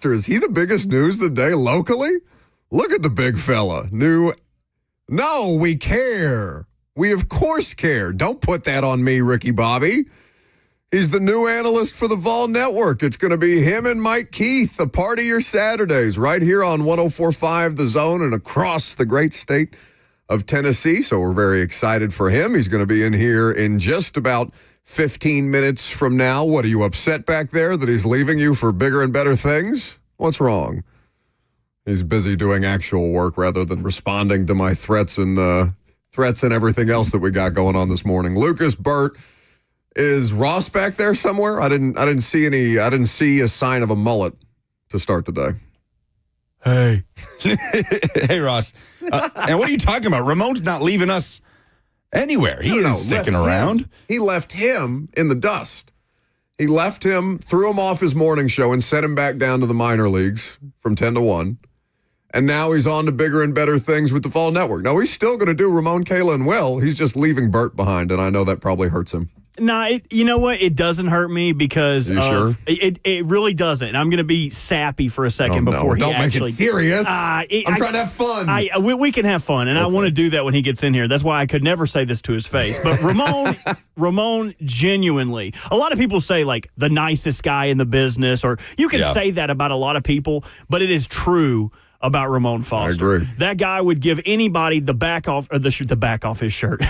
Foster, is he the biggest news of the day locally? Look at the big fella. No, we care. We, of course, care. Don't put that on me, Ricky Bobby. He's the new analyst for the Vol Network. It's going to be him and Mike Keith, a part of your Saturdays, right here on 104.5 The Zone and across the great state of Tennessee. So we're very excited for him. He's going to be in here in just about 15 minutes from now. What, are you upset back there that he's leaving you for bigger and better things? What's wrong? He's busy doing actual work rather than responding to my threats and everything else that we got going on this morning. Lucas Burt. Is Ross back there somewhere? I didn't see a sign of a mullet to start the day. Hey. Hey, Ross. And what are you talking about? Ramon's not leaving us anywhere. He is sticking around. He left him in the dust. He left him, threw him off his morning show, and sent him back down to the minor leagues from 10 to 1. And now he's on to bigger and better things with the Vol Network. Now, he's still going to do Ramon, Kayla, and Will. He's just leaving Bert behind, and I know that probably hurts him. No, you know what? It doesn't hurt me because sure? It really doesn't. And I'm going to be sappy for a second before he Don't actually... make it serious. I'm trying to have fun. We can have fun, and I want to do that when he gets in here. That's why I could never say this to his face. But Ramon genuinely, a lot of people say, like, the nicest guy in the business, or you can say that about a lot of people, but it is true about Ramon Foster. I agree. That guy would give anybody the back off his shirt.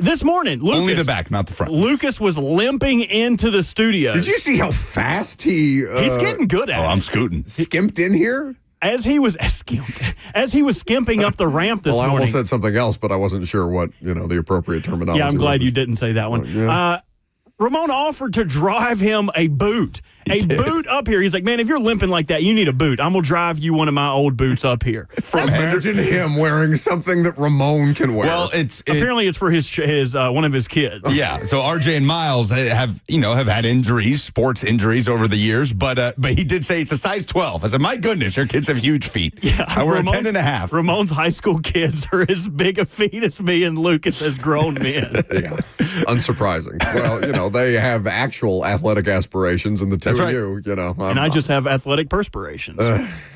This morning, Lucas, only the back, not the front. Lucas was limping into the studio. Did you see how fast he's getting good at it. I'm scooting. Skimped in here? As he was skimping up the ramp this morning. I almost said something else, but I wasn't sure what the appropriate terminology was. Yeah, I'm glad you didn't say that one. Ramon offered to drive him a boot. Boot up here. He's like, man, if you're limping like that, you need a boot. I'm going to drive you one of my old boots up here. Imagine him wearing something that Ramon can wear. Well, apparently it's for his one of his kids. Yeah. So RJ and Miles have had injuries, sports injuries over the years, but he did say it's a size 12. I said, my goodness, your kids have huge feet. Yeah. I wear a 10 and a half. Ramon's high school kids are as big a feet as me and Lucas as grown men. Yeah. Unsurprising. Well, they have actual athletic aspirations, and the two of you, and I just have athletic perspirations.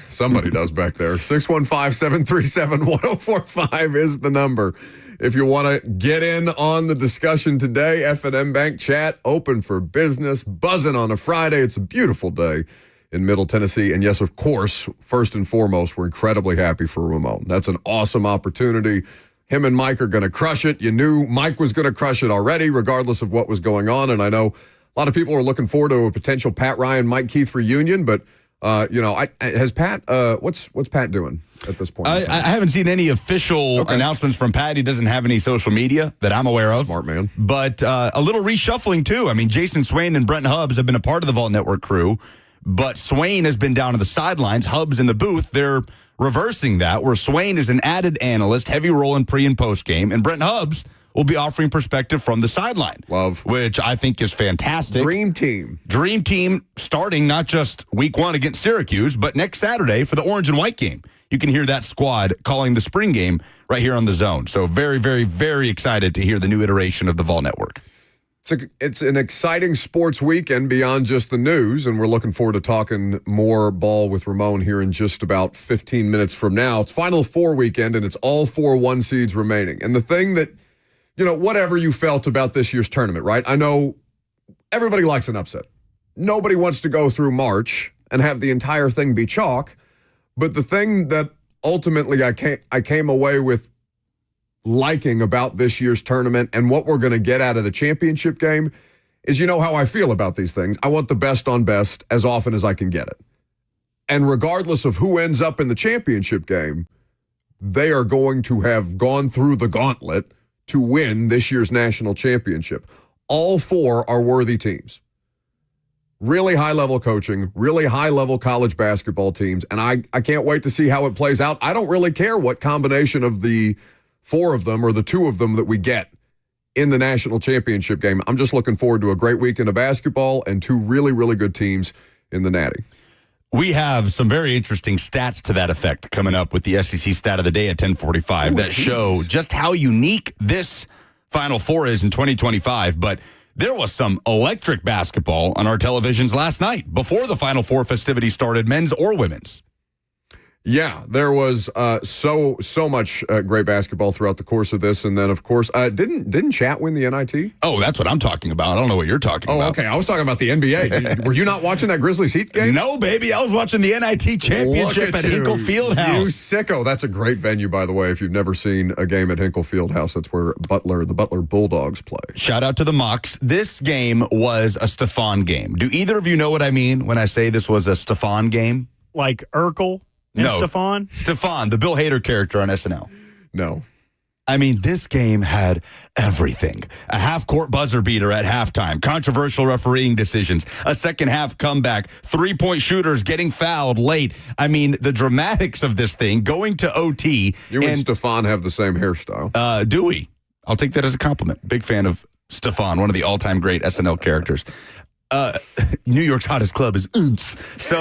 Somebody does back there. 615-737-1045 is the number. If you want to get in on the discussion today, F&M Bank chat, open for business, buzzing on a Friday. It's a beautiful day in Middle Tennessee. And yes, of course, first and foremost, we're incredibly happy for Ramon. That's an awesome opportunity. Him and Mike are going to crush it. You knew Mike was going to crush it already, regardless of what was going on. And I know a lot of people are looking forward to a potential Pat Ryan, Mike Keith reunion. But, has Pat, what's Pat doing at this point? I haven't seen any official announcements from Pat. He doesn't have any social media that I'm aware of. Smart man. But a little reshuffling, too. I mean, Jason Swain and Brent Hubbs have been a part of the Vault Network crew. But Swain has been down to the sidelines. Hubbs in the booth. They're reversing that, where Swain is an added analyst, heavy role in pre- and post-game, and Brent Hubbs will be offering perspective from the sideline. Love. Which I think is fantastic. Dream team. Dream team starting not just week 1 against Syracuse, but next Saturday for the orange and white game. You can hear that squad calling the spring game right here on The Zone. So very, very, very excited to hear the new iteration of the Vol Network. It's an exciting sports weekend beyond just the news, and we're looking forward to talking more ball with Ramon here in just about 15 minutes from now. It's Final Four weekend, and it's all 4 1 seeds remaining. And the thing that, whatever you felt about this year's tournament, right? I know everybody likes an upset. Nobody wants to go through March and have the entire thing be chalk. But the thing that ultimately I came away with liking about this year's tournament and what we're going to get out of the championship game is, how I feel about these things. I want the best on best as often as I can get it. And regardless of who ends up in the championship game, they are going to have gone through the gauntlet to win this year's national championship. All 4 are worthy teams. Really high-level coaching, really high-level college basketball teams, and I can't wait to see how it plays out. I don't really care what combination of the 4 of them or the 2 of them that we get in the national championship game. I'm just looking forward to a great weekend of basketball and 2 really, really good teams in the Natty. We have some very interesting stats to that effect coming up with the SEC Stat of the Day at 10:45 that show just how unique this Final Four is in 2025. But There was some electric basketball on our televisions last night before the Final Four festivities started, men's or women's. Yeah, there was so much great basketball throughout the course of this, and then of course, didn't Chat win the NIT? Oh, that's what I'm talking about. I don't know what you're talking about. Oh, okay. I was talking about the NBA. Were you not watching that Grizzlies Heat game? No, baby. I was watching the NIT championship at Hinkle Fieldhouse. You sicko. That's a great venue, by the way. If you've never seen a game at Hinkle Fieldhouse, that's where the Butler Bulldogs play. Shout out to the Mocs. This game was a Stefan game. Do either of you know what I mean when I say this was a Stefan game? Like Urkel? And Stefan? Stefan, the Bill Hader character on SNL. No. I mean, this game had everything. A half-court buzzer beater at halftime, controversial refereeing decisions, a second-half comeback, three-point shooters getting fouled late. I mean, the dramatics of this thing, going to OT. You and Stefan have the same hairstyle. Do we? I'll take that as a compliment. Big fan of Stefan, one of the all-time great SNL characters. New York's hottest club is Oons. So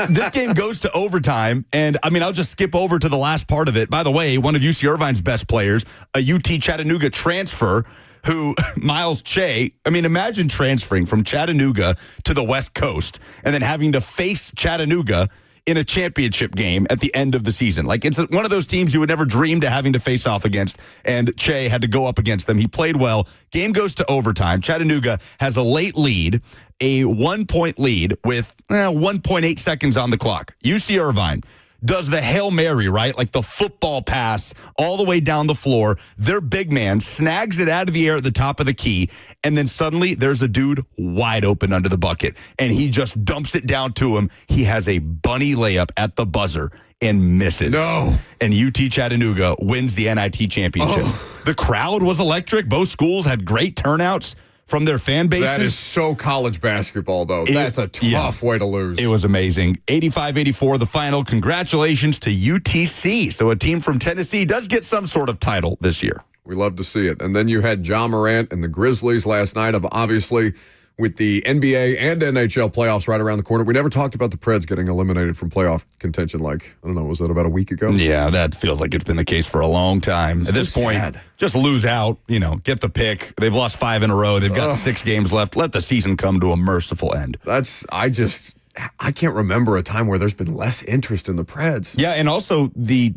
this game goes to overtime, and I mean, I'll just skip over to the last part of it. By the way, one of UC Irvine's best players, a UT Chattanooga transfer, who Miles Che, I mean, imagine transferring from Chattanooga to the West Coast and then having to face Chattanooga in a championship game at the end of the season. Like, it's one of those teams you would never dream to having to face off against, and Che had to go up against them. He played well. Game goes to overtime. Chattanooga has a late lead, a 1-point lead with 1.8 seconds on the clock. UC Irvine does the Hail Mary, right? Like the football pass all the way down the floor. Their big man snags it out of the air at the top of the key, and then suddenly there's a dude wide open under the bucket, and he just dumps it down to him. He has a bunny layup at the buzzer and misses. No. And UT Chattanooga wins the NIT championship. Oh. The crowd was electric. Both schools had great turnouts from their fan bases. That is so college basketball, though. That's a tough way to lose. It was amazing. 85-84, the final. Congratulations to UTC. So a team from Tennessee does get some sort of title this year. We love to see it. And then you had Ja Morant and the Grizzlies last night, obviously with the NBA and NHL playoffs right around the corner. We never talked about the Preds getting eliminated from playoff contention, like, I don't know, was that about a week ago? Yeah, that feels like it's been the case for a long time. So at this point, sad. Just lose out, get the pick. They've lost 5 in a row. They've got 6 games left. Let the season come to a merciful end. I can't remember a time where there's been less interest in the Preds. Yeah, and also the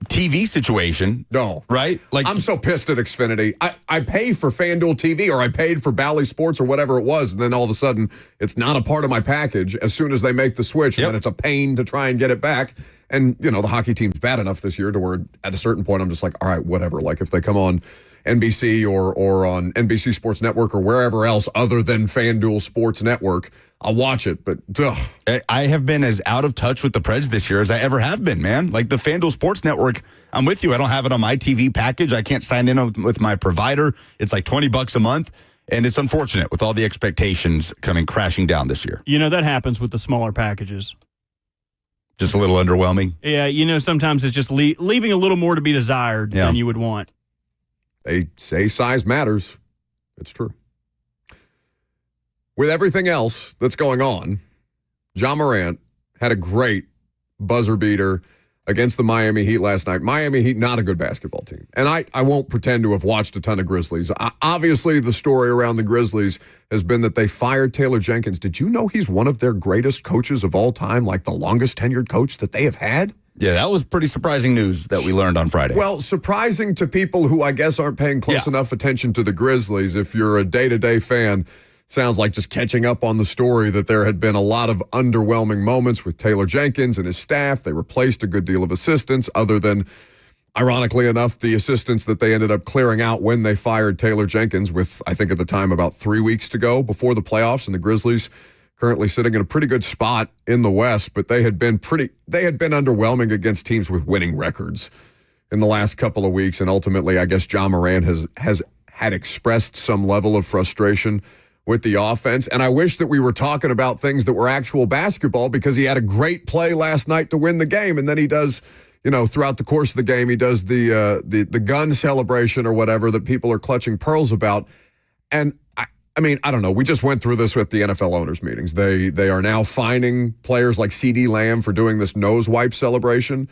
TV situation. No. Right? Like, I'm so pissed at Xfinity. I pay for FanDuel TV, or I paid for Bally Sports or whatever it was, and then all of a sudden it's not a part of my package as soon as they make the switch, and then it's a pain to try and get it back. And, the hockey team's bad enough this year to where at a certain point I'm just like, all right, whatever. Like, if they come on NBC or on NBC Sports Network or wherever else other than FanDuel Sports Network, I'll watch it. But I have been as out of touch with the Preds this year as I ever have been, man. Like the FanDuel Sports Network, I'm with you. I don't have it on my TV package. I can't sign in with my provider. It's like $20 a month. And it's unfortunate with all the expectations coming crashing down this year. That happens with the smaller packages. Just a little underwhelming. Yeah, sometimes it's just leaving a little more to be desired than you would want. They say size matters. It's true. With everything else that's going on, Ja Morant had a great buzzer beater against the Miami Heat last night. Miami Heat, not a good basketball team. And I won't pretend to have watched a ton of Grizzlies. Obviously, the story around the Grizzlies has been that they fired Taylor Jenkins. Did you know he's one of their greatest coaches of all time, like the longest tenured coach that they have had? Yeah, that was pretty surprising news that we learned on Friday. Well, surprising to people who I guess aren't paying close enough attention to the Grizzlies. If you're a day-to-day fan, sounds like just catching up on the story that there had been a lot of underwhelming moments with Taylor Jenkins and his staff. They replaced a good deal of assistants other than, ironically enough, the assistants that they ended up clearing out when they fired Taylor Jenkins with, I think at the time, about 3 weeks to go before the playoffs. And the Grizzlies currently sitting in a pretty good spot in the West, but they had been underwhelming against teams with winning records in the last couple of weeks. And ultimately, I guess Ja Morant has had expressed some level of frustration with the offense. And I wish that we were talking about things that were actual basketball, because he had a great play last night to win the game. And then he does, throughout the course of the game, he does the gun celebration or whatever that people are clutching pearls about. And I don't know. We just went through this with the NFL owners meetings. They are now fining players like CeeDee Lamb for doing this nose wipe celebration.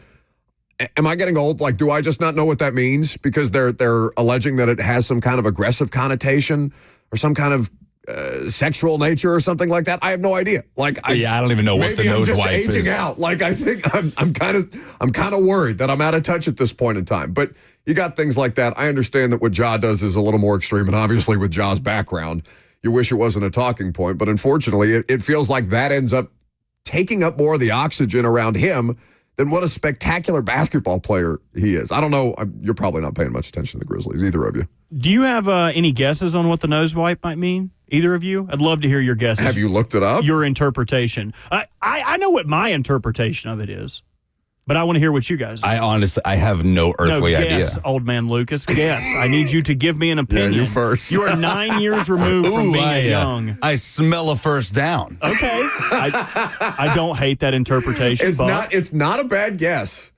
Am I getting old? Like, do I just not know what that means? Because they're alleging that it has some kind of aggressive connotation. or some kind of sexual nature or something like that. I have no idea. I don't even know what the nose wipe is. Maybe I'm just aging out. Like, I think I'm kind of worried that I'm out of touch at this point in time. But you got things like that. I understand that what Ja does is a little more extreme, and obviously with Ja's background, you wish it wasn't a talking point. But unfortunately, it feels like that ends up taking up more of the oxygen around him than what a spectacular basketball player he is. I don't know. You're probably not paying much attention to the Grizzlies, either of you. Do you have any guesses on what the nose wipe might mean? Either of you? I'd love to hear your guesses. Have you looked it up? Your interpretation. I know what my interpretation of it is, but I want to hear what you guys do. I have no earthly idea. Old man Lucas, guess. I need you to give me an opinion. Yeah, you first. You are 9 years removed from being young. I smell a first down. Okay. I don't hate that interpretation. It's not a bad guess.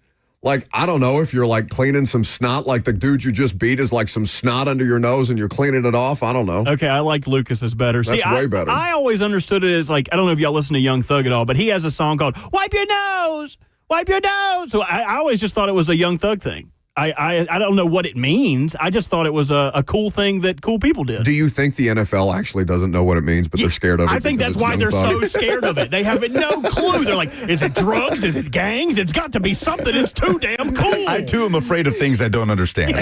Like, I don't know if you're like cleaning some snot, like the dude you just beat is like some snot under your nose and you're cleaning it off. I don't know. Okay, I like Lucas's better. That's way better. I always understood it as like, I don't know if y'all listen to Young Thug at all, but he has a song called Wipe Your Nose, Wipe Your Nose. So I always just thought it was a Young Thug thing. I don't know what it means. I just thought it was a cool thing that cool people did. Do you think the NFL actually doesn't know what it means, but they're scared of it? I think that's why they're so scared of it. They have no clue. They're like, is it drugs? Is it gangs? It's got to be something. It's too damn cool. I, too, am afraid of things I don't understand.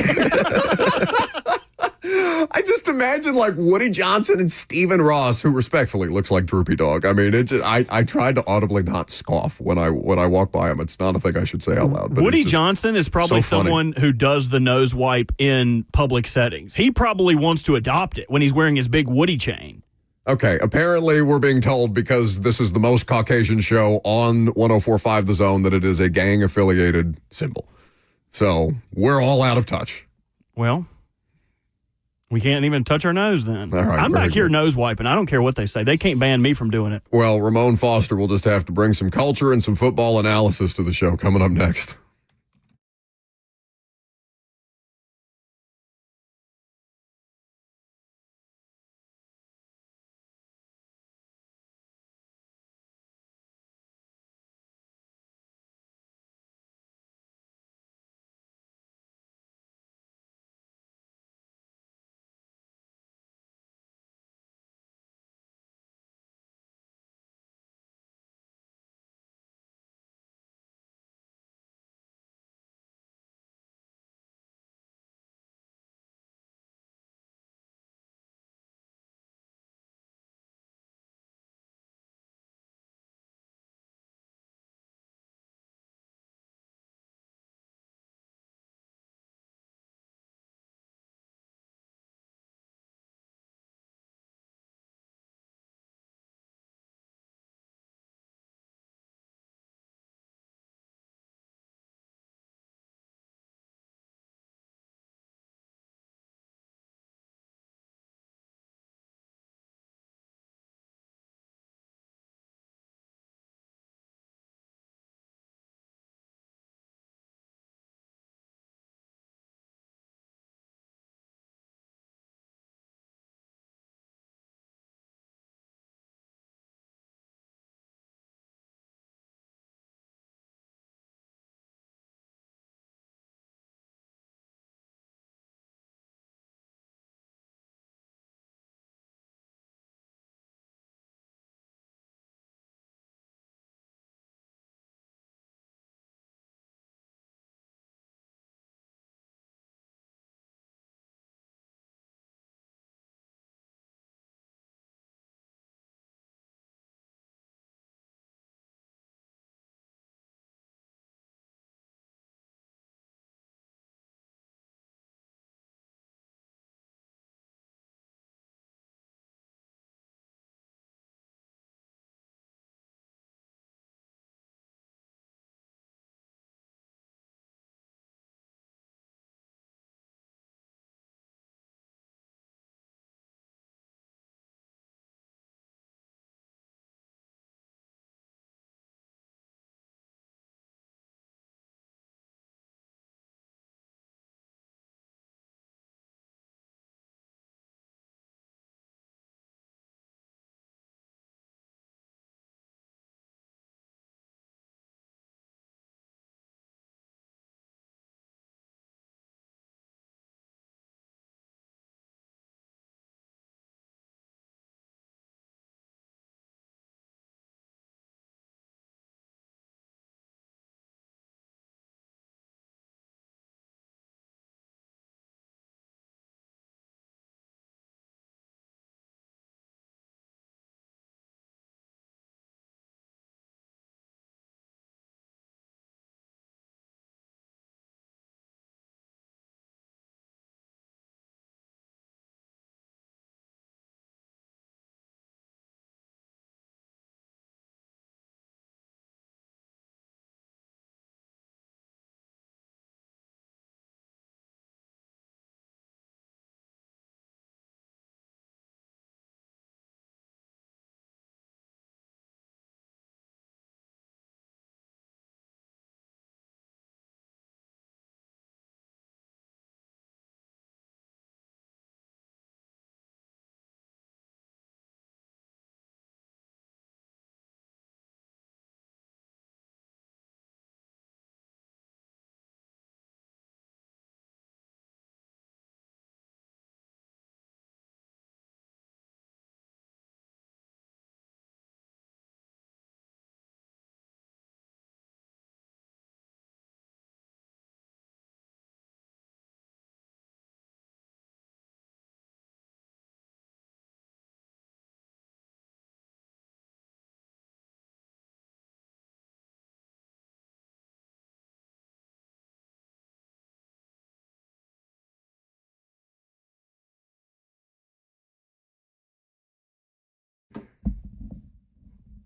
I just imagine like Woody Johnson and Stephen Ross, who respectfully looks like Droopy Dog. I mean, I tried to audibly not scoff when I walk by him. It's not a thing I should say out loud. But Woody Johnson is probably someone who does the nose wipe in public settings. He probably wants to adopt it when he's wearing his big Woody chain. Okay, apparently we're being told, because this is the most Caucasian show on 104.5 The Zone, that it is a gang-affiliated symbol. So we're all out of touch. Well, we can't even touch our nose then. All right, I'm back here nose wiping. I don't care what they say. They can't ban me from doing it. Well, Ramon Foster will just have to bring some culture and some football analysis to the show coming up next.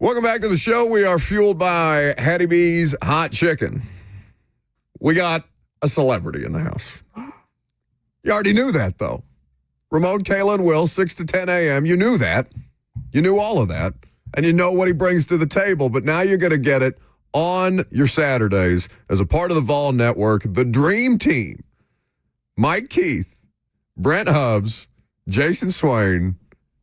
Welcome back to the show. We are fueled by Hattie B's Hot Chicken. We got a celebrity in the house. You already knew that, though. Ramon, Kayla, and Will, 6 to 10 a.m. You knew that. You knew all of that. And you know what he brings to the table. But now you're going to get it on your Saturdays as a part of the Vol Network. The Dream Team. Mike Keith, Brent Hubbs, Jason Swain,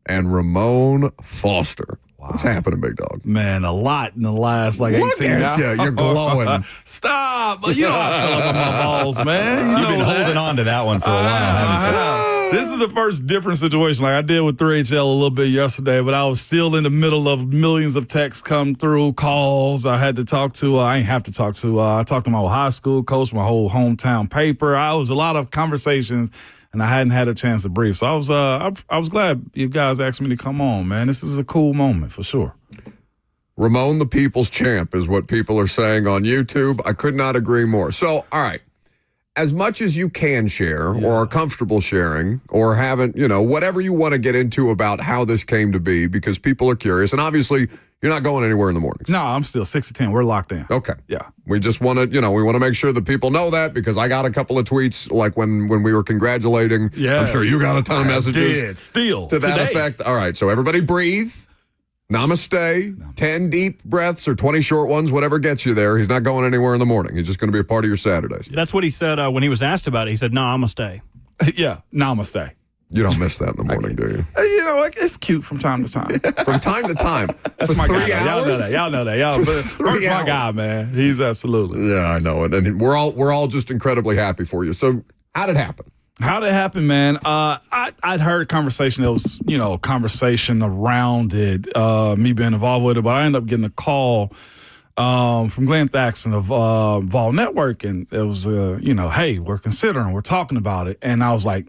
and Ramon Foster. Wow. What's happening, big dog? Man, a lot in the last 18 Look at you. You're glowing. Stop. You know I feel like my balls, man. You've been holding on to that one for a while, haven't you? This is the first different situation. Like I did with 3HL a little bit yesterday, but I was still in the middle of millions of texts come through, calls. I had to talk to, I ain't have to talk to, I talked to my whole high school coach, my whole hometown paper. I was a lot of conversations, and I hadn't had a chance to brief. So I was glad you guys asked me to come on, man. This is a cool moment for sure. Ramon the People's Champ is what people are saying on YouTube. I could not agree more. So, all right. As much as you can share or are comfortable sharing or haven't, whatever you want to get into about how this came to be, because people are curious. And obviously, you're not going anywhere in the mornings. No, I'm still 6 to 10. We're locked in. Okay. Yeah. We just want to, we want to make sure that people know that, because I got a couple of tweets like when we were congratulating. Yeah. I'm sure you got a ton of messages. Still. To that today. effect. All right. So everybody breathe. Namaste. 10 deep breaths or 20 short ones, whatever gets you there. He's not going anywhere in the morning. He's just going to be a part of your Saturdays. That's what he said when he was asked about it. He said, "No, I'm gonna stay." Yeah. Namaste. You don't miss that in the morning, do you? It's cute from time to time. From time to time. That's for my 3 guy. hours? Y'all know that. Bert's my guy, man. He's absolutely. Yeah, I know it. And we're all just incredibly happy for you. So how did it happen? How'd it happen, man? I'd heard conversation. There was, conversation around it, me being involved with it, but I ended up getting a call from Glenn Thaxton of Vol Network, and it was, hey, we're talking about it. And I was like,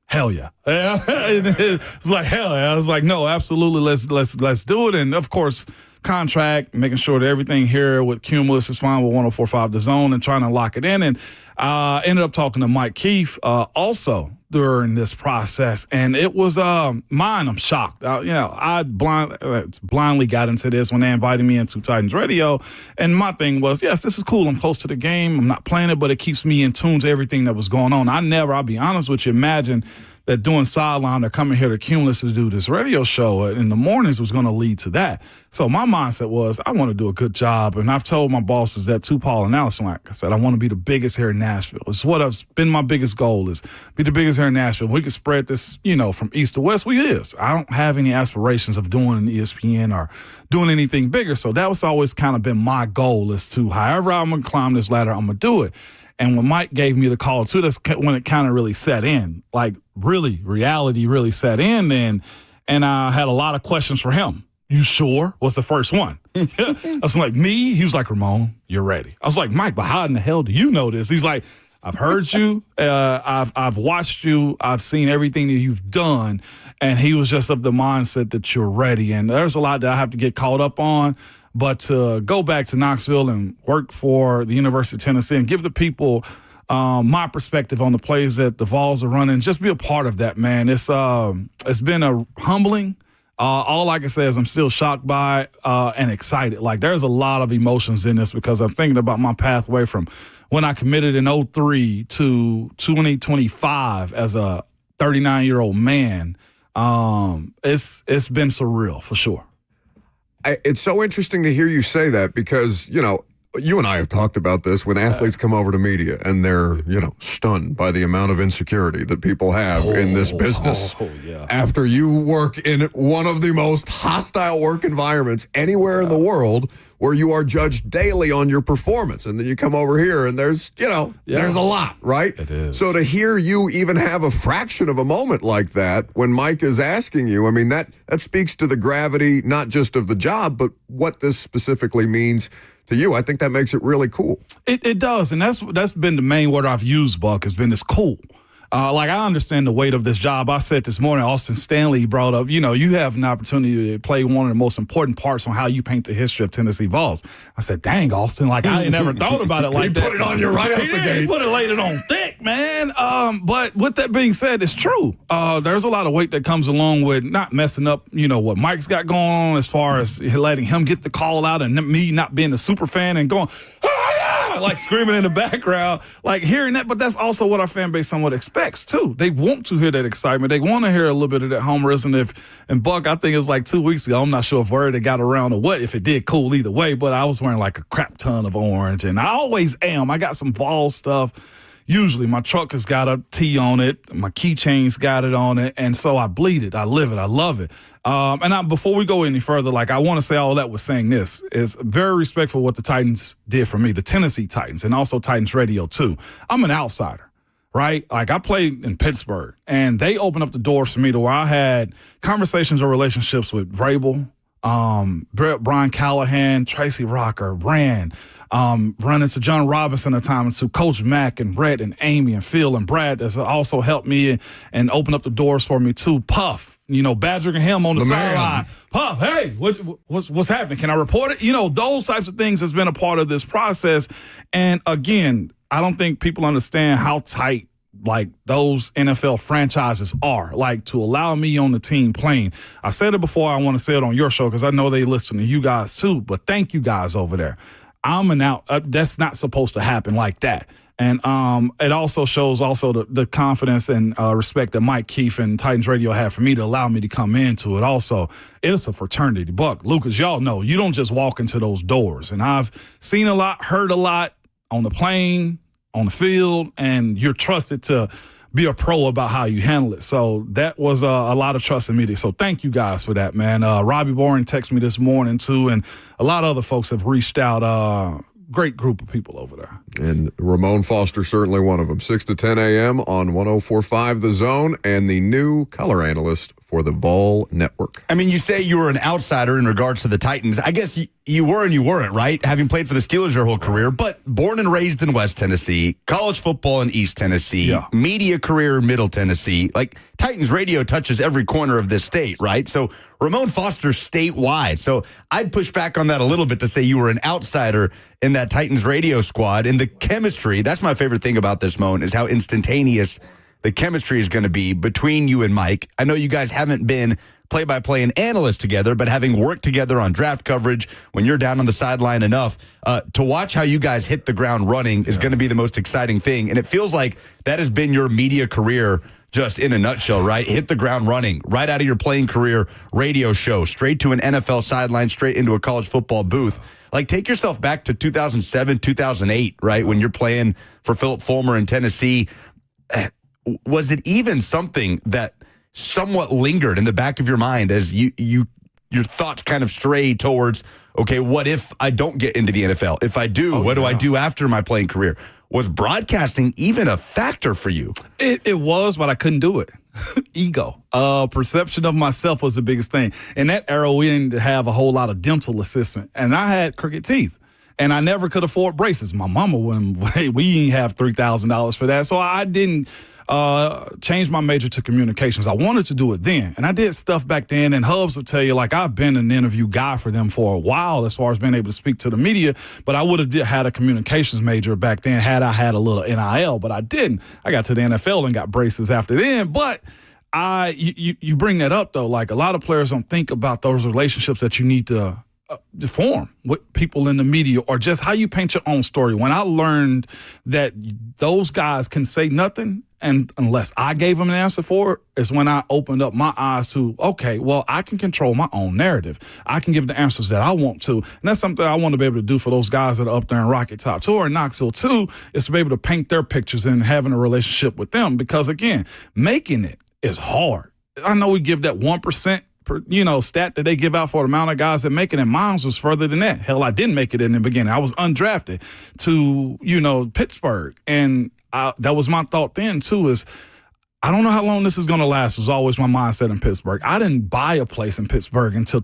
hell yeah. It's like, hell yeah. I was like, no, absolutely, let's do it. And, of course, contract, making sure that everything here with Cumulus is fine with 104.5 The Zone and trying to lock it in. And ended up talking to Mike Keith also during this process. And it was mine. I'm shocked. I blindly got into this when they invited me into Titans Radio. And my thing was, yes, this is cool. I'm close to the game. I'm not playing it, but it keeps me in tune to everything that was going on. I'll be honest with you, imagine that doing sideline or coming here to Cumulus to do this radio show in the mornings was going to lead to that. So my mindset was, I want to do a good job. And I've told my bosses that too, Paul and Allison, like I said, I want to be the biggest here in Nashville. It's what has been my biggest goal, is be the biggest here in Nashville. We can spread this, from east to west. We is. I don't have any aspirations of doing ESPN or doing anything bigger. So that was always kind of been my goal, is to, however I'm going to climb this ladder, I'm going to do it. And when Mike gave me the call, too, that's when it kind of really set in. Like, really, reality really set in then. And I had a lot of questions for him. You sure? Was the first one. I was like, me? He was like, Ramon, you're ready. I was like, Mike, but how in the hell do you know this? He's like, I've heard you. I've watched you. I've seen everything that you've done. And he was just of the mindset that you're ready. And there's a lot that I have to get caught up on. But to go back to Knoxville and work for the University of Tennessee and give the people my perspective on the plays that the Vols are running, just be a part of that, man. It's been a humbling. All I can say is I'm still shocked by it and excited. Like, there's a lot of emotions in this, because I'm thinking about my pathway from when I committed in 2003 to 2025 as a 39-year-old man. It's been surreal for sure. It's so interesting to hear you say that, because, you and I have talked about this when athletes come over to media and they're, stunned by the amount of insecurity that people have in this business. After you work in one of the most hostile work environments anywhere in the world, where you are judged daily on your performance. And then you come over here and there's, there's a lot, right? It is. So to hear you even have a fraction of a moment like that when Mike is asking you, I mean, that speaks to the gravity, not just of the job, but what this specifically means to you. I think that makes it really cool. It does. And that's been the main word I've used, Buck, has been this cool. Like, I understand the weight of this job. I said this morning, Austin Stanley brought up, you have an opportunity to play one of the most important parts on how you paint the history of Tennessee Vols. I said, dang, Austin, like, I ain't never thought about it like that. He put it on you right out the gate. He laid it on thick, man. But with that being said, it's true. There's a lot of weight that comes along with not messing up, what Mike's got going on as far as letting him get the call out and me not being a super fan and going, like screaming in the background, like hearing that. But that's also what our fan base somewhat expects too. They want to hear that excitement. They want to hear a little bit of that homerism. And Buck, I think it was like 2 weeks ago, I'm not sure if word it got around or what, if it did, cool either way, but I was wearing like a crap ton of orange, and I always am. I got some Vol stuff. Usually my truck has got a T on it. My keychain's got it on it. And so I bleed it. I live it. I love it. Before we go any further, like, I want to say all that was saying this is very respectful what the Titans did for me, the Tennessee Titans, and also Titans Radio too. I'm an outsider, right? Like, I played in Pittsburgh, and they opened up the doors for me to where I had conversations or relationships with Vrabel, Brian Callahan, Tracy Rocker, Rand, run into John Robinson at times, to Coach Mack and Brett and Amy and Phil and Brad that's also helped me and open up the doors for me too. Puff, badgering him on the sideline. Puff, hey, what's happening? Can I report it? Those types of things has been a part of this process. And again, I don't think people understand how tight like those NFL franchises are, like, to allow me on the team playing. I said it before, I want to say it on your show because I know they listen to you guys too, but thank you guys over there. I'm an out. That's not supposed to happen like that. And it also shows the confidence and respect that Mike Keefe and Titans Radio had for me to allow me to come into it. Also, it's a fraternity. Buck, Lucas, y'all know, you don't just walk into those doors. And I've seen a lot, heard a lot on the plane, on the field, and you're trusted to be a pro about how you handle it. So that was a lot of trust in me. So thank you guys for that, man. Robbie Boring texted me this morning too, and a lot of other folks have reached out. Great group of people over there. And Ramon Foster, certainly one of them. 6 to 10 a.m. on 104.5 The Zone, and the new color analyst for the Vol Network. I mean, you say you were an outsider in regards to the Titans. I guess you were and you weren't, right? Having played for the Steelers your whole career, but born and raised in West Tennessee, college football in East Tennessee, media career in Middle Tennessee. Like, Titans Radio touches every corner of this state, right? So Ramon Foster statewide. So I'd push back on that a little bit to say you were an outsider in that Titans Radio squad. And the chemistry, that's my favorite thing about this, Moan, is how instantaneous the chemistry is going to be between you and Mike. I know you guys haven't been play-by-play and analysts together, but having worked together on draft coverage when you're down on the sideline enough, to watch how you guys hit the ground running is going to be the most exciting thing. And it feels like that has been your media career just in a nutshell, right? Hit the ground running, right out of your playing career, radio show, straight to an NFL sideline, straight into a college football booth. Like, take yourself back to 2007, 2008, right, when you're playing for Philip Fulmer in Tennessee. Was it even something that somewhat lingered in the back of your mind as your thoughts kind of strayed towards, okay, what if I don't get into the NFL? If I do, what do I do after my playing career? Was broadcasting even a factor for you? It was, but I couldn't do it. Ego. Perception of myself was the biggest thing. In that era, we didn't have a whole lot of dental assistance, and I had crooked teeth. And I never could afford braces. My mama wouldn't. We didn't have $3,000 for that, so I didn't change my major to communications. I wanted to do it then, and I did stuff back then. And Hubs would tell you, like, I've been an interview guy for them for a while as far as being able to speak to the media. But I would have had a communications major back then had I had a little NIL, but I didn't. I got to the NFL and got braces after then, but. You bring that up, though. Like, a lot of players don't think about those relationships that you need to form with people in the media, or just how you paint your own story. When I learned that those guys can say nothing, and unless I gave them an answer for it, is when I opened up my eyes to, okay, well, I can control my own narrative. I can give the answers that I want to. And that's something I want to be able to do for those guys that are up there in Rocket Top 2 or in Knoxville too, is to be able to paint their pictures and having a relationship with them. Because, again, making it is hard. I know we give that 1%, stat that they give out for the amount of guys that make it, and mine was further than that. Hell, I didn't make it in the beginning. I was undrafted to, Pittsburgh. And that was my thought then, too, is I don't know how long this is going to last, was always my mindset in Pittsburgh. I didn't buy a place in Pittsburgh until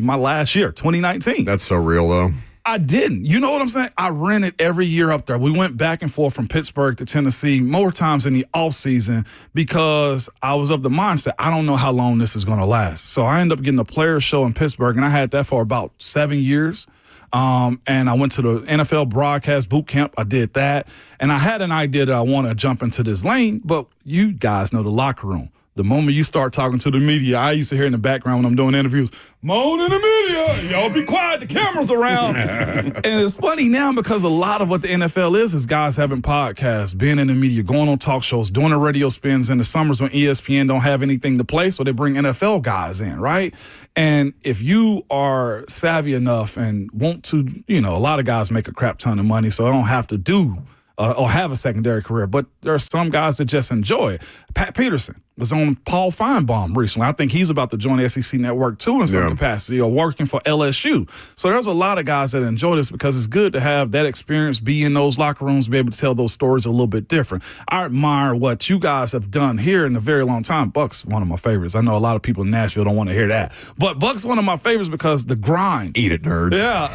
my last year, 2019. That's so real, though. I didn't. You know what I'm saying? I rented every year up there. We went back and forth from Pittsburgh to Tennessee more times in the offseason because I was of the mindset, I don't know how long this is going to last. So I ended up getting a players show in Pittsburgh, and I had that for about 7 years. And I went to the NFL broadcast boot camp. I did that. And I had an idea that I want to jump into this lane, but you guys know the locker room. The moment you start talking to the media, I used to hear in the background when I'm doing interviews, moan in the media, y'all be quiet, the camera's around. And it's funny now because a lot of what the NFL is guys having podcasts, being in the media, going on talk shows, doing the radio spins in the summers when ESPN don't have anything to play, so they bring NFL guys in, right? And if you are savvy enough and want to, a lot of guys make a crap ton of money, so I don't have to do or have a secondary career, but there are some guys that just enjoy it. Pat Peterson was on Paul Feinbaum recently. I think he's about to join the SEC network too in some capacity or working for LSU. So there's a lot of guys that enjoy this because it's good to have that experience, be in those locker rooms, be able to tell those stories a little bit different. I admire what you guys have done here in a very long time. Buck's one of my favorites. I know a lot of people in Nashville don't want to hear that, but Buck's one of my favorites because the grind. Eat it, nerds. Yeah,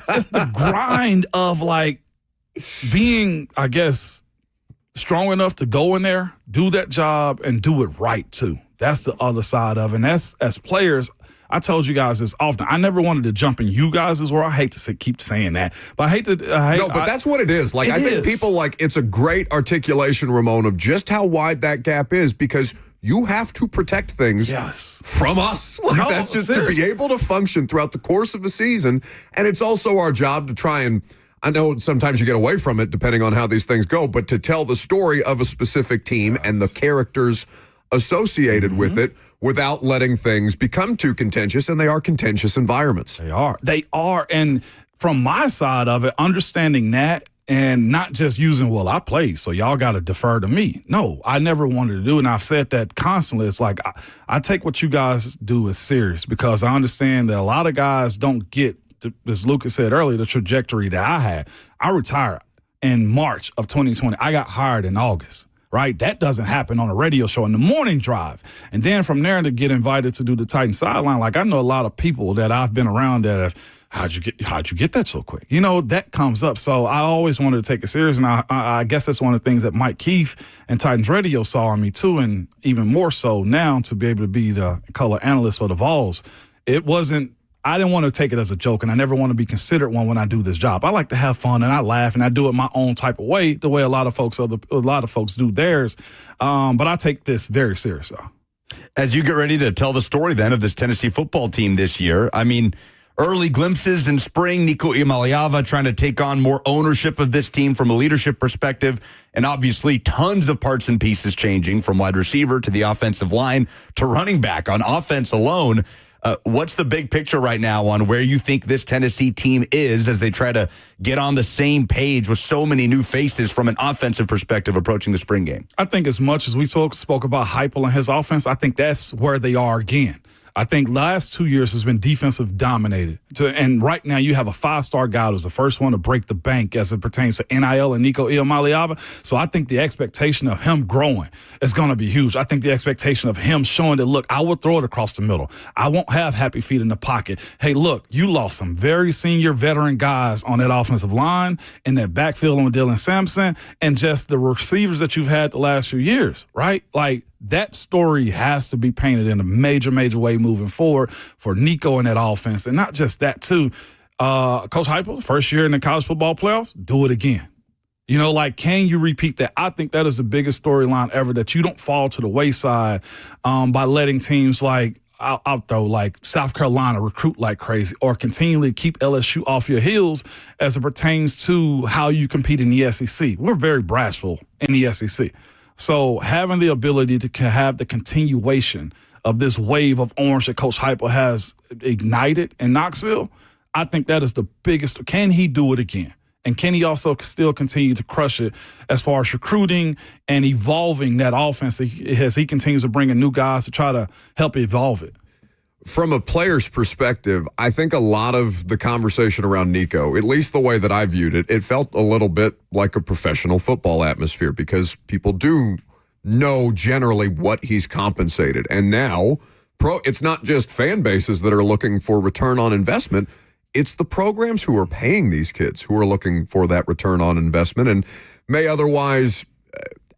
it's the grind of like being, I guess, strong enough to go in there, do that job, and do it right, too. That's the other side of it. And that's, as players, I told you guys this often. I never wanted to jump in you guys' world. I hate to keep saying that. But that's what it is. Like, I think people, it's a great articulation, Ramon, of just how wide that gap is because you have to protect things from us. That's just seriously. To be able to function throughout the course of a season. And it's also our job to try and, I know sometimes you get away from it depending on how these things go, but to tell the story of a specific team and the characters associated with it without letting things become too contentious, and they are contentious environments. They are. And from my side of it, understanding that and not just using, well, I played, so y'all got to defer to me. No, I never wanted to do, and I've said that constantly. It's like I take what you guys do as serious because I understand that a lot of guys don't get, as Lucas said earlier, the trajectory that I had. I retired in March of 2020. I got hired in August, right? That doesn't happen on a radio show in the morning drive. And then from there to get invited to do the Titan sideline, I know a lot of people that I've been around that have, how'd you get that so quick? That comes up. So I always wanted to take it serious. And I guess that's one of the things that Mike Keefe and Titans Radio saw in me too. And even more so now to be able to be the color analyst for the Vols. I didn't want to take it as a joke, and I never want to be considered one when I do this job. I like to have fun, and I laugh, and I do it my own type of way, the way a lot of folks do theirs. But I take this very serious. As you get ready to tell the story then of this Tennessee football team this year, I mean, early glimpses in spring, Nico Iamaleava trying to take on more ownership of this team from a leadership perspective, and obviously tons of parts and pieces changing from wide receiver to the offensive line to running back on offense alone. What's the big picture right now on where you think this Tennessee team is as they try to get on the same page with so many new faces from an offensive perspective approaching the spring game? I think as much as we spoke about Heupel and his offense, I think that's where they are again. I think last 2 years has been defensive dominated. And right now you have a five-star guy who's the first one to break the bank as it pertains to NIL and Nico Iamaleava. So I think the expectation of him growing is going to be huge. I think the expectation of him showing that, look, I will throw it across the middle. I won't have happy feet in the pocket. Hey, look, you lost some very senior veteran guys on that offensive line in that backfield on Dylan Sampson and just the receivers that you've had the last few years, right? That story has to be painted in a major, major way moving forward for Nico and that offense. And not just that, too. Coach Heupel, first year in the college football playoffs, do it again. Can you repeat that? I think that is the biggest storyline ever, that you don't fall to the wayside by letting teams I'll throw South Carolina recruit like crazy or continually keep LSU off your heels as it pertains to how you compete in the SEC. We're very bashful in the SEC. So having the ability to have the continuation of this wave of orange that Coach Heupel has ignited in Knoxville, I think that is the biggest. Can he do it again? And can he also still continue to crush it as far as recruiting and evolving that offense as he continues to bring in new guys to try to help evolve it? From a player's perspective, I think a lot of the conversation around Nico, at least the way that I viewed it, it felt a little bit like a professional football atmosphere because people do know generally what he's compensated. And now it's not just fan bases that are looking for return on investment. It's the programs who are paying these kids who are looking for that return on investment and may otherwise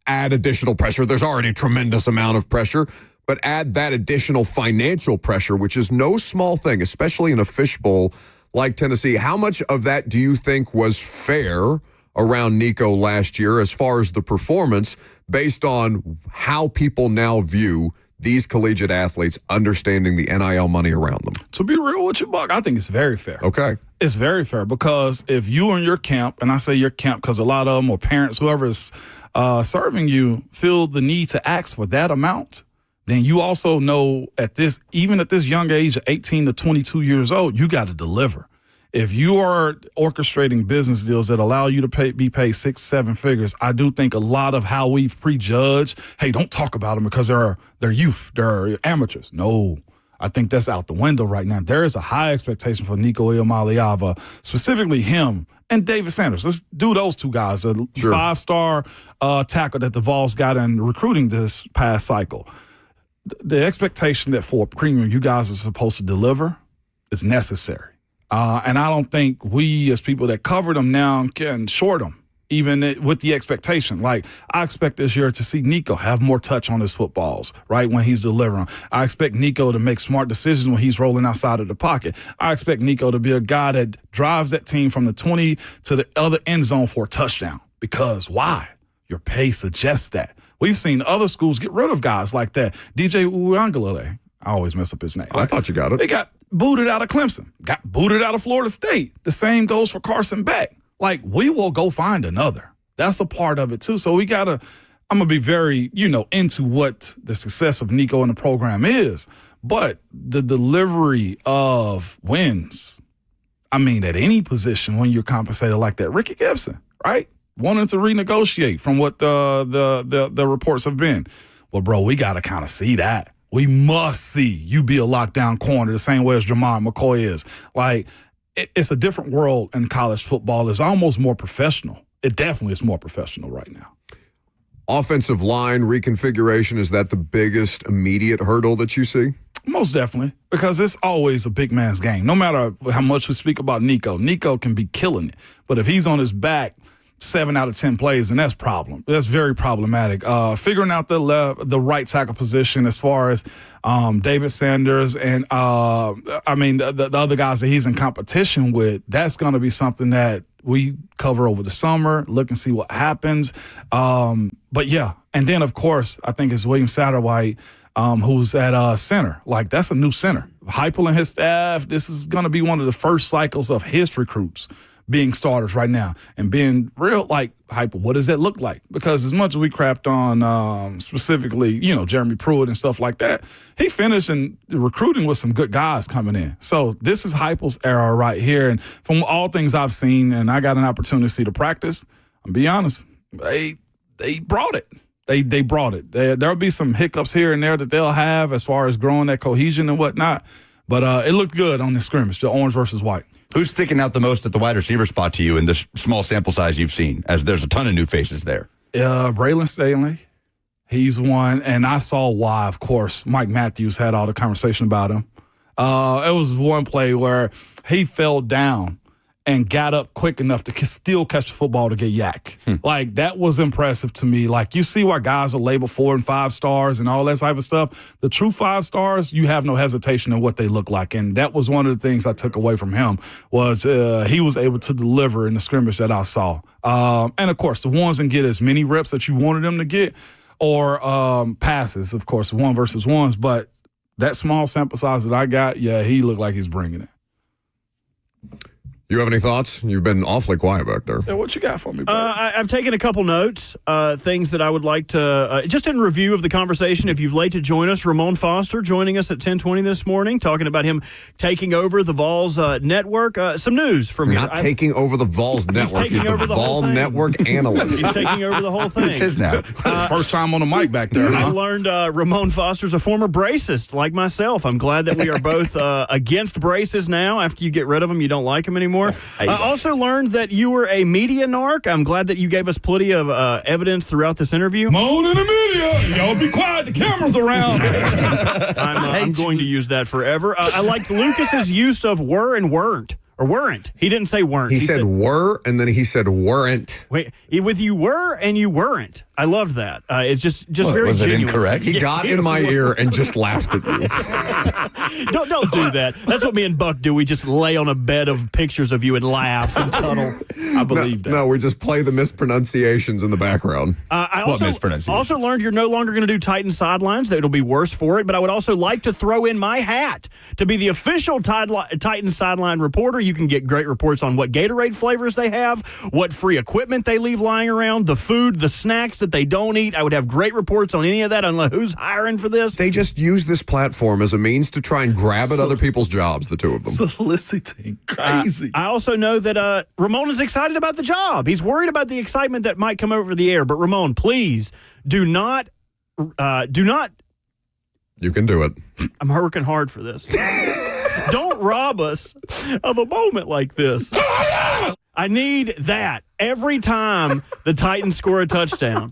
add additional pressure. There's already a tremendous amount of pressure, but add that additional financial pressure, which is no small thing, especially in a fishbowl like Tennessee. How much of that do you think was fair around Nico last year as far as the performance based on how people now view these collegiate athletes understanding the NIL money around them? To be real with you, Buck, I think it's very fair. Okay. It's very fair because if you and your camp, and I say your camp because a lot of them or parents, whoever is serving you, feel the need to ask for that amount, then you also know even at this young age of 18 to 22 years old, you got to deliver. If you are orchestrating business deals that allow you to be paid 6-7 figures, I do think a lot of how we've prejudged, hey, don't talk about them because they're youth, they're amateurs. No, I think that's out the window right now. There is a high expectation for Nico Iamaleava, specifically him and David Sanders. Let's do those two guys, a 5-star tackle that the Vols got in recruiting this past cycle. The expectation that for a premium you guys are supposed to deliver is necessary. And I don't think we as people that cover them now can short them, even with the expectation. Like, I expect this year to see Nico have more touch on his footballs, right, when he's delivering. I expect Nico to make smart decisions when he's rolling outside of the pocket. I expect Nico to be a guy that drives that team from the 20 to the other end zone for a touchdown. Because why? Your pay suggests that. We've seen other schools get rid of guys like that. DJ Uiagalelei, I always mess up his name. I thought you got it. They got booted out of Clemson, got booted out of Florida State. The same goes for Carson Beck. Like, we will go find another. That's a part of it, too. So I'm going to be very, into what the success of Nico and the program is. But the delivery of wins, at any position when you're compensated like that. Ricky Gibson, right? Wanting to renegotiate from what the reports have been. Well, bro, we got to kind of see that. We must see you be a lockdown corner the same way as Jamar McCoy is. Like, it's a different world in college football. It's almost more professional. It definitely is more professional right now. Offensive line reconfiguration, is that the biggest immediate hurdle that you see? Most definitely, because it's always a big man's game. No matter how much we speak about Nico can be killing it. But if he's on his back 7 out of 10 plays, and that's very problematic. Figuring out the right tackle position as far as David Sanders and the other guys that he's in competition with, that's going to be something that we cover over the summer, look and see what happens. But yeah, and then of course I think it's William Satterwhite, who's at center. Like, that's a new center. Heupel and his staff, this is going to be one of the first cycles of his recruits being starters right now and being real, like, Heupel, what does that look like? Because as much as we crapped on specifically, Jeremy Pruitt and stuff like that, he finished in recruiting with some good guys coming in. So this is Heupel's era right here. And from all things I've seen, and I got an opportunity to practice, I'll be honest, they brought it. They brought it. There'll be some hiccups here and there that they'll have as far as growing that cohesion and whatnot. But it looked good on the scrimmage, the orange versus white. Who's sticking out the most at the wide receiver spot to you in the small sample size you've seen, as there's a ton of new faces there? Braylon Staley, he's one, and I saw why, of course. Mike Matthews had all the conversation about him. It was one play where he fell down and got up quick enough to still catch the football to get yak. Like, that was impressive to me. Like, you see why guys are labeled 4 and 5 stars and all that type of stuff. The true 5 stars, you have no hesitation in what they look like. And that was one of the things I took away from him was he was able to deliver in the scrimmage that I saw. And, of course, the ones that get as many reps that you wanted them to get or passes, of course, 1 versus 1s. But that small sample size that I got, yeah, he looked like he's bringing it. You have any thoughts? You've been awfully quiet back there. Yeah, what you got for me, bro? I've taken a couple notes, things that I would like to, just in review of the conversation, if you've late to join us, Ramon Foster joining us at 10:20 this morning, talking about him taking over the Vols network. Some news from Not taking over the Vols network. He's the Vol network analyst. He's taking over the whole thing. It's his now. First time on the mic back there. I learned Ramon Foster's a former bracist, like myself. I'm glad that we are both against braces now. After you get rid of them, you don't like them anymore. I also learned that you were a media narc. I'm glad that you gave us plenty of evidence throughout this interview. Moan in the media. Y'all be quiet. The camera's around. I'm going to use that forever. I liked Lucas's use of were and weren't Or weren't. He didn't say weren't. He said were, and then he said weren't. Wait, with you were and you weren't. I loved that. It's just very was genuine. it incorrect? He got in my ear and just laughed at you. Don't do that. That's what me and Buck do. We just lay on a bed of pictures of you and laugh and cuddle. I believe that. No, we just play the mispronunciations in the background. I What mispronunciation? also learned you're no longer going to do Titan sidelines. That it'll be worse for it. But I would also like to throw in my hat to be the official Titan sideline reporter. You can get great reports on what Gatorade flavors they have, what free equipment they leave lying around, the food, the snacks that they don't eat. I would have great reports on any of that. On who's hiring for this. They just use this platform as a means to try and grab at other people's jobs, the two of them. Soliciting. Crazy. I also know that Ramon is excited about the job. He's worried about the excitement that might come over the air. But Ramon, please do not. You can do it. I'm working hard for this. Don't rob us of a moment like this. I need that every time the Titans score a touchdown.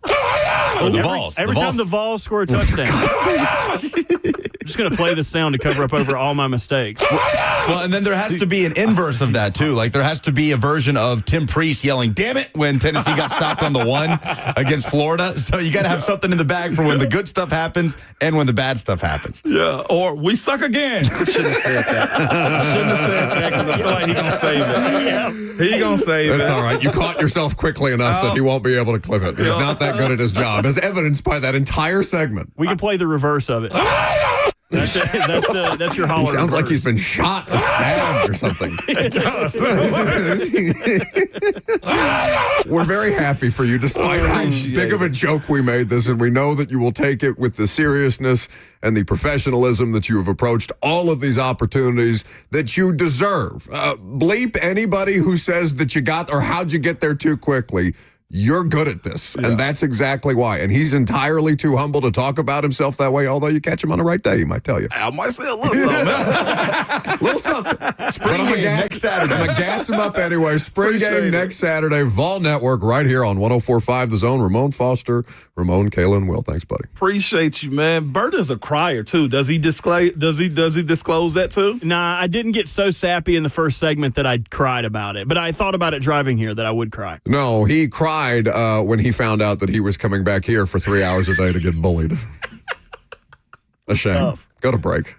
Every time the Vols score a touchdown. I'm just going to play this sound to cover up over all my mistakes. Well, and then there has to be an inverse of that, too. Like, there has to be a version of Tim Priest yelling, damn it, when Tennessee got stopped on the 1 against Florida. So you got to have something in the bag for when the good stuff happens and when the bad stuff happens. Yeah, or we suck again. I shouldn't have said that. I shouldn't have said that because I feel like he's going to save it. Yeah. He's going to save it. That's all right. You caught yourself quickly enough that he won't be able to clip it. He's not that good at his job, as evidenced by that entire segment. We can play the reverse of it. That's your holler. He sounds like reverse. he's been shot or stabbed or something. We're very happy for you, despite how big of a joke we made this, and we know that you will take it with the seriousness and the professionalism that you have approached all of these opportunities that you deserve. Bleep anybody who says that you got or how'd you get there too quickly. You're good at this, and that's exactly why. And he's entirely too humble to talk about himself that way, although you catch him on the right day, he might tell you. I might say a little something. Little something. Spring game next Saturday. I'm going to gas him up anyway. Spring game next Saturday. Vol Network right here on 104.5 The Zone. Ramon Foster, Ramon, Kayla, and Will. Thanks, buddy. Appreciate you, man. Bert is a crier, too. Does he disclose that, too? Nah, I didn't get so sappy in the first segment that I cried about it. But I thought about it driving here that I would cry. No, he cried when he found out that he was coming back here for 3 hours a day to get bullied. A shame. Tough. Go to break.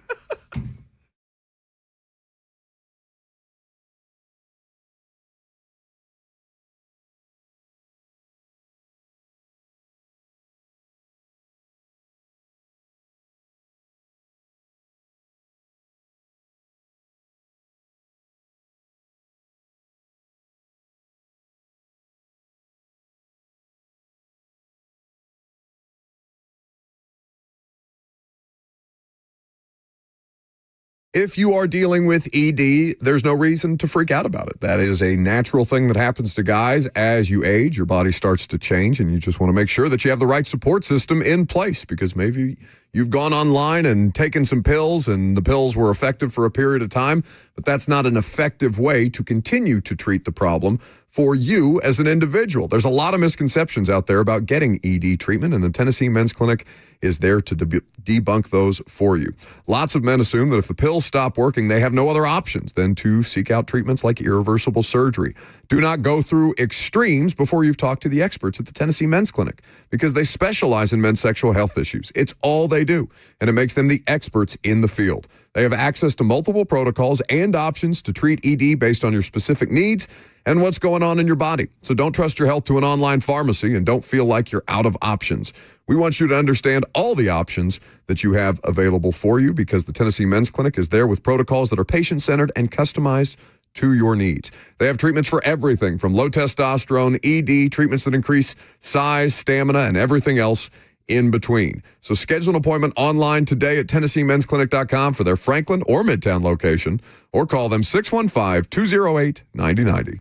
If you are dealing with ED, there's no reason to freak out about it. That is a natural thing that happens to guys as you age. Your body starts to change, and you just want to make sure that you have the right support system in place, because maybe you've gone online and taken some pills, and the pills were effective for a period of time, but that's not an effective way to continue to treat the problem for you as an individual. There's a lot of misconceptions out there about getting ED treatment, and the Tennessee Men's Clinic is there to debunk those for you. Lots of men assume that if the pills stop working, they have no other options than to seek out treatments like irreversible surgery. Do not go through extremes before you've talked to the experts at the Tennessee Men's Clinic, because they specialize in men's sexual health issues. It's all they do, and it makes them the experts in the field. They have access to multiple protocols and options to treat ED based on your specific needs and what's going on in your body. So don't trust your health to an online pharmacy, and don't feel like you're out of options. We want you to understand all the options that you have available for you, because the Tennessee Men's Clinic is there with protocols that are patient-centered and customized to your needs. They have treatments for everything from low testosterone, ED, treatments that increase size, stamina, and everything else in between. So schedule an appointment online today at TennesseeMen'sClinic.com for their Franklin or Midtown location, or call them 615-208-9090.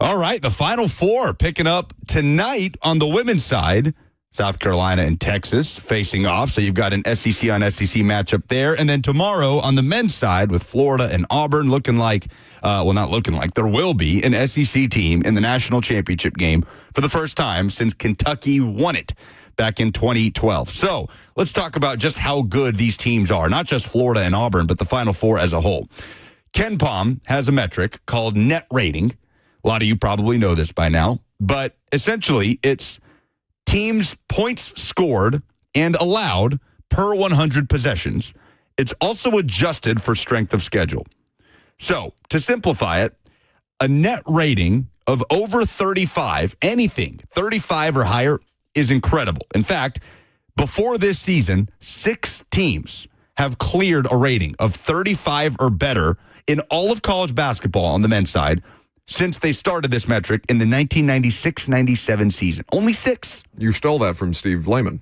All right, the Final Four picking up tonight on the women's side. South Carolina and Texas facing off. So you've got an SEC on SEC matchup there. And then tomorrow on the men's side with Florida and Auburn looking like, not looking like, there will be an SEC team in the national championship game for the first time since Kentucky won it back in 2012. So let's talk about just how good these teams are, not just Florida and Auburn, but the Final Four as a whole. KenPom has a metric called net rating. A lot of you probably know this by now, but essentially it's teams' points scored and allowed per 100 possessions. It's also adjusted for strength of schedule. So, to simplify it, a net rating of over 35, anything 35 or higher, is incredible. In fact, before this season, 6 teams have cleared a rating of 35 or better in all of college basketball on the men's side since they started this metric in the 1996-97 season. Only 6. You stole that from Steve Lehman,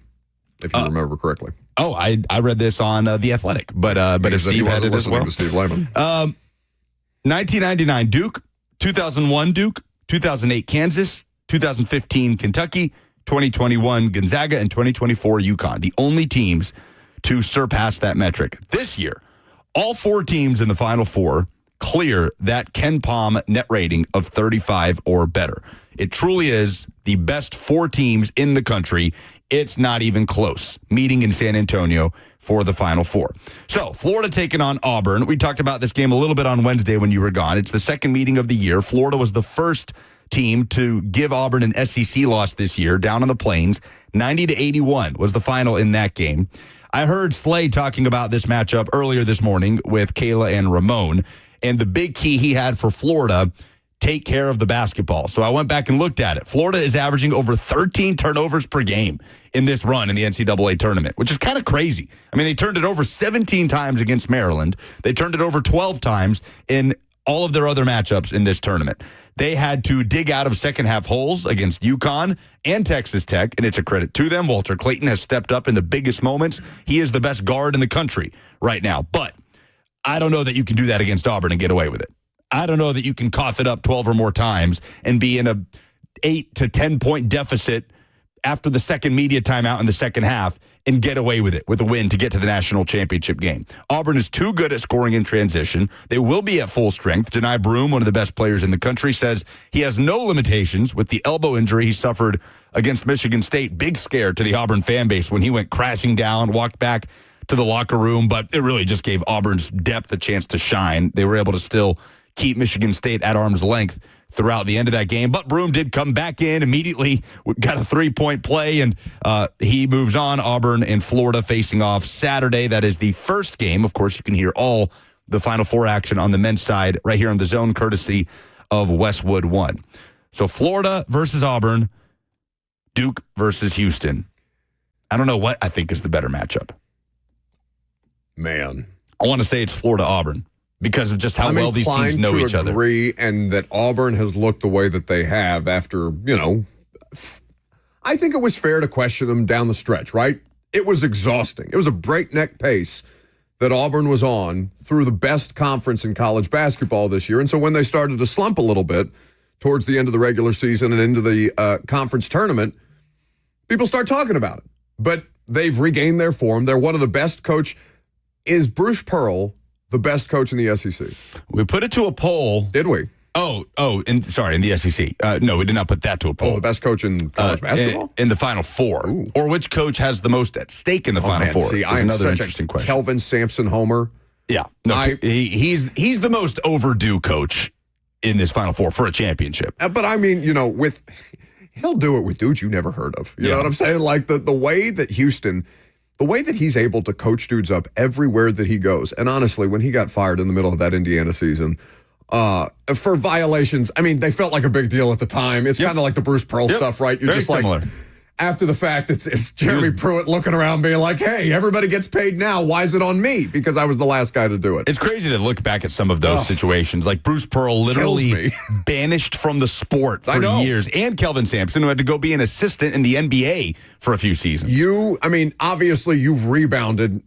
if you remember correctly. Oh, I read this on The Athletic, but if Steve had it as well. To Steve Lehman. 1999 Duke, 2001 Duke, 2008 Kansas, 2015 Kentucky, 2021 Gonzaga, and 2024 UConn. The only teams to surpass that metric. This year, all 4 teams in the Final Four clear that KenPom net rating of 35 or better. It truly is the best 4 teams in the country. It's not even close. Meeting in San Antonio for the Final Four. So, Florida taking on Auburn. We talked about this game a little bit on Wednesday when you were gone. It's the second meeting of the year. Florida was the first team to give Auburn an SEC loss this year down on the Plains. 90-81 was the final in that game. I heard Slay talking about this matchup earlier this morning with Kayla and Ramon. And the big key he had for Florida, take care of the basketball. So I went back and looked at it. Florida is averaging over 13 turnovers per game in this run in the NCAA tournament, which is kind of crazy. I mean, they turned it over 17 times against Maryland. They turned it over 12 times in all of their other matchups in this tournament. They had to dig out of second-half holes against UConn and Texas Tech, and it's a credit to them. Walter Clayton has stepped up in the biggest moments. He is the best guard in the country right now, but I don't know that you can do that against Auburn and get away with it. I don't know that you can cough it up 12 or more times and be in a 8 to 10 point deficit after the second media timeout in the second half and get away with it with a win to get to the national championship game. Auburn is too good at scoring in transition. They will be at full strength. Janai Broom, one of the best players in the country, says he has no limitations with the elbow injury he suffered against Michigan State. Big scare to the Auburn fan base when he went crashing down, walked back to the locker room, but it really just gave Auburn's depth a chance to shine. They were able to still keep Michigan State at arm's length throughout the end of that game. But Broom did come back in immediately, got a 3-point play, and he moves on. Auburn and Florida facing off Saturday. That is the first game. Of course, you can hear all the Final Four action on the men's side right here on the Zone, courtesy of Westwood One. So Florida versus Auburn, Duke versus Houston. I don't know what I think is the better matchup. Man. I want to say it's Florida-Auburn because of just how well these teams know each other. I agree, and that Auburn has looked the way that they have after, I think it was fair to question them down the stretch, right? It was exhausting. It was a breakneck pace that Auburn was on through the best conference in college basketball this year. And so when they started to slump a little bit towards the end of the regular season and into the conference tournament, people start talking about it. But they've regained their form. They're one of the best coach. Is Bruce Pearl the best coach in the SEC? We put it to a poll. Did we? In the SEC. No, we did not put that to a poll. The best coach in college basketball? In the Final Four. Ooh. Or which coach has the most at stake in the Final Four? See, I am another such interesting a question. Kelvin Sampson homer. Yeah. No, he's the most overdue coach in this Final Four for a championship. But I mean, he'll do it with dudes you never heard of. You know what I'm saying? Like the way that Houston... The way that he's able to coach dudes up everywhere that he goes. And honestly, when he got fired in the middle of that Indiana season for violations, I mean, they felt like a big deal at the time. It's kind of like the Bruce Pearl stuff, right? You're Very just similar. Like, after the fact, it's Jeremy Pruitt looking around being like, hey, everybody gets paid now. Why is it on me? Because I was the last guy to do it. It's crazy to look back at some of those situations. Like Bruce Pearl literally banished from the sport for years. And Kelvin Sampson, who had to go be an assistant in the NBA for a few seasons. Obviously you've rebounded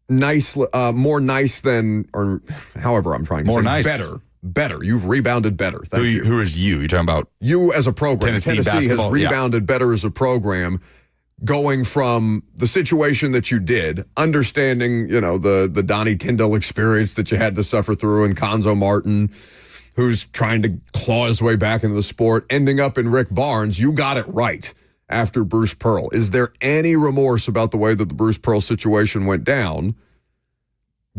more nice than, or however I'm trying to say, better better. You've rebounded better. Thank you. Who is you? You're talking about You as a program. Tennessee has basketball, rebounded better as a program, going from the situation that you did, understanding, the Donnie Tyndall experience that you had to suffer through, and Konzo Martin, who's trying to claw his way back into the sport, ending up in Rick Barnes. You got it right after Bruce Pearl. Is there any remorse about the way that the Bruce Pearl situation went down,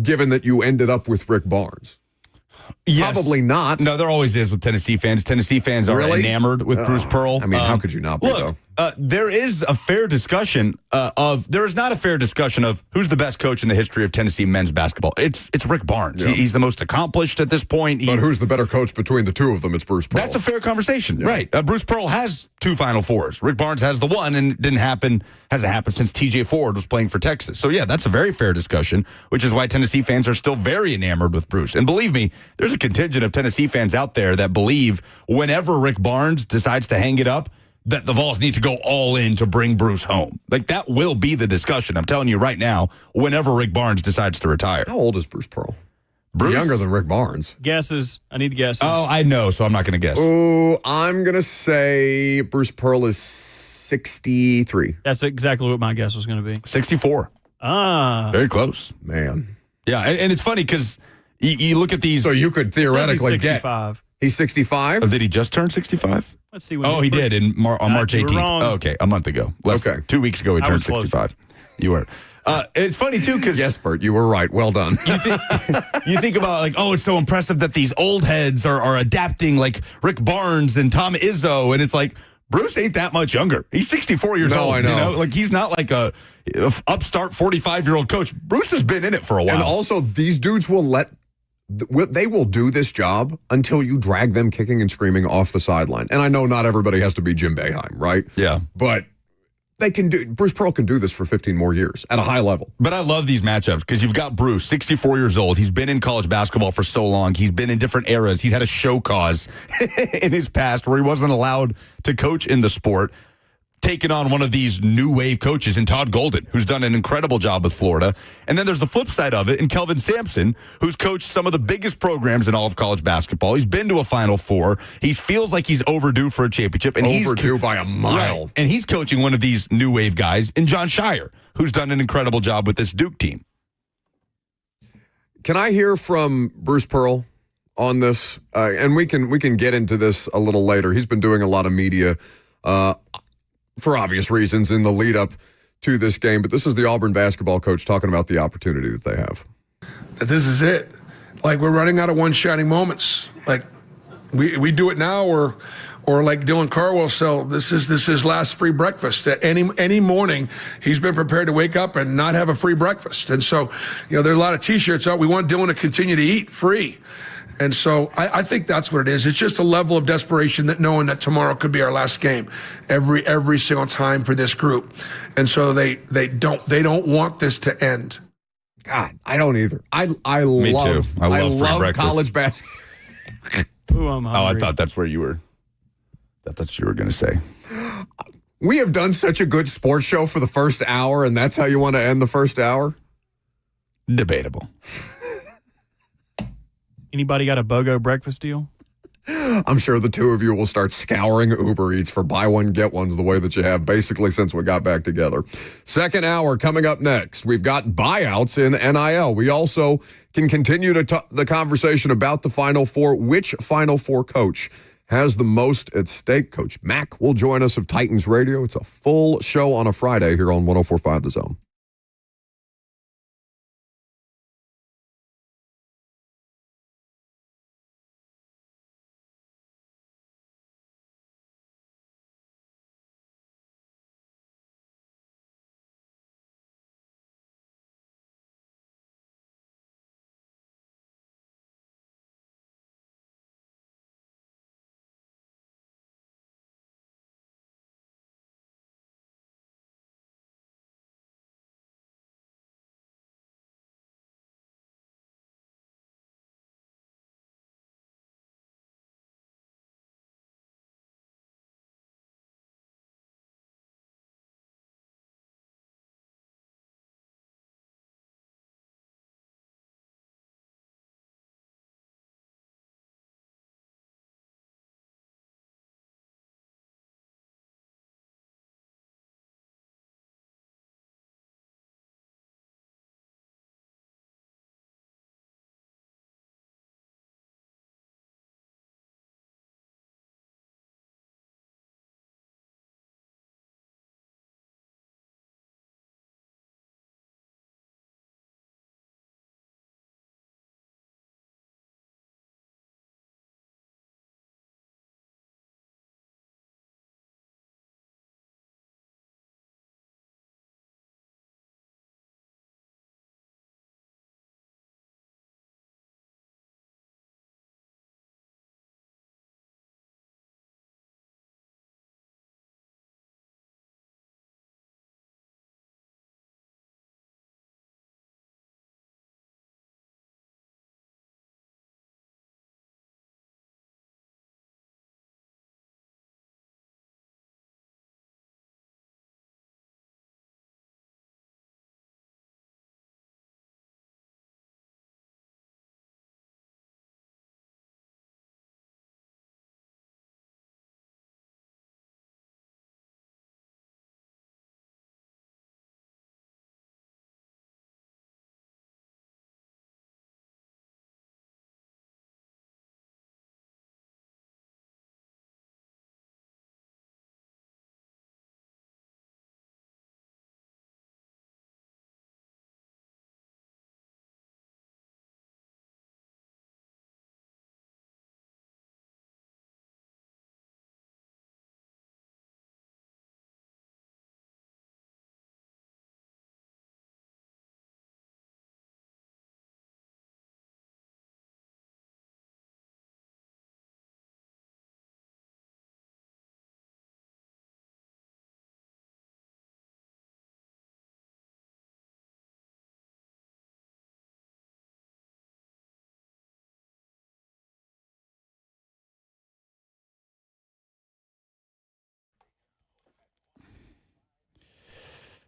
given that you ended up with Rick Barnes? Yes. Probably not. No, there always is with Tennessee fans. Tennessee fans are enamored with Bruce Pearl. I mean, how could you not be, though? There is a fair discussion there is not a fair discussion of who's the best coach in the history of Tennessee men's basketball. It's Rick Barnes. Yeah. He's the most accomplished at this point. But who's the better coach between the two of them? It's Bruce Pearl. That's a fair conversation, right? Bruce Pearl has 2 Final Fours. Rick Barnes has the one, and it hasn't happened since T.J. Ford was playing for Texas. So yeah, that's a very fair discussion, which is why Tennessee fans are still very enamored with Bruce. And believe me, there's a contingent of Tennessee fans out there that believe whenever Rick Barnes decides to hang it up, that the Vols need to go all in to bring Bruce home. Like, that will be the discussion. I'm telling you right now, whenever Rick Barnes decides to retire. How old is Bruce Pearl? Bruce? Younger than Rick Barnes. Guesses. I need guesses. Oh, I know, so I'm not going to guess. Oh, I'm going to say Bruce Pearl is 63. That's exactly what my guess was going to be. 64. Very close. Man. Yeah, and it's funny because you look at these. So you could theoretically He's get. 65. He's 65? Oh, did he just turn 65? Let's see. When He did on March you were 18th. wrong. Oh, okay, a month ago. 2 weeks ago, he I turned was closer. 65. You were. It's funny, too, because Yes, Bert, you were right. Well done. you think about, like, it's so impressive that these old heads are adapting, like Rick Barnes and Tom Izzo, and it's like, Bruce ain't that much younger. He's 64 years old. I know. You know? Like, he's not like a upstart 45-year-old coach. Bruce has been in it for a while. And also, these dudes they will do this job until you drag them kicking and screaming off the sideline. And I know not everybody has to be Jim Boeheim, right? Yeah. But Bruce Pearl can do this for 15 more years at a high level. But I love these matchups because you've got Bruce, 64 years old. He's been in college basketball for so long. He's been in different eras. He's had a show cause in his past where he wasn't allowed to coach in the sport, taking on one of these new wave coaches in Todd Golden, who's done an incredible job with Florida. And then there's the flip side of it in Kelvin Sampson, who's coached some of the biggest programs in all of college basketball. He's been to a Final Four. He feels like he's overdue for a championship. And Overdue by a mile. Right. And he's coaching one of these new wave guys in John Shire, who's done an incredible job with this Duke team. Can I hear from Bruce Pearl on this? And we can get into this a little later. He's been doing a lot of media for obvious reasons in the lead up to this game. But this is the Auburn basketball coach talking about the opportunity that they have. This is it. Like, we're running out of one shining moments. Like, we do it now, or like Dylan Carwell said, this is his last free breakfast. Any morning, he's been prepared to wake up and not have a free breakfast. And so, there are a lot of T-shirts out. We want Dylan to continue to eat free. And so I think that's what it is. It's just a level of desperation that knowing that tomorrow could be our last game every single time for this group. And so they don't want this to end. God, I don't either. I Me love too. I love free love breakfast. college basketball. Ooh, I'm hungry. Oh, I thought that's where you were. That's what you were going to say. We have done such a good sports show for the first hour, and that's how you want to end the first hour? Debatable. Anybody got a BOGO breakfast deal? I'm sure the two of you will start scouring Uber Eats for buy one, get ones the way that you have basically since we got back together. Second hour coming up next. We've got buyouts in NIL. We also can continue the conversation about the Final Four. Which Final Four coach has the most at stake? Coach Mack will join us of Titans Radio. It's a full show on a Friday here on 104.5 The Zone.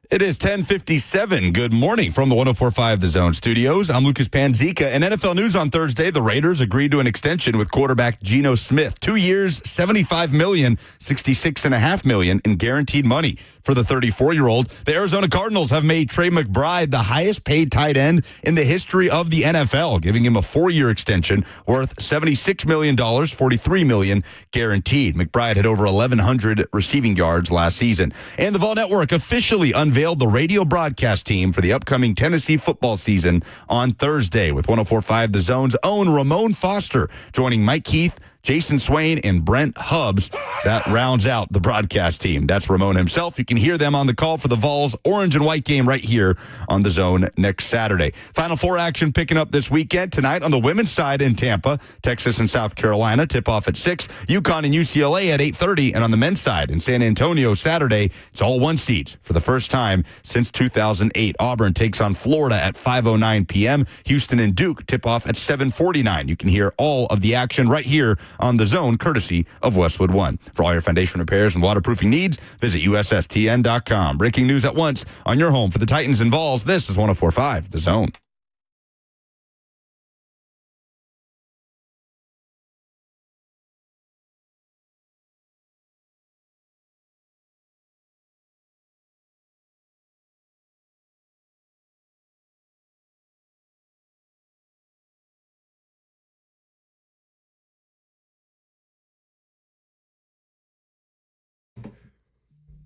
It is 10:57. Good morning from the 104.5 The Zone studios. I'm Lucas Panzica. And NFL news on Thursday, the Raiders agreed to an extension with quarterback Geno Smith. 2 years, $75 million, $66.5 million in guaranteed money for the 34-year-old. The Arizona Cardinals have made Trey McBride the highest paid tight end in the history of the NFL, giving him a 4-year extension worth $76 million, $43 million guaranteed. McBride had over 1,100 receiving yards last season. And the Vol Network officially unveiled the radio broadcast team for the upcoming Tennessee football season on Thursday with 104.5 The Zone's own Ramon Foster joining Mike Keith, Jason Swain, and Brent Hubbs. That rounds out the broadcast team. That's Ramon himself. You can hear them on the call for the Vols orange and white game right here on The Zone next Saturday. Final Four action picking up this weekend. Tonight on the women's side in Tampa, Texas and South Carolina tip-off at 6. UConn and UCLA at 8:30. And on the men's side in San Antonio Saturday, it's all one seeds for the first time since 2008. Auburn takes on Florida at 5:09 p.m. Houston and Duke tip off at 7:49. You can hear all of the action right here on The Zone, courtesy of Westwood One. For all your foundation repairs and waterproofing needs, visit USSTN.com. Breaking news at once on your home for the Titans and Vols. This is 104.5 The Zone.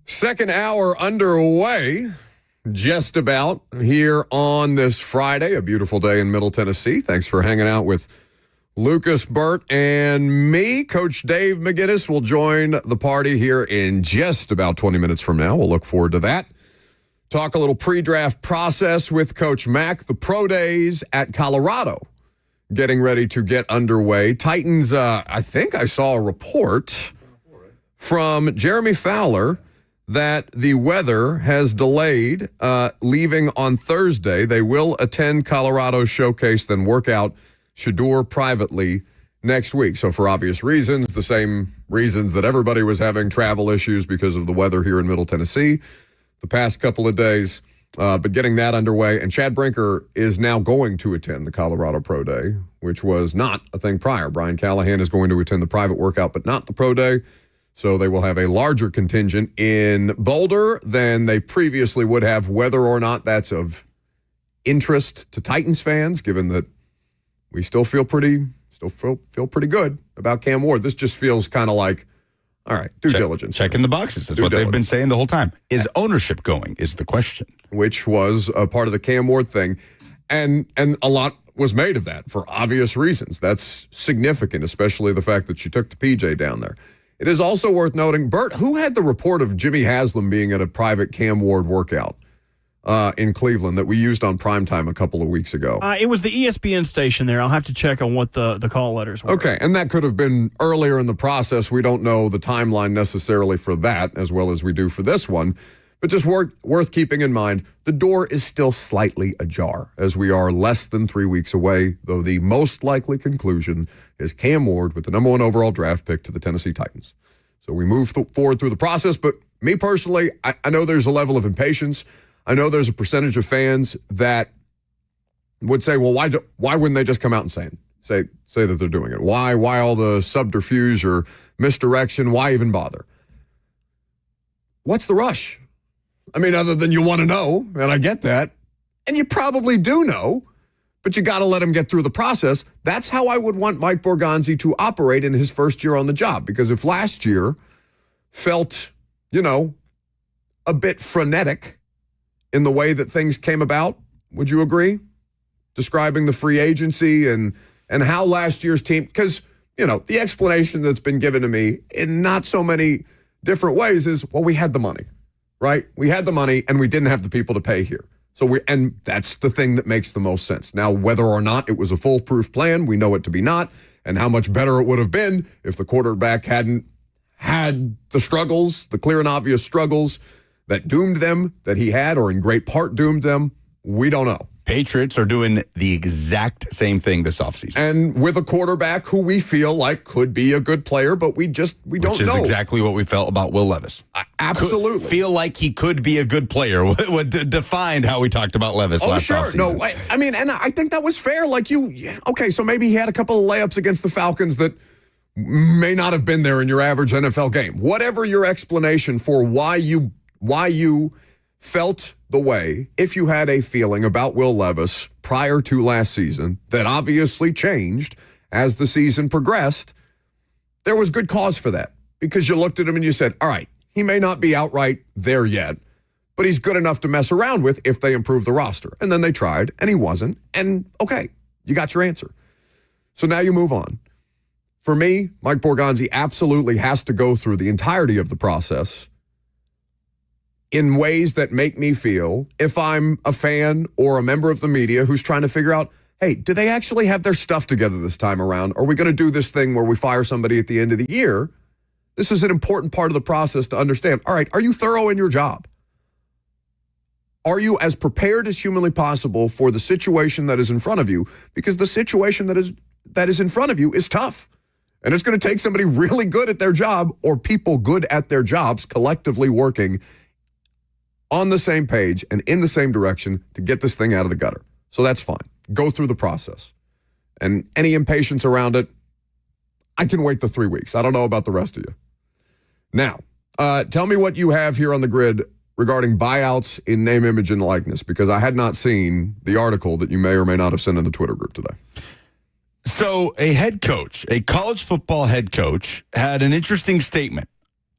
Second hour underway, just about, here on this Friday, a beautiful day in Middle Tennessee. Thanks for hanging out with Lucas, Burt, and me. Coach Dave McInnes will join the party here in just about 20 minutes from now. We'll look forward to that. Talk a little pre-draft process with Coach Mack. The pro days at Colorado getting ready to get underway. Titans, I think I saw a report from Jeremy Fowler that the weather has delayed leaving on Thursday. They will attend Colorado's showcase, then work out Shador privately next week. So for obvious reasons, the same reasons that everybody was having travel issues because of the weather here in Middle Tennessee the past couple of days, but getting that underway. And Chad Brinker is now going to attend the Colorado Pro Day, which was not a thing prior. Brian Callahan is going to attend the private workout, but not the Pro Day. So they will have a larger contingent in Boulder than they previously would have, whether or not that's of interest to Titans fans, given that we still feel pretty good about Cam Ward. This just feels kind of like, all right, due diligence. Checking the boxes. That's what they've been saying the whole time. Is ownership going is the question. Which was a part of the Cam Ward thing. And a lot was made of that for obvious reasons. That's significant, especially the fact that she took the PJ down there. It is also worth noting, Bert, who had the report of Jimmy Haslam being at a private Cam Ward workout in Cleveland that we used on primetime a couple of weeks ago? It was the ESPN station there. I'll have to check on what the call letters were. Okay, and that could have been earlier in the process. We don't know the timeline necessarily for that as well as we do for this one. But just worth keeping in mind, the door is still slightly ajar as we are less than 3 weeks away, though the most likely conclusion is Cam Ward with the number 1 overall draft pick to the Tennessee Titans. So we move forward through the process, but me personally, I know there's a level of impatience. I know there's a percentage of fans that would say, well, why wouldn't they just come out and say that they're doing it? Why all the subterfuge or misdirection? Why even bother? What's the rush? I mean, other than you want to know, and I get that, and you probably do know, but you got to let him get through the process. That's how I would want Mike Borgonzi to operate in his first year on the job, because if last year felt, a bit frenetic in the way that things came about, would you agree? Describing the free agency and how last year's team, because, the explanation that's been given to me in not so many different ways is, well, we had the money. Right? We had the money and we didn't have the people to pay here. And that's the thing that makes the most sense. Now, whether or not it was a foolproof plan, we know it to be not, and how much better it would have been if the quarterback hadn't had the struggles, the clear and obvious struggles that doomed them, that he had, or in great part doomed them, we don't know. Patriots are doing the exact same thing this offseason. And with a quarterback who we feel like could be a good player, but we don't know. Which is exactly what we felt about Will Levis. Absolutely. Feel like he could be a good player. What defined how we talked about Levis last offseason. No, I mean, and I think that was fair. Like okay, so maybe he had a couple of layups against the Falcons that may not have been there in your average NFL game. Whatever your explanation for why you felt the way, if you had a feeling about Will Levis prior to last season that obviously changed as the season progressed, there was good cause for that because you looked at him and you said, all right, he may not be outright there yet, but he's good enough to mess around with if they improve the roster. And then they tried and he wasn't. And okay, you got your answer. So now you move on. For me, Mike Borgonzi absolutely has to go through the entirety of the process in ways that make me feel, if I'm a fan or a member of the media who's trying to figure out, hey, do they actually have their stuff together this time around? Are we going to do this thing where we fire somebody at the end of the year? This is an important part of the process to understand. All right, are you thorough in your job? Are you as prepared as humanly possible for the situation that is in front of you? Because the situation that is in front of you is tough. And it's going to take somebody really good at their job or people good at their jobs collectively working on the same page and in the same direction to get this thing out of the gutter. So that's fine. Go through the process. And any impatience around it, I can wait the 3 weeks. I don't know about the rest of you. Now, tell me what you have here on the grid regarding buyouts in name, image, and likeness, because I had not seen the article that you may or may not have sent in the Twitter group today. So a head coach, a college football head coach, had an interesting statement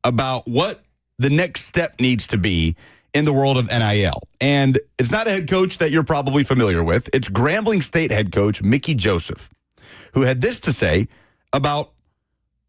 about what the next step needs to be in the world of NIL. And it's not a head coach that you're probably familiar with. It's Grambling State head coach Mickey Joseph, who had this to say about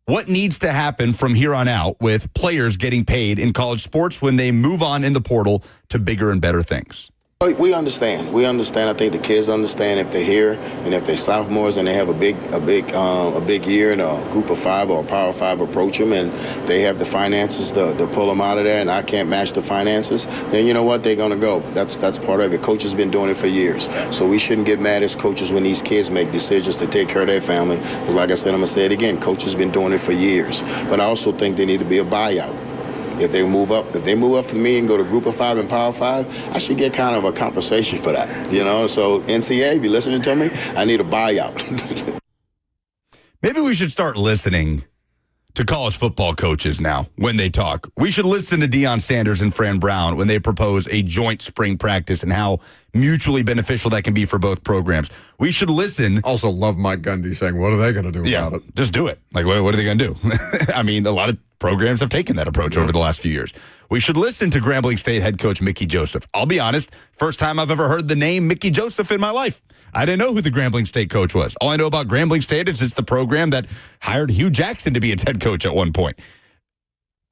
what needs to happen from here on out with players getting paid in college sports when they move on in the portal to bigger and better things. We understand. I think the kids understand if they're here and if they're sophomores and they have a big year and a group of five or a power five approach them and they have the finances to pull them out of there and I can't match the finances, then you know what, they're going to go. That's part of it. Coach has been doing it for years. So we shouldn't get mad as coaches when these kids make decisions to take care of their family. Because like I said, I'm going to say it again, Coach has been doing it for years. But I also think there need to be a buyout. If they move up for me and go to group of five and power five, I should get kind of a compensation for that, you know? So NCAA, if you're listening to me, I need a buyout. Maybe we should start listening to college football coaches now when they talk. We should listen to Deion Sanders and Fran Brown when they propose a joint spring practice and how mutually beneficial that can be for both programs. We should listen. Also love Mike Gundy saying, what are they going to do about it? Just do it. Like, what are they going to do? I mean, a lot of programs have taken that approach over the last few years. We should listen to Grambling State head coach Mickey Joseph. I'll be honest, first time I've ever heard the name Mickey Joseph in my life. I didn't know who the Grambling State coach was. All I know about Grambling State is it's the program that hired Hugh Jackson to be its head coach at one point.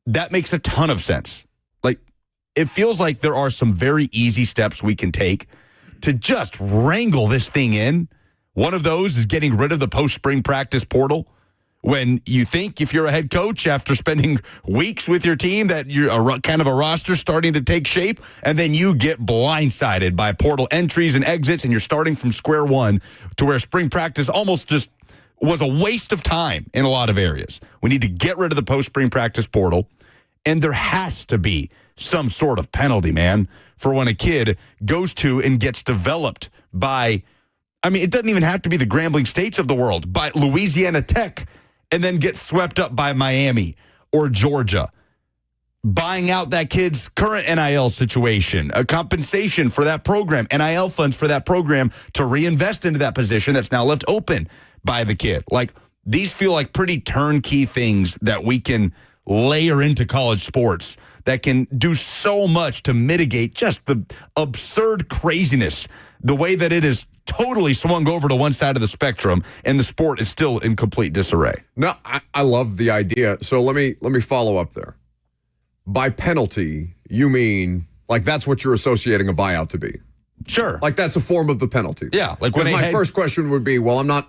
That makes a ton of sense. Like, it feels like there are some very easy steps we can take to just wrangle this thing in. One of those is getting rid of the post-spring practice portal. When you think if you're a head coach after spending weeks with your team that you're kind of a roster starting to take shape, and then you get blindsided by portal entries and exits, and you're starting from square one to where spring practice almost just was a waste of time in a lot of areas. We need to get rid of the post-spring practice portal, and there has to be some sort of penalty, man, for when a kid goes to and gets developed by, I mean, it doesn't even have to be the Grambling States of the world, by Louisiana Tech, and then get swept up by Miami or Georgia, buying out that kid's current NIL situation, a compensation for that program, NIL funds for that program to reinvest into that position that's now left open by the kid. Like, these feel like pretty turnkey things that we can layer into college sports that can do so much to mitigate just the absurd craziness, the way that it is totally swung over to one side of the spectrum and the sport is still in complete disarray. No, I love the idea. So let me follow up there. By penalty, you mean like that's what you're associating a buyout to be? Sure. Like that's a form of the penalty. Yeah. Like when my first question would be, well, I'm not,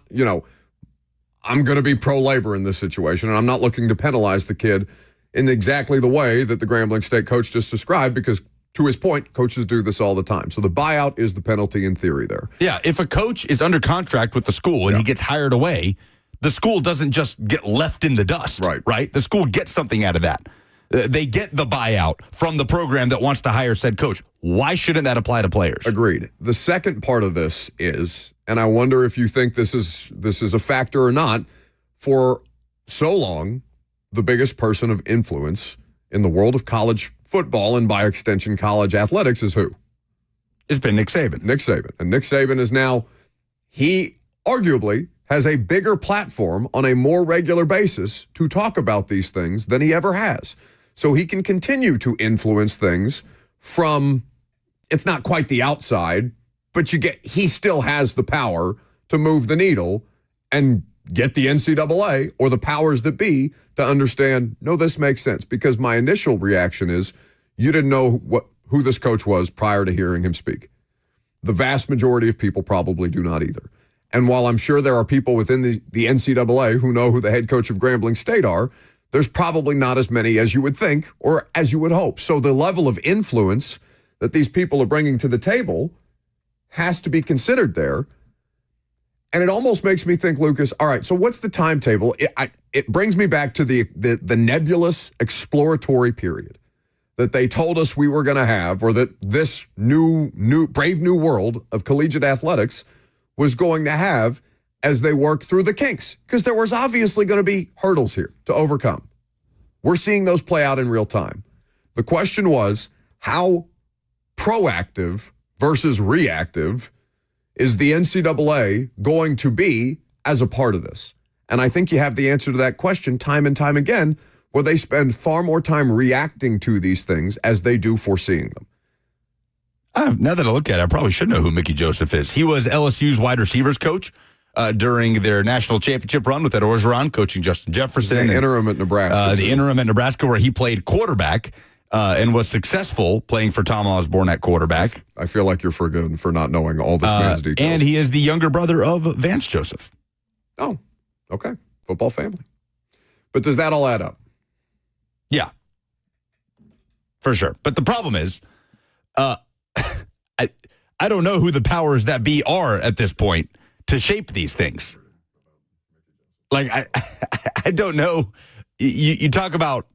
I'm going to be pro-labor in this situation, and I'm not looking to penalize the kid in exactly the way that the Grambling State coach just described, because to his point, coaches do this all the time. So the buyout is the penalty in theory there. Yeah, if a coach is under contract with the school and he gets hired away, the school doesn't just get left in the dust, right? The school gets something out of that. They get the buyout from the program that wants to hire said coach. Why shouldn't that apply to players? Agreed. The second part of this is, and I wonder if you think this is a factor or not, for so long, the biggest person of influence in the world of college football and by extension college athletics is who? It's been Nick Saban. Nick Saban. And Nick Saban is now, he arguably has a bigger platform on a more regular basis to talk about these things than he ever has. So he can continue to influence things from, it's not quite the outside, but he still has the power to move the needle and get the NCAA or the powers that be to understand, no, this makes sense. Because my initial reaction is, you didn't know who this coach was prior to hearing him speak. The vast majority of people probably do not either. And while I'm sure there are people within the NCAA who know who the head coach of Grambling State are, there's probably not as many as you would think or as you would hope. So the level of influence that these people are bringing to the table has to be considered there. And it almost makes me think, Lucas, all right, so what's the timetable? It brings me back to the nebulous exploratory period that they told us we were going to have, or that this new brave new world of collegiate athletics was going to have as they work through the kinks, because there was obviously going to be hurdles here to overcome. We're seeing those play out in real time. The question was, how proactive versus reactive is the NCAA going to be as a part of this? And I think you have the answer to that question time and time again, where they spend far more time reacting to these things as they do foreseeing them. Now that I look at it, I probably should know who Mickey Joseph is. He was LSU's wide receivers coach during their national championship run with Ed Orgeron, coaching Justin Jefferson. The interim at Nebraska. The interim at Nebraska, where he played quarterback and was successful playing for Tom Osborne at quarterback. I feel like you're forgiven for not knowing all this man's details. And he is the younger brother of Vance Joseph. Oh, okay. Football family. But does that all add up? Yeah. For sure. But the problem is, I don't know who the powers that be are at this point to shape these things. Like, I don't know. You talk about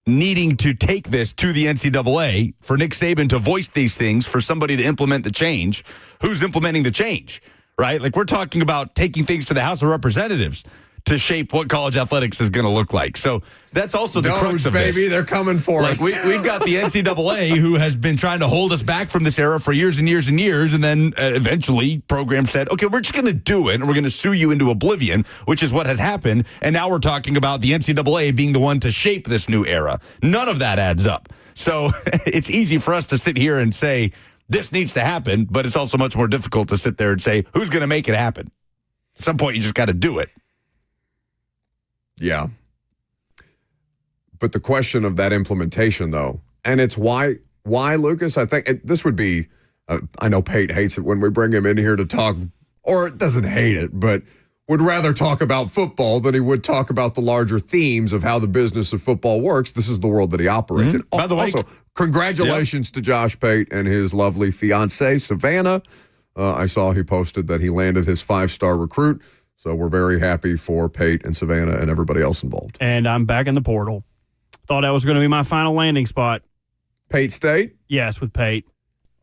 needing to take this to the NCAA for Nick Saban to voice these things, for somebody to implement the change. Who's implementing the change, right? Like, we're talking about taking things to the House of Representatives to shape what college athletics is going to look like. So that's also the crux of this. Baby, they're coming for us. We've got the NCAA who has been trying to hold us back from this era for years and years and years, and then eventually program said, okay, we're just going to do it, and we're going to sue you into oblivion, which is what has happened. And now we're talking about the NCAA being the one to shape this new era. None of that adds up. So it's easy for us to sit here and say, this needs to happen, but it's also much more difficult to sit there and say, who's going to make it happen? At some point, you just got to do it. Yeah. But the question of that implementation, though, and it's why, Lucas, I think this would be, I know Pate hates it when we bring him in here to talk, or doesn't hate it, but would rather talk about football than he would talk about the larger themes of how the business of football works. This is the world that he operates in. By the way, also, congratulations to Josh Pate and his lovely fiancée, Savannah. I saw he posted that he landed his 5-star recruit. So we're very happy for Pate and Savannah and everybody else involved. And I'm back in the portal. Thought that was going to be my final landing spot. Pate State? Yes, with Pate.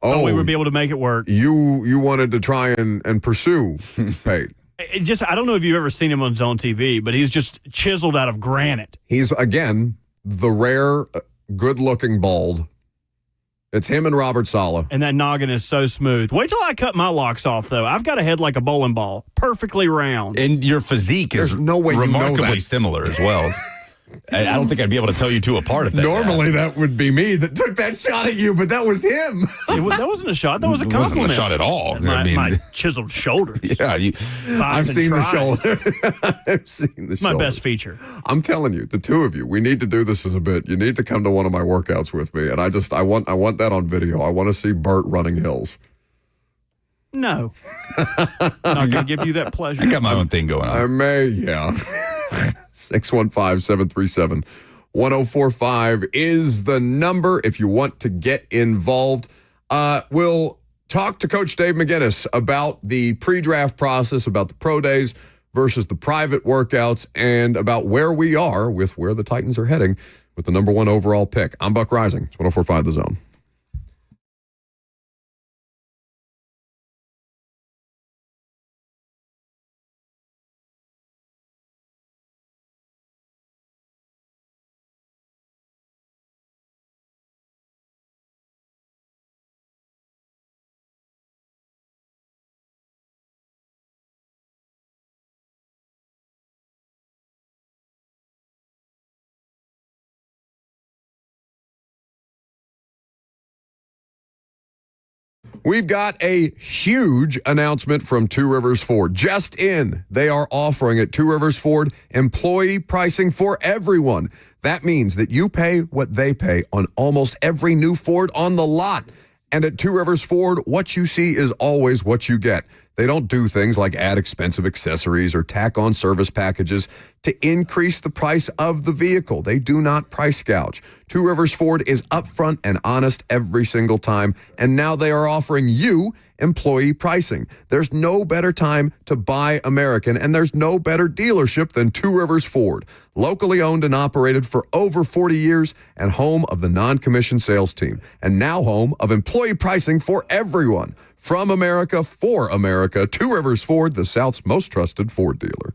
Oh, we would be able to make it work. You wanted to try and pursue Pate. I don't know if you've ever seen him on Zone TV, but he's just chiseled out of granite. He's, again, the rare, good-looking bald. It's him and Robert Saleh. And that noggin is so smooth. Wait till I cut my locks off, though. I've got a head like a bowling ball, perfectly round. And your physique is no way remarkably similar as well. I don't think I'd be able to tell you two apart if that. Normally, that would be me that took that shot at you, but that was him. That wasn't a shot. That was a compliment. It wasn't a shot at all. My chiseled shoulders. Yeah, I've seen the shoulder. I've seen the shoulder. My best feature. I'm telling you, the two of you, we need to do this as a bit. You need to come to one of my workouts with me, and I want that on video. I want to see Bert running hills. No. Not going to give you that pleasure. I got my own thing going on. I may, yeah. 615-737-1450. 1045 is the number if you want to get involved. We'll talk to Coach Dave McInnes about the pre-draft process, about the pro days versus the private workouts, and about where we are with where the Titans are heading with the number 1 overall pick. I'm Buck Rising. It's 1045 The Zone. We've got a huge announcement from Two Rivers Ford. Just in, they are offering at Two Rivers Ford employee pricing for everyone. That means that you pay what they pay on almost every new Ford on the lot. And at Two Rivers Ford, what you see is always what you get. They don't do things like add expensive accessories or tack on service packages to increase the price of the vehicle. They do not price gouge. Two Rivers Ford is upfront and honest every single time, and now they are offering you employee pricing. There's no better time to buy American, and there's no better dealership than Two Rivers Ford. Locally owned and operated for over 40 years and home of the non-commissioned sales team, and now home of employee pricing for everyone. From America, for America, Two Rivers Ford, the South's most trusted Ford dealer.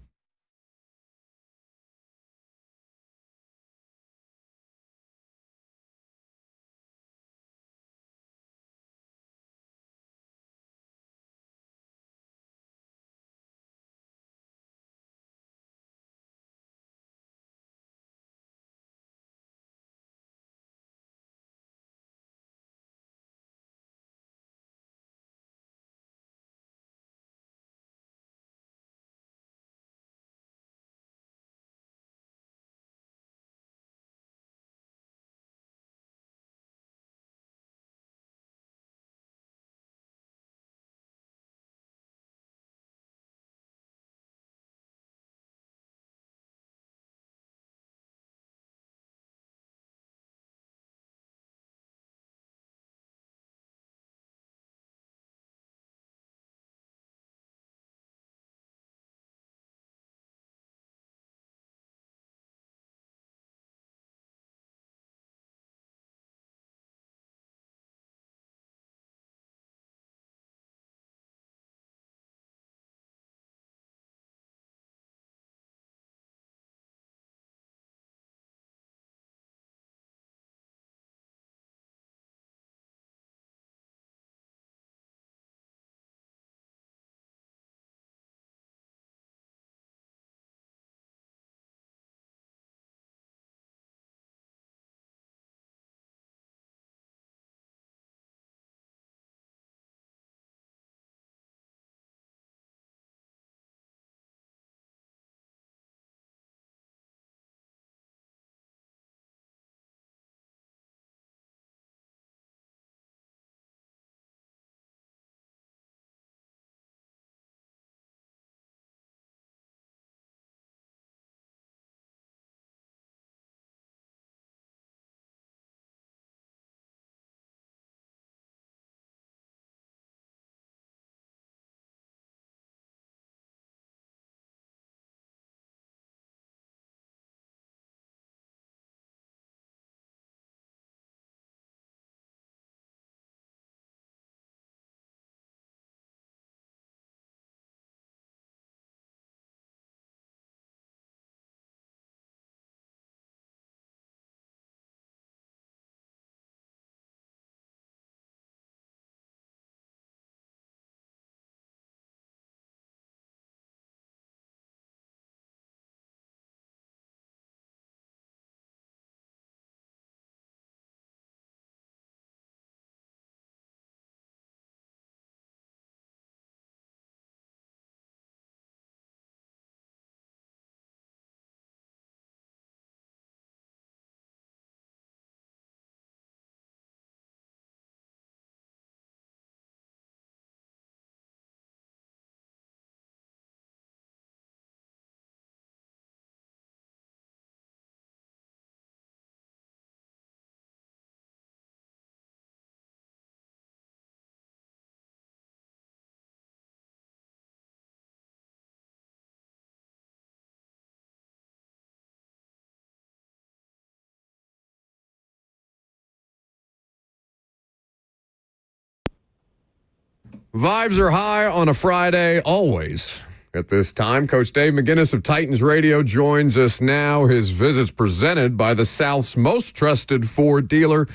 Vibes are high on a Friday, always. At this time, Coach Dave McInnes of Titans Radio joins us now. His visit's presented by the South's most trusted Ford dealer,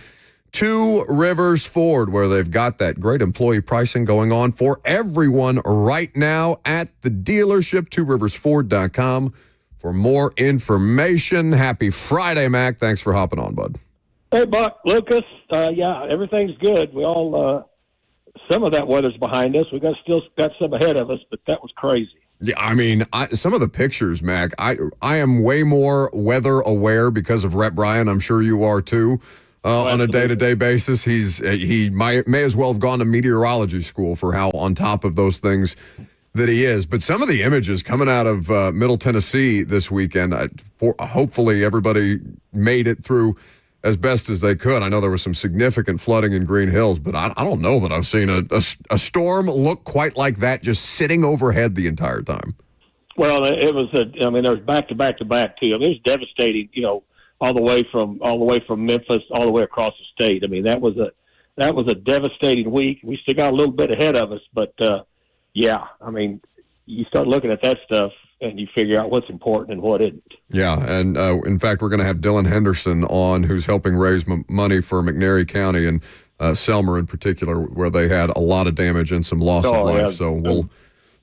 Two Rivers Ford, where they've got that great employee pricing going on for everyone right now at the dealership, tworiversford.com. For more information, happy Friday, Mac. Thanks for hopping on, bud. Hey, Buck, Lucas. Yeah, everything's good. We all, some of that weather's behind us. We still got some ahead of us, but that was crazy. Yeah, I mean, some of the pictures, Mac, I am way more weather aware because of Rhett Bryan. I'm sure you are too. On a day-to-day basis, he may as well have gone to meteorology school for how on top of those things that he is. But some of the images coming out of Middle Tennessee this weekend, hopefully everybody made it through as best as they could. I know there was some significant flooding in Green Hills, but I don't know that I've seen a storm look quite like that just sitting overhead the entire time. Well, it was there was back to back to back too. I mean, it was devastating, all the way from Memphis all the way across the state. I mean, that was a devastating week. We still got a little bit ahead of us, but yeah, I mean, you start looking at that stuff and you figure out what's important and what isn't. Yeah, and in fact, we're going to have Dylan Henderson on, who's helping raise money for McNary County and Selmer in particular, where they had a lot of damage and some loss of life. Yeah. So we'll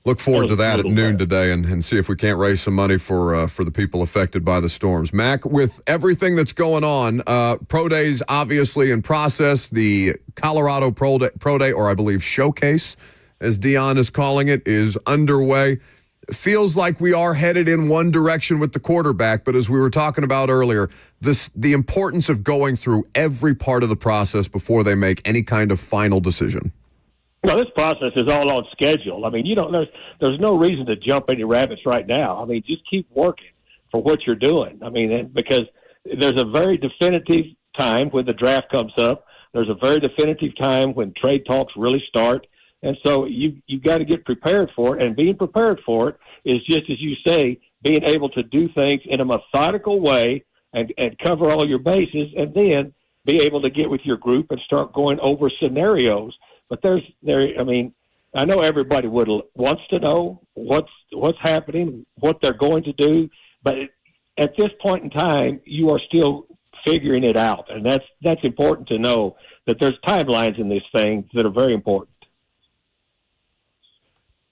look forward to that at noon today and see if we can't raise some money for the people affected by the storms. Mac, with everything that's going on, Pro Day's obviously in process. The Colorado Pro Day, or I believe Showcase, as Dion is calling it, is underway. Feels like we are headed in one direction with the quarterback, but as we were talking about earlier, the importance of going through every part of the process before they make any kind of final decision. Well, this process is all on schedule. I mean, there's no reason to jump any rabbits right now. I mean, just keep working for what you're doing. I mean, because there's a very definitive time when the draft comes up. There's a very definitive time when trade talks really start. And so you've got to get prepared for it. And being prepared for it is just, as you say, being able to do things in a methodical way and cover all your bases, and then be able to get with your group and start going over scenarios. But I know everybody wants to know what's happening, what they're going to do. But at this point in time, you are still figuring it out. And that's important to know, that there's timelines in this thing that are very important.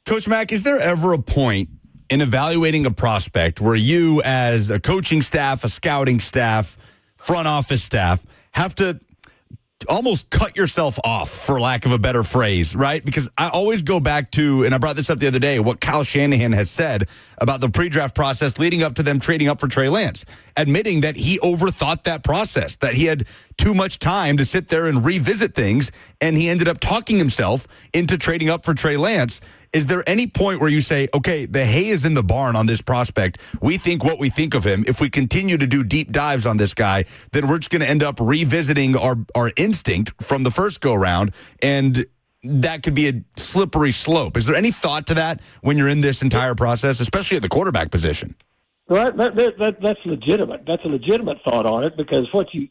Coach Mack, is there ever a point in evaluating a prospect where you, as a coaching staff, a scouting staff, front office staff, have to almost cut yourself off, for lack of a better phrase, right? Because I always go back to, and I brought this up the other day, what Kyle Shanahan has said about the pre-draft process leading up to them trading up for Trey Lance, admitting that he overthought that process, that he had too much time to sit there and revisit things, and he ended up talking himself into trading up for Trey Lance. Is there any point where you say, okay, the hay is in the barn on this prospect, we think what we think of him, if we continue to do deep dives on this guy, then we're just going to end up revisiting our instinct from the first go-around, and that could be a slippery slope. Is there any thought to that when you're in this entire process, especially at the quarterback position? Well, that's legitimate. That's a legitimate thought on it, because what you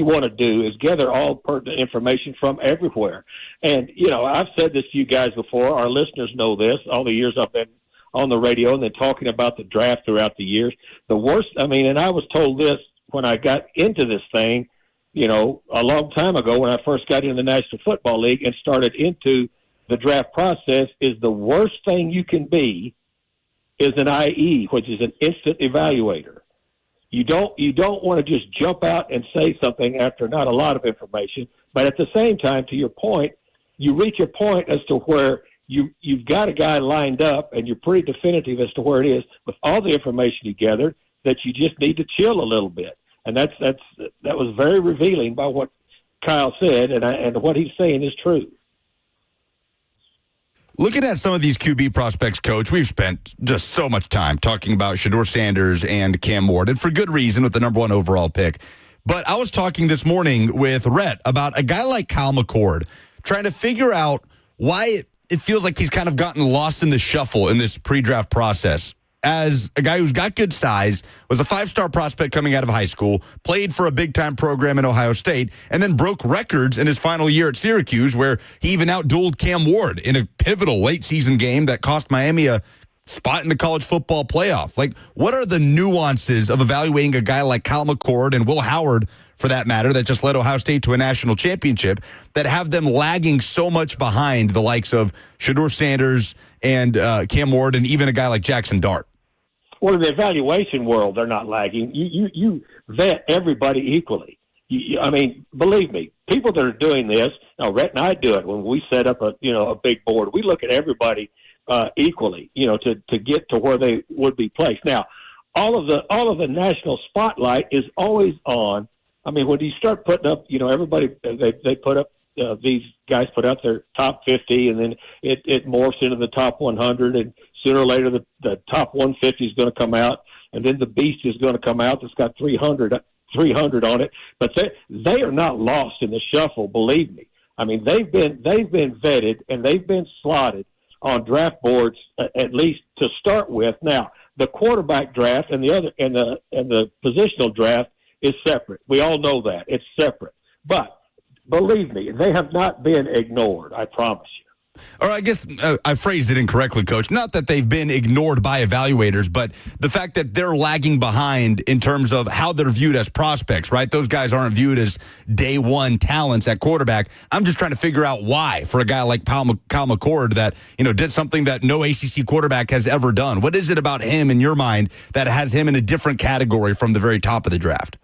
want to do is gather all pertinent information from everywhere. And, I've said this to you guys before. Our listeners know this, all the years I've been on the radio and then talking about the draft throughout the years. The worst, and I was told this when I got into this thing, a long time ago when I first got into the National Football League and started into the draft process, is the worst thing you can be is an IE, which is an instant evaluator. You don't want to just jump out and say something after not a lot of information, but at the same time, to your point, you reach a point as to where you've got a guy lined up and you're pretty definitive as to where it is with all the information you gathered, that you just need to chill a little bit. And that was very revealing by what Kyle said, and what he's saying is true. Looking at some of these QB prospects, Coach, we've spent just so much time talking about Shedeur Sanders and Cam Ward, and for good reason with the number 1 overall pick. But I was talking this morning with Rhett about a guy like Kyle McCord, trying to figure out why it feels like he's kind of gotten lost in the shuffle in this pre-draft process. as a guy who's got good size, was a 5-star prospect coming out of high school, played for a big-time program in Ohio State, and then broke records in his final year at Syracuse, where he even outdueled Cam Ward in a pivotal late-season game that cost Miami a spot in the college football playoff. Like, what are the nuances of evaluating a guy like Kyle McCord and Will Howard, for that matter, that just led Ohio State to a national championship, that have them lagging so much behind the likes of Shedeur Sanders and Cam Ward and even a guy like Jackson Dart? Well, in the evaluation world, they're not lagging. You vet everybody equally. I mean, believe me, people that are doing this, now Rhett and I do it when we set up a big board. We look at everybody equally, to get to where they would be placed. Now, all of the national spotlight is always on. I mean, when you start putting up, everybody they put up. These guys put out their top 50, and then it morphs into the top 100, and sooner or later the top 150 is going to come out, and then the beast is going to come out that's got 300 on it. But they are not lost in the shuffle, believe me. I mean, they've been vetted and they've been slotted on draft boards at least to start with. Now, the quarterback draft and the positional draft is separate. We all know that it's separate, but believe me, they have not been ignored. I promise you. Or I guess I phrased it incorrectly, Coach. Not that they've been ignored by evaluators, but the fact that they're lagging behind in terms of how they're viewed as prospects, right? Those guys aren't viewed as day one talents at quarterback. I'm just trying to figure out why for a guy like Kyle McCord that, did something that no ACC quarterback has ever done. What is it about him in your mind that has him in a different category from the very top of the draft?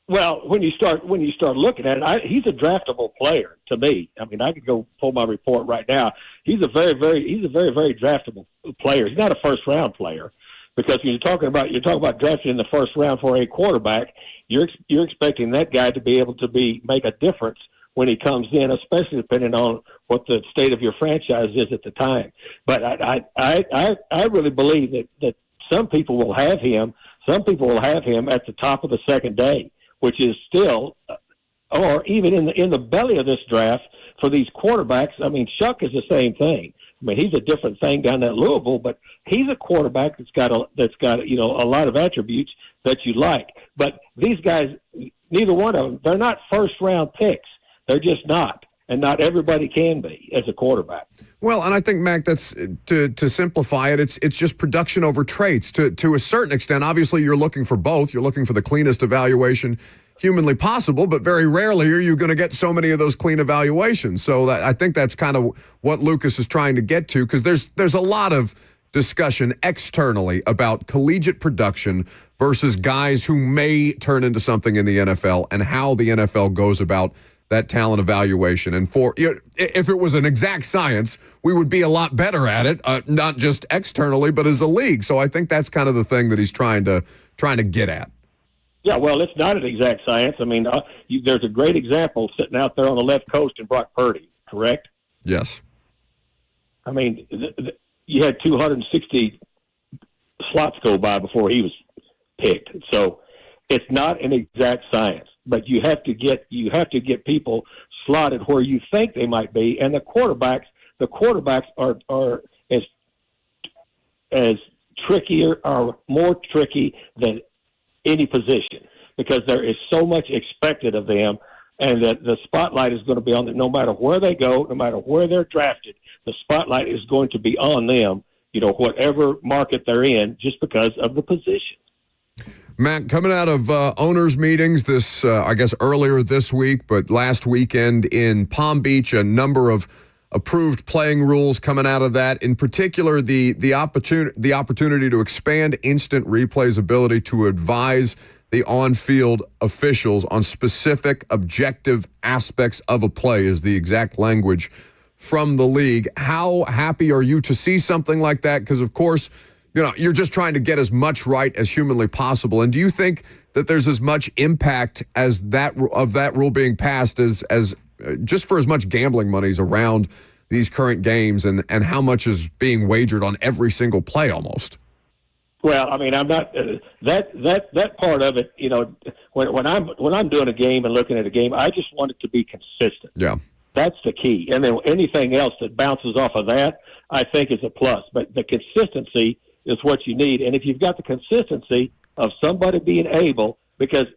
Well, when you start looking at it, he's a draftable player to me. I mean, I could go pull my report right now. He's a very, very draftable player. He's not a first round player, because when you're talking about drafting in the first round for a quarterback, you're expecting that guy to be able to make a difference when he comes in, especially depending on what the state of your franchise is at the time. But I really believe that some people will have him. Some people will have him at the top of the second day, which is still, or even in the belly of this draft for these quarterbacks. I mean, Shuck is the same thing. I mean, he's a different thing down at Louisville, but he's a quarterback that's got a lot of attributes that you like. But these guys, neither one of them, they're not first round picks. They're just not. And not everybody can be as a quarterback. Well, and I think, Mac, that's to simplify it, it's just production over traits. To a certain extent, obviously you're looking for both. You're looking for the cleanest evaluation humanly possible, but very rarely are you going to get so many of those clean evaluations. So I think that's kind of what Lucas is trying to get to, because there's a lot of discussion externally about collegiate production versus guys who may turn into something in the NFL and how the NFL goes about that talent evaluation. And if it was an exact science, we would be a lot better at it, not just externally, but as a league. So I think that's kind of the thing that he's trying to get at. Yeah, well, it's not an exact science. I mean, there's a great example sitting out there on the left coast in Brock Purdy, correct? Yes. I mean, you had 260 slots go by before he was picked. So it's not an exact science. But you have to get people slotted where you think they might be, and the quarterbacks are as trickier or more tricky than any position, because there is so much expected of them, and that the spotlight is going to be on them no matter where they go, no matter where they're drafted. The spotlight is going to be on them, whatever market they're in, just because of the position. Matt, coming out of owners' meetings this, I guess earlier this week, but last weekend in Palm Beach, a number of approved playing rules coming out of that. In particular, the opportunity to expand instant replay's ability to advise the on-field officials on specific objective aspects of a play is the exact language from the league. How happy are you to see something like that? Because, of course, you're just trying to get as much right as humanly possible. And do you think that there's as much impact as that rule being passed as just for as much gambling money's around these current games, and how much is being wagered on every single play almost? Well, I mean, I'm not that part of it. When I'm doing a game and looking at a game, I just want it to be consistent. Yeah. That's the key. And then anything else that bounces off of that, I think is a plus. But the consistency is what you need. And if you've got the consistency of somebody being able, because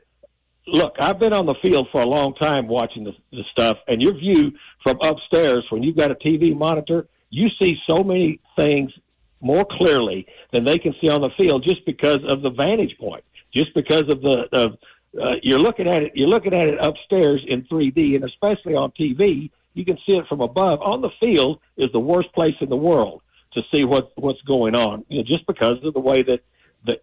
look, I've been on the field for a long time watching the stuff, and your view from upstairs when you've got a TV monitor, you see so many things more clearly than they can see on the field just because of the vantage point, just because of you're looking at it upstairs in 3D, and especially on TV, you can see it from above. On the field is the worst place in the world to see what's going on, just because of the way that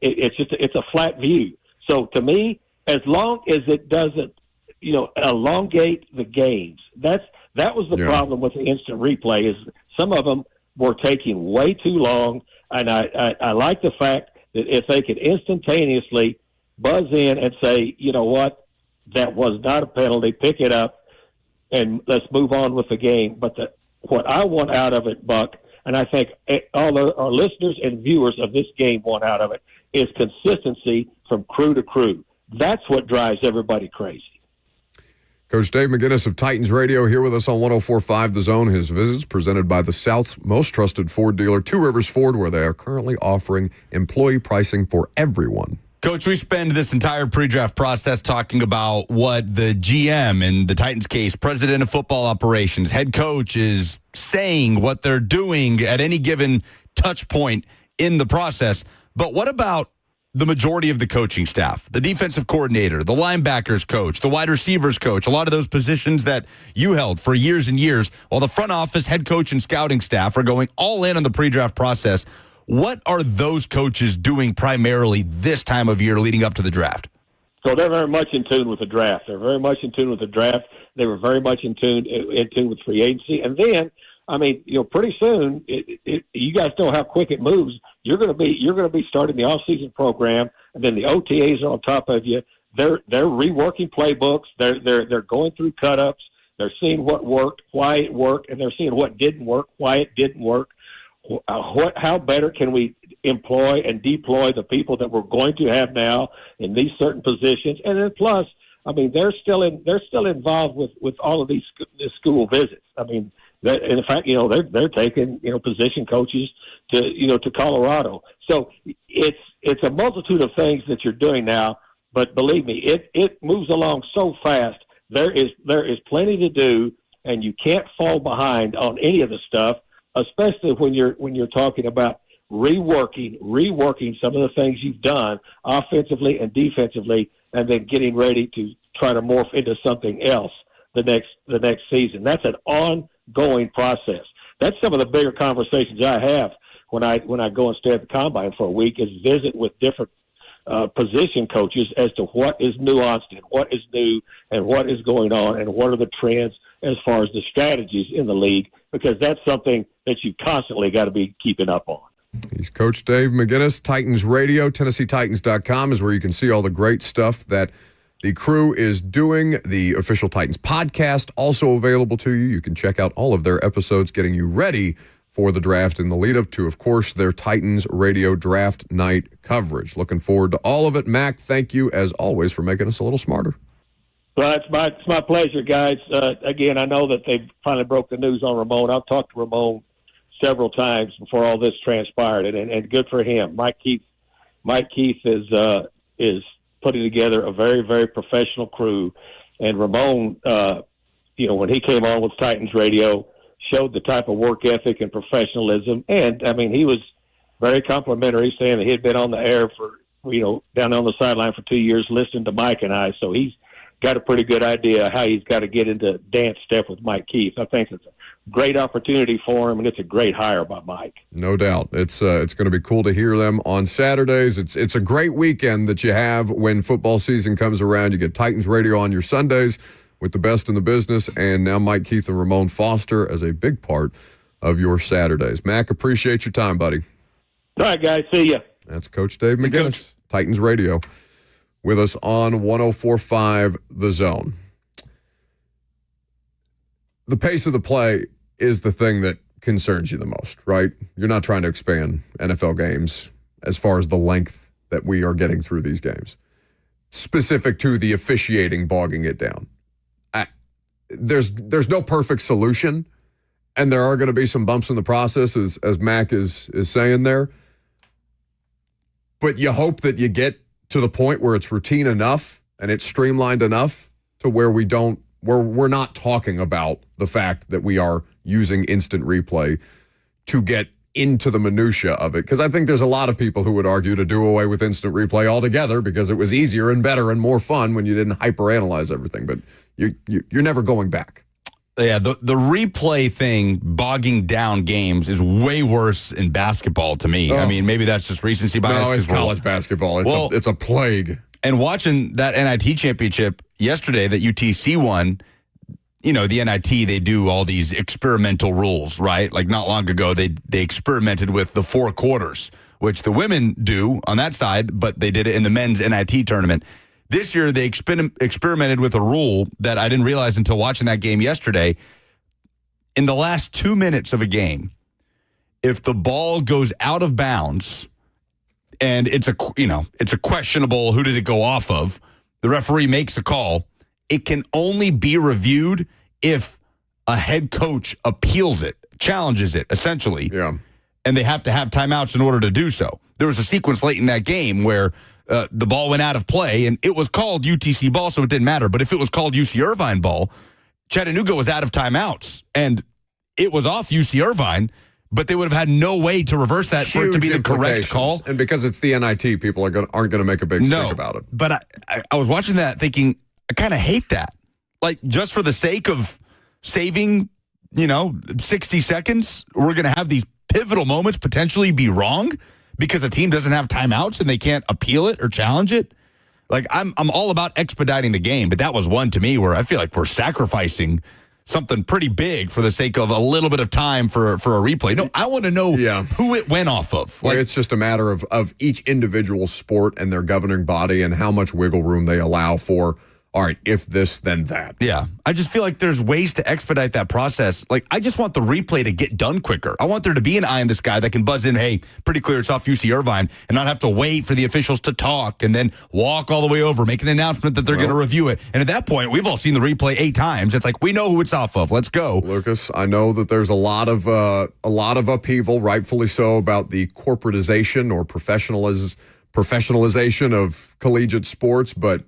it's a flat view. So to me, as long as it doesn't, elongate the games, that was the problem with the instant replay. Is some of them were taking way too long, and I like the fact that if they could instantaneously buzz in and say, you know what, that was not a penalty, pick it up, and let's move on with the game. But what I want out of it, Buck, and I think all our listeners and viewers of this game want out of it, is consistency from crew to crew. That's what drives everybody crazy. Coach Dave McInnes of Titans Radio here with us on 104.5 The Zone. His visits presented by the South's most trusted Ford dealer, Two Rivers Ford, where they are currently offering employee pricing for everyone. Coach, we spend this entire pre-draft process talking about what the GM, in the Titans case, president of football operations, head coach, is saying, what they're doing at any given touch point in the process. But what about the majority of the coaching staff, the defensive coordinator, the linebackers coach, the wide receivers coach, a lot of those positions that you held for years and years, while the front office, head coach, and scouting staff are going all in on the pre-draft process? What are those coaches doing primarily this time of year leading up to the draft? So they're very much in tune with the draft. They were very much in tune with free agency. And then, pretty soon, you guys know how quick it moves. You're going to be starting the off-season program, and then the OTAs are on top of you. They're reworking playbooks. They're going through cut-ups. They're seeing what worked, why it worked, and they're seeing what didn't work, why it didn't work. How better can we employ and deploy the people that we're going to have now in these certain positions? And then plus, they're still involved with all of these school visits. In fact, they're taking position coaches to Colorado. So it's a multitude of things that you're doing now. But believe me, it moves along so fast. There is plenty to do, and you can't fall behind on any of the stuff, especially when you're talking about reworking some of the things you've done offensively and defensively, and then getting ready to try to morph into something else the next season. That's an ongoing process. That's some of the bigger conversations I have when I go and stay at the combine for a week, is visit with different position coaches as to what is nuanced and what is new and what is going on and what are the trends as far as the strategies in the league, because that's something that you constantly got to be keeping up on. He's Coach Dave McInnes, Titans Radio. TennesseeTitans.com is where you can see all the great stuff that the crew is doing. The official Titans podcast also available to you. You can check out all of their episodes getting you ready for the draft in the lead up to, of course, their Titans Radio draft night coverage. Looking forward to all of it. Mac, thank you as always for making us a little smarter. Well, it's my pleasure, guys. Again, I know that they've finally broke the news on Ramon. I've talked to Ramon several times before all this transpired, and good for him. Mike Keith is putting together a very, very professional crew, and Ramon, when he came on with Titans Radio, showed the type of work ethic and professionalism, and he was very complimentary, saying that he had been on the air for down on the sideline for 2 years listening to Mike and I, so he's got a pretty good idea how he's got to get into dance step with Mike Keith. I think it's a great opportunity for him, and it's a great hire by Mike. No doubt. It's going to be cool to hear them on Saturdays. It's a great weekend that you have when football season comes around. You get Titans Radio on your Sundays with the best in the business, and now Mike Keith and Ramon Foster as a big part of your Saturdays. Mac, appreciate your time, buddy. All right, guys. See ya. That's Coach Dave McInnes, Titans Radio, with us on 104.5 The Zone. The pace of the play is the thing that concerns you the most, right? You're not trying to expand NFL games as far as the length that we are getting through these games, specific to the officiating bogging it down. There's no perfect solution, and there are going to be some bumps in the process, as Mac is saying there. but you hope that you get to the point where it's routine enough and it's streamlined enough to where we're not talking about the fact that we are using instant replay to get into the minutia of it. Because I think there's a lot of people who would argue to do away with instant replay altogether because it was easier and better and more fun when you didn't hyperanalyze everything. But you're never going back. Yeah, the replay thing bogging down games is way worse in basketball to me. I mean, maybe that's just recency bias. No, it's college basketball. It's a plague. And watching that NIT championship yesterday that UTC won, the NIT, they do all these experimental rules, right? Like not long ago, they experimented with the 4 quarters, which the women do on that side, but they did it in the men's NIT tournament. This year, they experimented with a rule that I didn't realize until watching that game yesterday. In the last 2 minutes of a game, if the ball goes out of bounds and it's a questionable, who did it go off of? The referee makes a call. It can only be reviewed if a head coach appeals it, challenges it, essentially. Yeah. And they have to have timeouts in order to do so. There was a sequence late in that game where the ball went out of play, and it was called UTC ball, so it didn't matter. But if it was called UC Irvine ball, Chattanooga was out of timeouts, and it was off UC Irvine, but they would have had no way to reverse that for it to be the correct call. And because it's the NIT, people aren't going to make a big stink about it. But I was watching that thinking, I kind of hate that. Like, just for the sake of saving, 60 seconds, we're going to have these pivotal moments potentially be wrong because a team doesn't have timeouts and they can't appeal it or challenge it. Like, I'm all about expediting the game, but that was one to me where I feel like we're sacrificing something pretty big for the sake of a little bit of time for a replay. No, I want to know who it went off of. Like, it's just a matter of each individual sport and their governing body and how much wiggle room they allow for, all right, if this, then that. Yeah. I just feel like there's ways to expedite that process. Like, I just want the replay to get done quicker. I want there to be an eye on this guy that can buzz in, hey, pretty clear it's off UC Irvine, and not have to wait for the officials to talk and then walk all the way over, make an announcement that they're going to review it. And at that point, we've all seen the replay 8 times. It's like, we know who it's off of. Let's go. Lucas, I know that there's a lot of upheaval, rightfully so, about the corporatization or professionalization of collegiate sports, but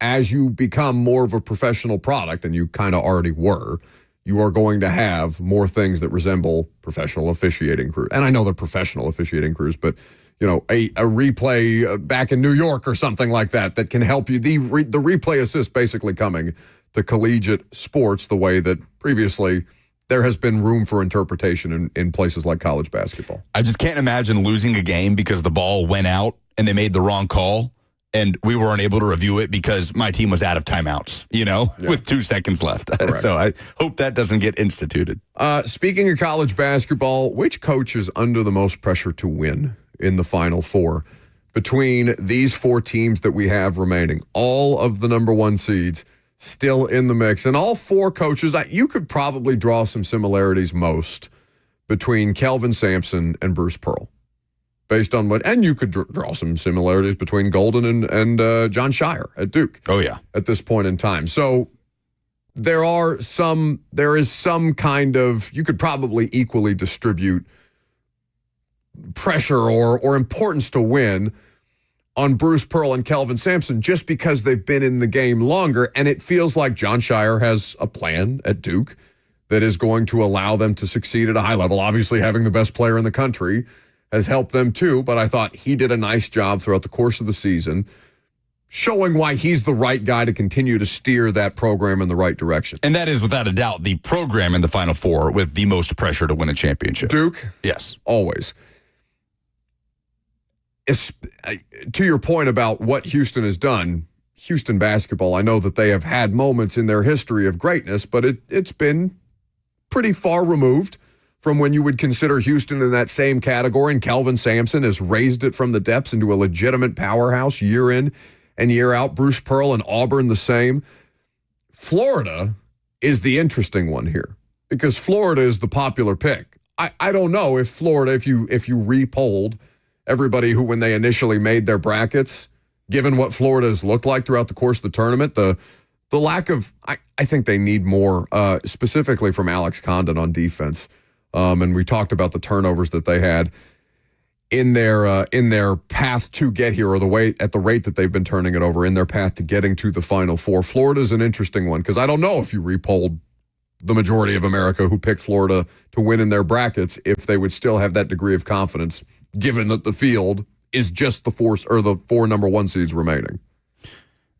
as you become more of a professional product, and you kind of already were, you are going to have more things that resemble professional officiating crews. And I know they're professional officiating crews, but a replay back in New York or something like that can help you. The replay assist basically coming to collegiate sports the way that previously there has been room for interpretation in places like college basketball. I just can't imagine losing a game because the ball went out and they made the wrong call, and we weren't able to review it because my team was out of timeouts, with 2 seconds left. So I hope that doesn't get instituted. Speaking of college basketball, which coach is under the most pressure to win in the Final Four? Between these 4 teams that we have remaining, all of the number 1 seeds still in the mix, and all 4 coaches, you could probably draw some similarities most between Kelvin Sampson and Bruce Pearl. Based on and you could draw some similarities between Golden and John Shire at Duke. Oh, yeah. At this point in time. So there is some kind of, you could probably equally distribute pressure or importance to win on Bruce Pearl and Kelvin Sampson just because they've been in the game longer. And it feels like John Shire has a plan at Duke that is going to allow them to succeed at a high level. Obviously, having the best player in the country has helped them too, but I thought he did a nice job throughout the course of the season, showing why he's the right guy to continue to steer that program in the right direction. And that is, without a doubt, the program in the Final Four with the most pressure to win a championship. Duke? Yes. Always. To your point about what Houston has done, Houston basketball, I know that they have had moments in their history of greatness, but it's been pretty far removed from when you would consider Houston in that same category, and Kelvin Sampson has raised it from the depths into a legitimate powerhouse year in and year out. Bruce Pearl and Auburn the same. Florida is the interesting one here because Florida is the popular pick. I don't know if Florida, if you re-polled everybody who, when they initially made their brackets, given what Florida has looked like throughout the course of the tournament, the lack of, I think they need more, specifically from Alex Condon on defense. And we talked about the turnovers that they had. in their path to get here, or at the rate that they've been turning it over, in their path to getting to the Final Four. Florida's an interesting one because I don't know if you repolled the majority of America who picked Florida to win in their brackets if they would still have that degree of confidence, given that the field is just the four number one seeds remaining.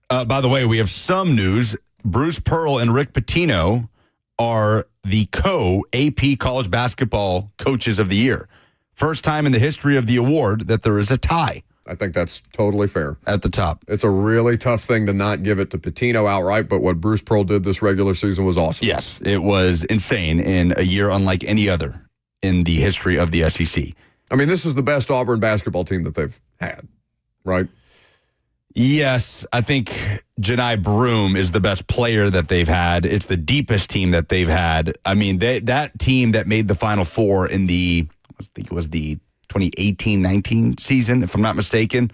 By the way, we have some news. Bruce Pearl and Rick Pitino are the co-AP College Basketball Coaches of the Year. First time in the history of the award that there is a tie. I think that's totally fair. At the top. It's a really tough thing to not give it to Pitino outright, but what Bruce Pearl did this regular season was awesome. Yes, it was insane in a year unlike any other in the history of the SEC. I mean, this is the best Auburn basketball team that they've had, right? Yes, I think Janai Broom is the best player that they've had. It's the deepest team that they've had. I mean, that team that made the Final Four in I think it was the 2018-19 season, if I'm not mistaken,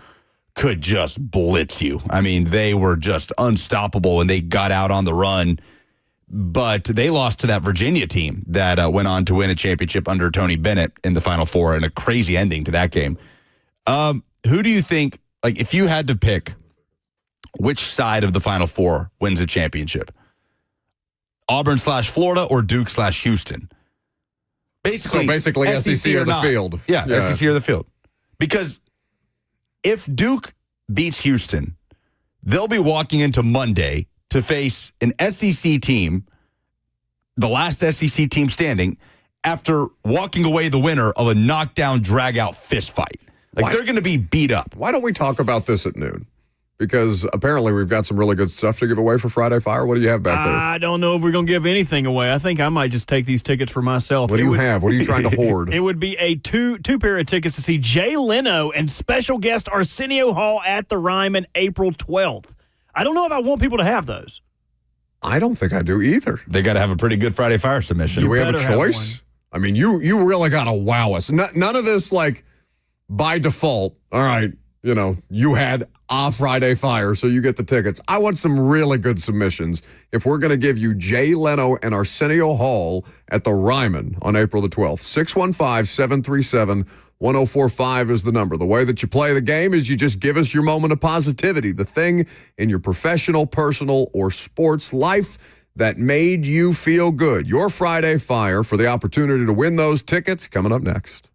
could just blitz you. I mean, they were just unstoppable, and they got out on the run. But they lost to that Virginia team that went on to win a championship under Tony Bennett in the Final Four, and a crazy ending to that game. Who do you think, like, if you had to pick which side of the Final Four wins a championship? Auburn/Florida or Duke/Houston? Basically SEC or the field. Yeah, SEC or the field. Because if Duke beats Houston, they'll be walking into Monday to face an SEC team, the last SEC team standing, after walking away the winner of a knockdown, drag-out fist fight. Like, they're going to be beat up. Why don't we talk about this at noon? Because apparently we've got some really good stuff to give away for Friday Fire. What do you have back there? I don't know if we're going to give anything away. I think I might just take these tickets for myself. What do you have? What are you trying to hoard? It would be a two pair of tickets to see Jay Leno and special guest Arsenio Hall at the Ryman April 12th. I don't know if I want people to have those. I don't think I do either. They got to have a pretty good Friday Fire submission. Do we have a choice? I mean, you really got to wow us. None of this, like, by default, all right, you had a Friday Fire, so you get the tickets. I want some really good submissions if we're going to give you Jay Leno and Arsenio Hall at the Ryman on April the 12th. 615-737-1045 is the number. The way that you play the game is you just give us your moment of positivity, the thing in your professional, personal, or sports life that made you feel good. Your Friday Fire for the opportunity to win those tickets coming up next.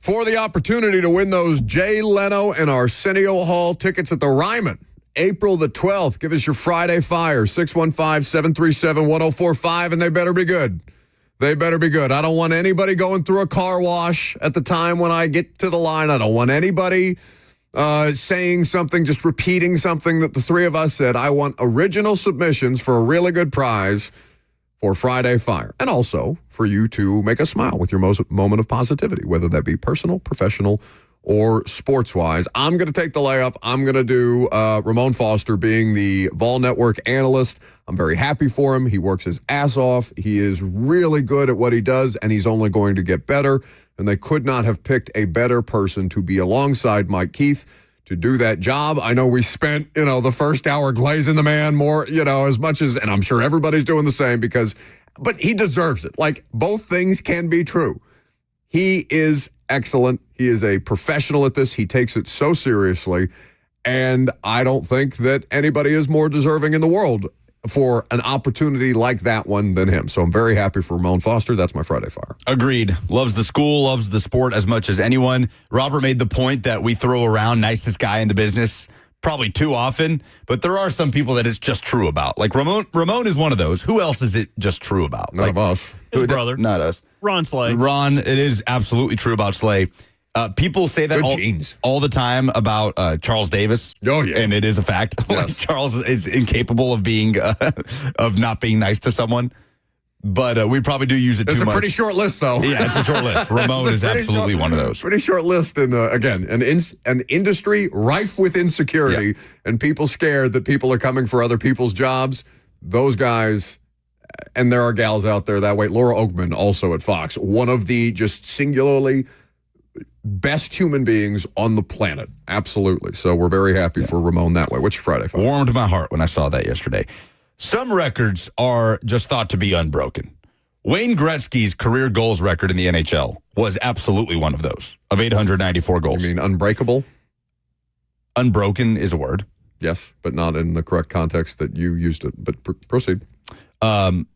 for the opportunity to win those Jay Leno and Arsenio Hall tickets at the Ryman. April the 12th. Give us your Friday Fire, 615-737-1045, and they better be good. They better be good. I don't want anybody going through a car wash at the time when I get to the line. I don't want anybody saying something, just repeating something that the three of us said. I want original submissions for a really good prize for Friday Fire. And also for you to make us smile with your moment of positivity, whether that be personal, professional, or sports-wise. I'm going to take the layup. I'm going to do Ramon Foster being the Vol Network analyst. I'm very happy for him. He works his ass off. He is really good at what he does, and he's only going to get better. And they could not have picked a better person to be alongside Mike Keith to do that job. I know we spent, the first hour glazing the man more, as much as, and I'm sure everybody's doing the same but he deserves it. Like, both things can be true. He is excellent. He is a professional at this. He takes it so seriously. And I don't think that anybody is more deserving in the world for an opportunity like that one than him. So I'm very happy for Ramon Foster. That's my Friday Fire. Agreed. Loves the school, loves the sport as much as anyone. Robert made the point that we throw around nicest guy in the business probably too often, but there are some people that it's just true about. Like Ramon is one of those. Who else is it just true about? None of us. His brother. Not us. Ron Slay. Ron, it is absolutely true about Slay. People say that all the time about Charles Davis. Oh, yeah. And it is a fact. Yes. Like, Charles is incapable of being of not being nice to someone. But we probably do use it too much. It's a pretty short list, though. Yeah, it's a short list. Ramon is absolutely one of those. Pretty short list. And again, an industry rife with insecurity and people scared that people are coming for other people's jobs. Those guys, and there are gals out there that way. Laura Oakman, also at Fox, one of the just singularly best human beings on the planet. Absolutely. So we're very happy for Ramon that way. What's your Friday Fire? Warmed my heart when I saw that yesterday. Some records are just thought to be unbroken. Wayne Gretzky's career goals record in the NHL was absolutely one of those, of 894 goals. You mean unbreakable? Unbroken is a word. Yes, but not in the correct context that you used it. But proceed. Damn.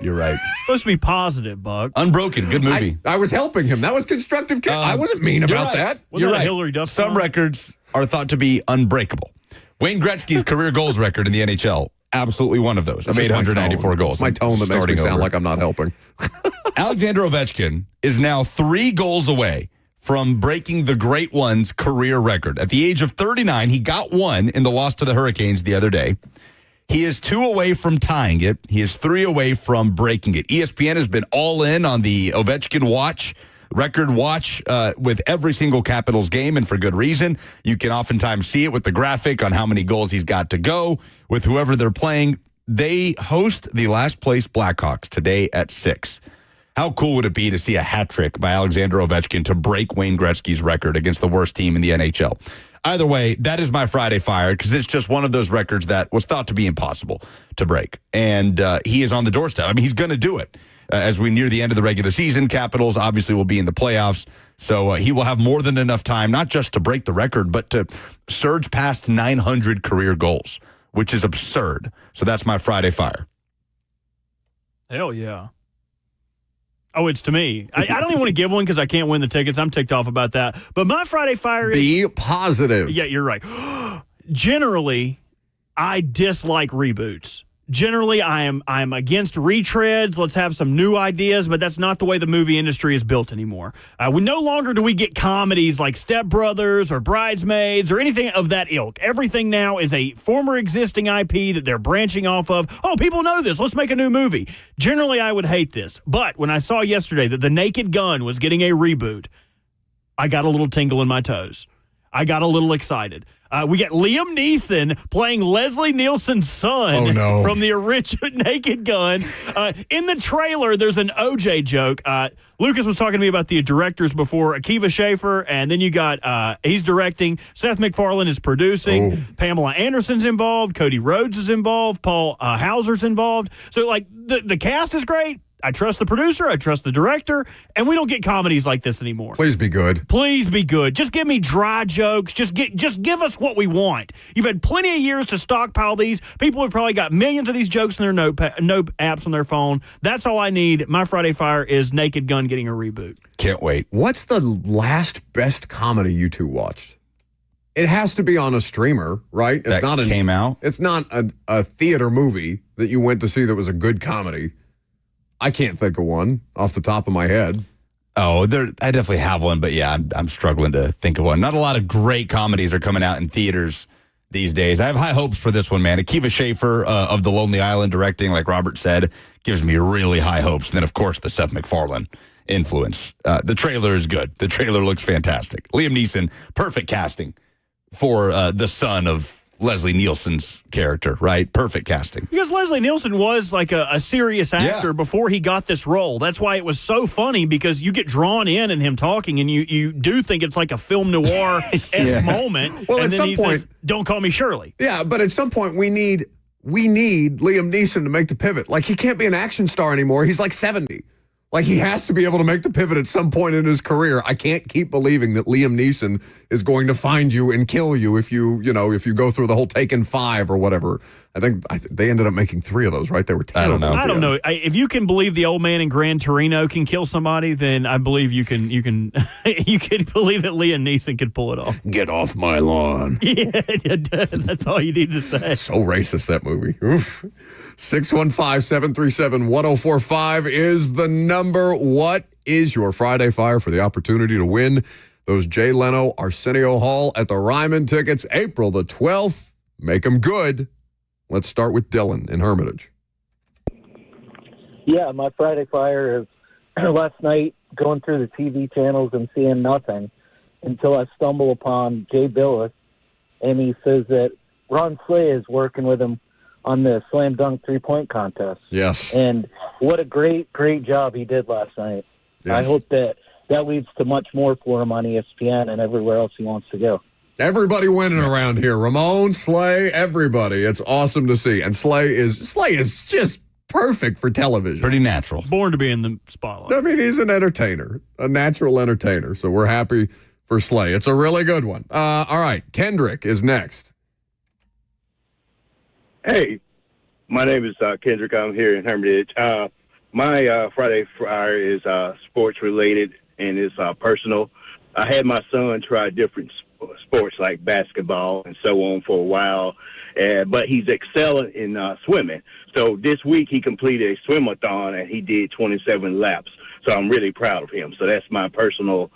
You're right. Supposed to be positive, Buck. Unbroken. Good movie. I was helping him. That was constructive. I wasn't mean about that. Wasn't that Hillary Duff Some song? records are thought to be unbreakable. Wayne Gretzky's career goals record in the NHL, absolutely one of those, of 894 goals. It's my tone that makes me sound like I'm not helping. Alexander Ovechkin is now 3 goals away from breaking the Great One's career record. At the age of 39, he got one in the loss to the Hurricanes the other day. He is 2 away from tying it. He is 3 away from breaking it. ESPN has been all in on the Ovechkin record watch with every single Capitals game, and for good reason. You can oftentimes see it with the graphic on how many goals he's got to go with whoever they're playing. They host the last place Blackhawks today at 6. How cool would it be to see a hat trick by Alexander Ovechkin to break Wayne Gretzky's record against the worst team in the NHL? Either way, that is my Friday Fire because it's just one of those records that was thought to be impossible to break. And he is on the doorstep. I mean, he's going to do it. As we near the end of the regular season, Capitals obviously will be in the playoffs. So he will have more than enough time, not just to break the record, but to surge past 900 career goals, which is absurd. So that's my Friday Fire. Hell yeah. Oh, it's to me. I don't even want to give one because I can't win the tickets. I'm ticked off about that. But my Friday Fire is... Be positive. Yeah, you're right. Generally, I dislike reboots. Generally, I'm against retreads. Let's have some new ideas, but that's not the way the movie industry is built anymore. We no longer do we get comedies like Step Brothers or Bridesmaids or anything of that ilk. Everything now is a former existing IP that they're branching off of. Oh, people know this. Let's make a new movie. Generally, I would hate this, but when I saw yesterday that The Naked Gun was getting a reboot, I got a little tingle in my toes. I got a little excited. We get Liam Neeson playing Leslie Nielsen's son from the original Naked Gun. In the trailer, there's an OJ joke. Lucas was talking to me about the directors before, Akiva Schaffer, and then you got, he's directing, Seth MacFarlane is producing, Pamela Anderson's involved, Cody Rhodes is involved, Paul Hauser's involved. So, like, the cast is great. I trust the producer, I trust the director, and we don't get comedies like this anymore. Please be good. Please be good. Just give me dry jokes. Just give us what we want. You've had plenty of years to stockpile these. People have probably got millions of these jokes in their note apps on their phone. That's all I need. My Friday Fire is Naked Gun getting a reboot. Can't wait. What's the last best comedy you two watched? It has to be on a streamer, right? Came out. It's not a theater movie that you went to see that was a good comedy. I can't think of one off the top of my head. Oh, I definitely have one, but yeah, I'm struggling to think of one. Not a lot of great comedies are coming out in theaters these days. I have high hopes for this one, man. Akiva Schaffer of The Lonely Island directing, like Robert said, gives me really high hopes. And then, of course, the Seth MacFarlane influence. The trailer is good. The trailer looks fantastic. Liam Neeson, perfect casting for the son of Leslie Nielsen's character, right? Perfect casting. Because Leslie Nielsen was like a serious actor before he got this role. That's why it was so funny, because you get drawn in him talking, and you do think it's like a film noir-esque moment. Well, and at then some he point, says, "Don't call me Shirley." Yeah, but at some point we need Liam Neeson to make the pivot. Like, he can't be an action star anymore. He's like 70. Like, he has to be able to make the pivot at some point in his career. I can't keep believing that Liam Neeson is going to find you and kill you if you go through the whole Taken 5 or whatever. I think they ended up making 3 of those, right? They were terrible. I don't know. If you can believe the old man in Gran Torino can kill somebody, then I believe you can you can believe that Liam Neeson could pull it off. Get off my lawn. Yeah, that's all you need to say. So racist, that movie. Oof. 615-737-1045 is the number. What is your Friday Fire for the opportunity to win those Jay Leno Arsenio Hall at the Ryman tickets April the 12th? Make them good. Let's start with Dylan in Hermitage. Yeah, my Friday Fire is last night going through the TV channels and seeing nothing until I stumble upon Jay Billis, and he says that Ron Slay is working with him on the slam dunk three-point contest. Yes. And what a great, great job he did last night. Yes. I hope that leads to much more for him on ESPN and everywhere else he wants to go. Everybody winning around here. Ramon, Slay, everybody. It's awesome to see. And Slay is just perfect for television. Pretty natural. Born to be in the spotlight. I mean, he's an entertainer, a natural entertainer. So we're happy for Slay. It's a really good one. All right, Kendrick is next. Hey, my name is Kendrick. I'm here in Hermitage. My Friday Fire is sports related and it's personal. I had my son try different sports like basketball and so on for a while, but he's excelling in swimming. So this week he completed a swim-a-thon and he did 27 laps. So I'm really proud of him. So that's my personal,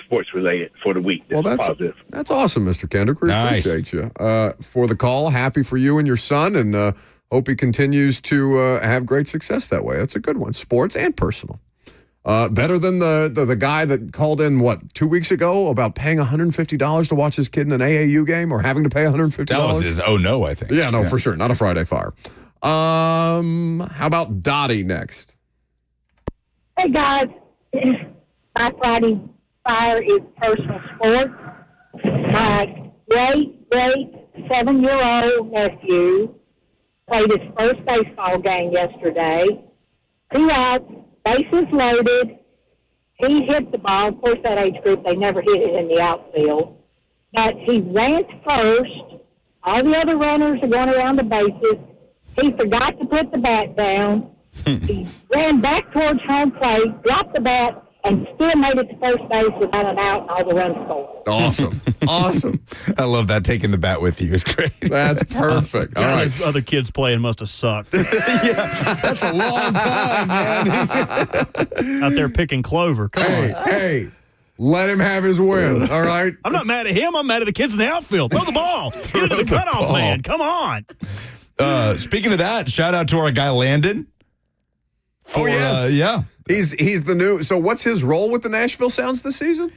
sports related for the week. Well, that's positive. That's awesome, Mr. Kendrick. We Nice. appreciate you for the call. Happy for you and your son, and hope he continues to have great success that way. That's a good one, sports and personal. Better than the guy that called in, 2 weeks ago about paying $150 to watch his kid in an AAU game, or having to pay $150? That was his no, I think. Yeah, no, for sure. Not a Friday Fire. How about Dottie next? Hey, guys. My Friday Fire is personal sports. My great 7-year-old nephew played his first baseball game yesterday. 2 outs, bases loaded. He hit the ball. Of course, that age group, they never hit it in the outfield. But he ran first. All the other runners are going around the bases. He forgot to put the bat down. He ran back towards home plate, dropped the bat, and still made it to first base without an out, and all the runs scored. Awesome. Awesome. I love that. Taking the bat with you is great. That's perfect. All right. Those other kids playing must have sucked. That's a long time, man. Out there picking clover. Come on. Hey, let him have his win, all right? I'm not mad at him. I'm mad at the kids in the outfield. Throw the ball. Get it to the cutoff man. Come on. Speaking of that, shout out to our guy Landon. Yes. Yeah. He's the new. So what's his role with the Nashville Sounds this season?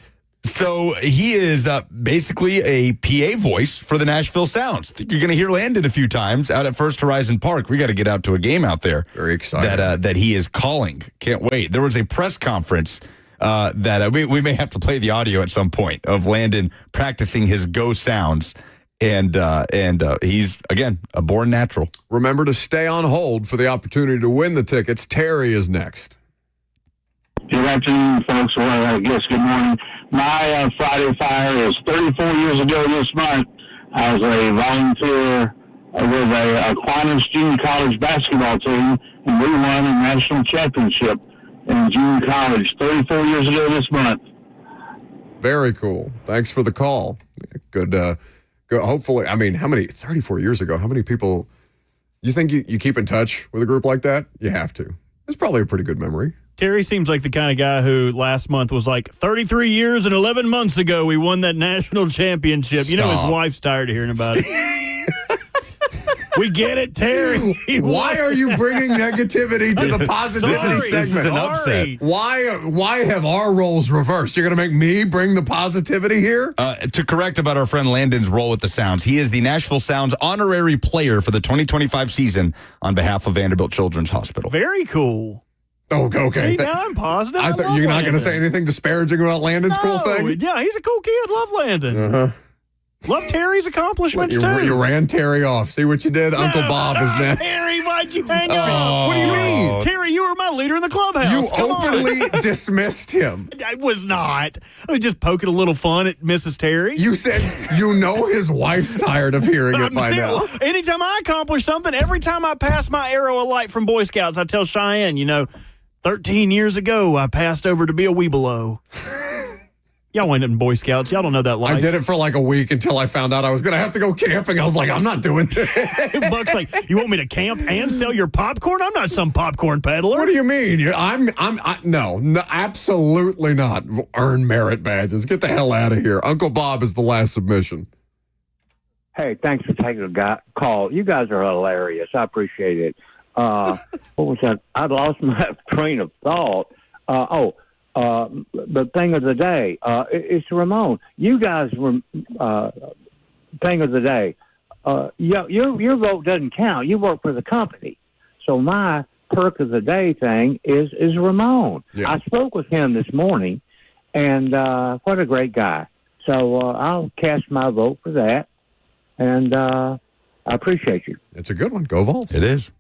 So he is basically a PA voice for the Nashville Sounds. I think you're going to hear Landon a few times out at First Horizon Park. We got to get out to a game out there. Very excited. That he is calling. Can't wait. There was a press conference that we may have to play the audio at some point of Landon practicing his Go Sounds. And he's, again, a born natural. Remember to stay on hold for the opportunity to win the tickets. Terry is next. Good afternoon, folks. Or I guess good morning. My Friday Fire is 34 years ago this month. I was a volunteer with a Aquinas Junior College basketball team, and we won a national championship in junior college 34 years ago this month. Very cool. Thanks for the call. Good. Hopefully, I mean, 34 years ago, how many people, you think you keep in touch with a group like that? You have to. It's probably a pretty good memory. Terry seems like the kind of guy who last month was like, 33 years and 11 months ago, we won that national championship. You know, his wife's tired of hearing about it. We get it, Terry. Why are you bringing negativity to the positivity segment? This is an upset. Why have our roles reversed? You're going to make me bring the positivity here? To correct about our friend Landon's role with the Sounds, he is the Nashville Sounds honorary player for the 2025 season on behalf of Vanderbilt Children's Hospital. Very cool. Oh, okay. See, now I'm positive. I thought you're not going to say anything disparaging about Landon's cool thing? Yeah, he's a cool kid. Love Landon. Uh-huh. Love Terry's accomplishments, too. You ran Terry off. See what you did? Uncle Bob is next. Terry, why'd you hang up? What do you mean? Terry, you were my leader in the clubhouse. You openly dismissed him. I was not. I was just poking a little fun at Mrs. Terry. You said you know his wife's tired of hearing it by now. Anytime I accomplish something, every time I pass my arrow of light from Boy Scouts, I tell Cheyenne, 13 years ago, I passed over to be a Weebelo. Y'all went in Boy Scouts. Y'all don't know that life. I did it for like a week until I found out I was going to have to go camping. I was like, I'm not doing this. Buck's like, you want me to camp and sell your popcorn? I'm not some popcorn peddler. What do you mean? No, absolutely not. Earn merit badges. Get the hell out of here. Uncle Bob is the last submission. Hey, thanks for taking a call. You guys are hilarious. I appreciate it. What was that? I lost my train of thought. The thing of the day, it's Ramon. You guys were thing of the day. Your vote doesn't count. You work for the company. So my perk of the day thing is Ramon. Yeah. I spoke with him this morning, and what a great guy. So I'll cast my vote for that, and I appreciate you. It's a good one. Go Vols. It is.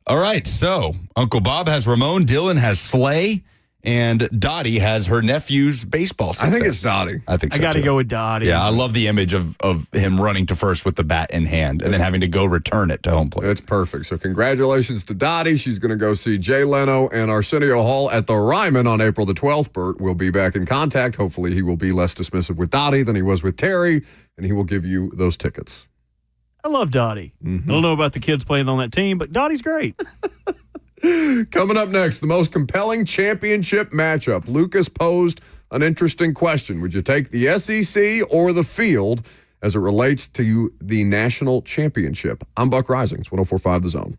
All right, so Uncle Bob has Ramon, Dylan has Slay, and Dottie has her nephew's baseball success. I think it's Dottie. I think so, I got to too. go with Dottie. Yeah, I love the image of him running to first with the bat in hand and then having to go return it to home plate. It's perfect. So congratulations to Dottie. She's going to go see Jay Leno and Arsenio Hall at the Ryman on April the 12th. Bert will be back in contact. Hopefully he will be less dismissive with Dottie than he was with Terry, and he will give you those tickets. I love Dottie. Mm-hmm. I don't know about the kids playing on that team, but Dottie's great. Coming up next, the most compelling championship matchup. Lucas posed an interesting question. Would you take the SEC or the field as it relates to the national championship? I'm Buck Risings, 104.5 The Zone.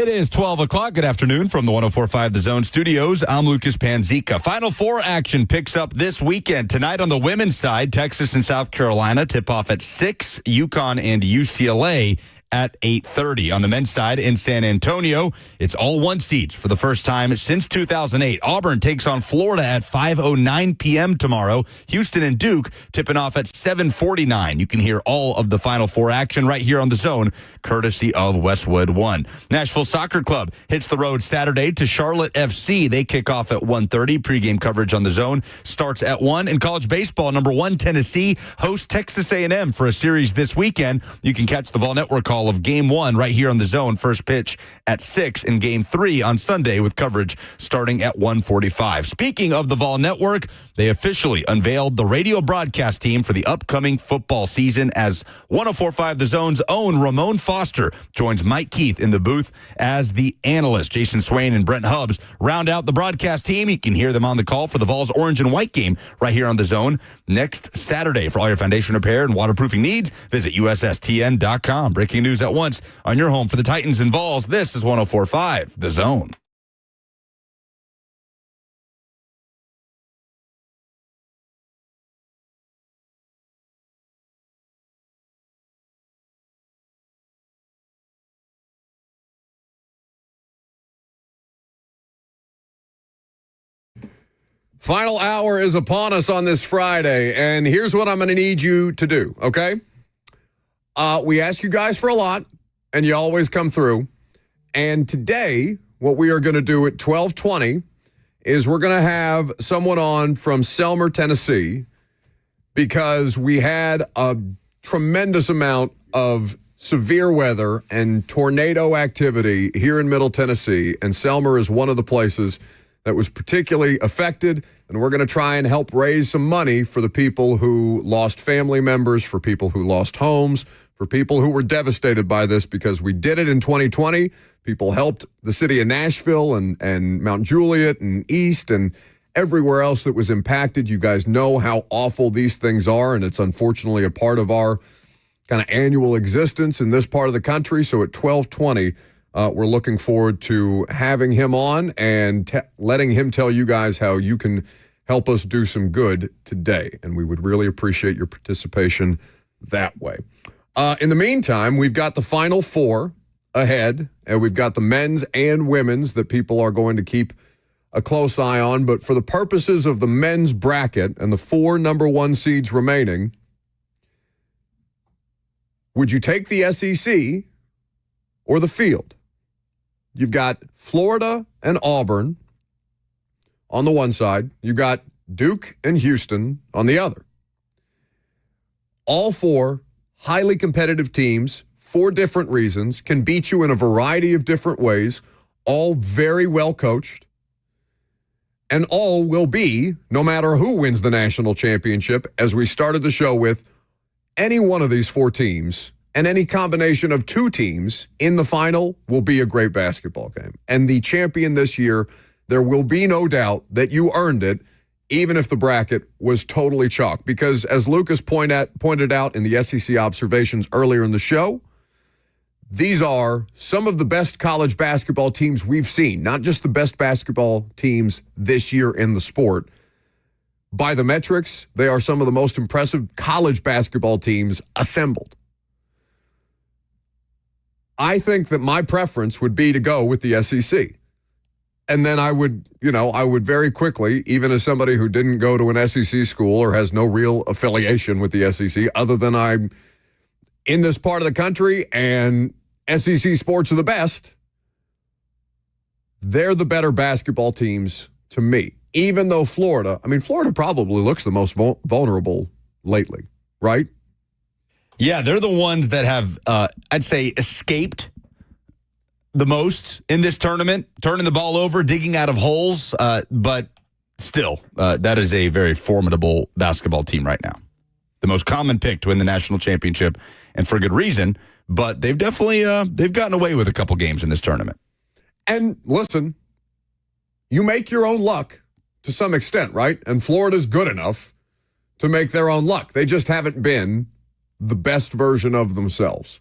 It is 12 o'clock. Good afternoon from the 104.5 The Zone studios. I'm Lucas Panzica. Final Four action picks up this weekend. Tonight on the women's side, Texas and South Carolina tip off at 6, UConn and UCLA at 8:30. On the men's side in San Antonio, it's all one seeds for the first time since 2008. Auburn takes on Florida at 5:09 p.m. tomorrow. Houston and Duke tipping off at 7:49. You can hear all of the Final Four action right here on The Zone, courtesy of Westwood One. Nashville Soccer Club hits the road Saturday to Charlotte FC. They kick off at 1:30. Pregame coverage on The Zone starts at 1. In college baseball, number 1 Tennessee hosts Texas A&M for a series this weekend. You can catch the Vol Network call of Game 1 right here on The Zone. First pitch at 6 and Game 3 on Sunday with coverage starting at 1:45. Speaking of the Vol Network, they officially unveiled the radio broadcast team for the upcoming football season as 104.5 The Zone's own Ramon Foster joins Mike Keith in the booth as the analyst. Jason Swain and Brent Hubbs round out the broadcast team. You can hear them on the call for the Vols orange and white game right here on The Zone next Saturday. For all your foundation repair and waterproofing needs, visit USSTN.com. Breaking news at once on your home for the Titans and Vols. This is 104.5 The Zone. Final hour is upon us on this Friday, and here's what I'm going to need you to do, okay? We ask you guys for a lot, and you always come through. And today, what we are going to do at 12:20 is we're going to have someone on from Selmer, Tennessee, because we had a tremendous amount of severe weather and tornado activity here in Middle Tennessee, and Selmer is one of the places that was particularly affected, and we're going to try and help raise some money for the people who lost family members, for people who lost homes, for people who were devastated by this, because we did it in 2020. People helped the city of Nashville and Mount Juliet and East and everywhere else that was impacted. You guys know how awful these things are, and it's unfortunately a part of our kind of annual existence in this part of the country. So at 12:20, we're looking forward to having him on and letting him tell you guys how you can help us do some good today. And we would really appreciate your participation that way. In the meantime, we've got the Final Four ahead, and we've got the men's and women's that people are going to keep a close eye on. But for the purposes of the men's bracket and the 4 number 1 seeds remaining, would you take the SEC or the field? You've got Florida and Auburn on the one side. You've got Duke and Houston on the other. All 4 highly competitive teams, for different reasons, can beat you in a variety of different ways, all very well coached, and all will be, no matter who wins the national championship, as we started the show with, any one of these 4 teams and any combination of 2 teams in the final will be a great basketball game. And the champion this year, there will be no doubt that you earned it, even if the bracket was totally chalk. Because as Lucas pointed out in the SEC observations earlier in the show, these are some of the best college basketball teams we've seen, not just the best basketball teams this year in the sport. By the metrics, they are some of the most impressive college basketball teams assembled. I think that my preference would be to go with the SEC. And then I would very quickly, even as somebody who didn't go to an SEC school or has no real affiliation with the SEC, other than I'm in this part of the country and SEC sports are the best, they're the better basketball teams to me. Even though Florida probably looks the most vulnerable lately, right? Yeah, they're the ones that have, I'd say, escaped the most in this tournament, turning the ball over, digging out of holes. But still, that is a very formidable basketball team right now. The most common pick to win the national championship, and for good reason. But they've definitely they've gotten away with a couple games in this tournament. And listen, you make your own luck to some extent, right? And Florida's good enough to make their own luck. They just haven't been the best version of themselves.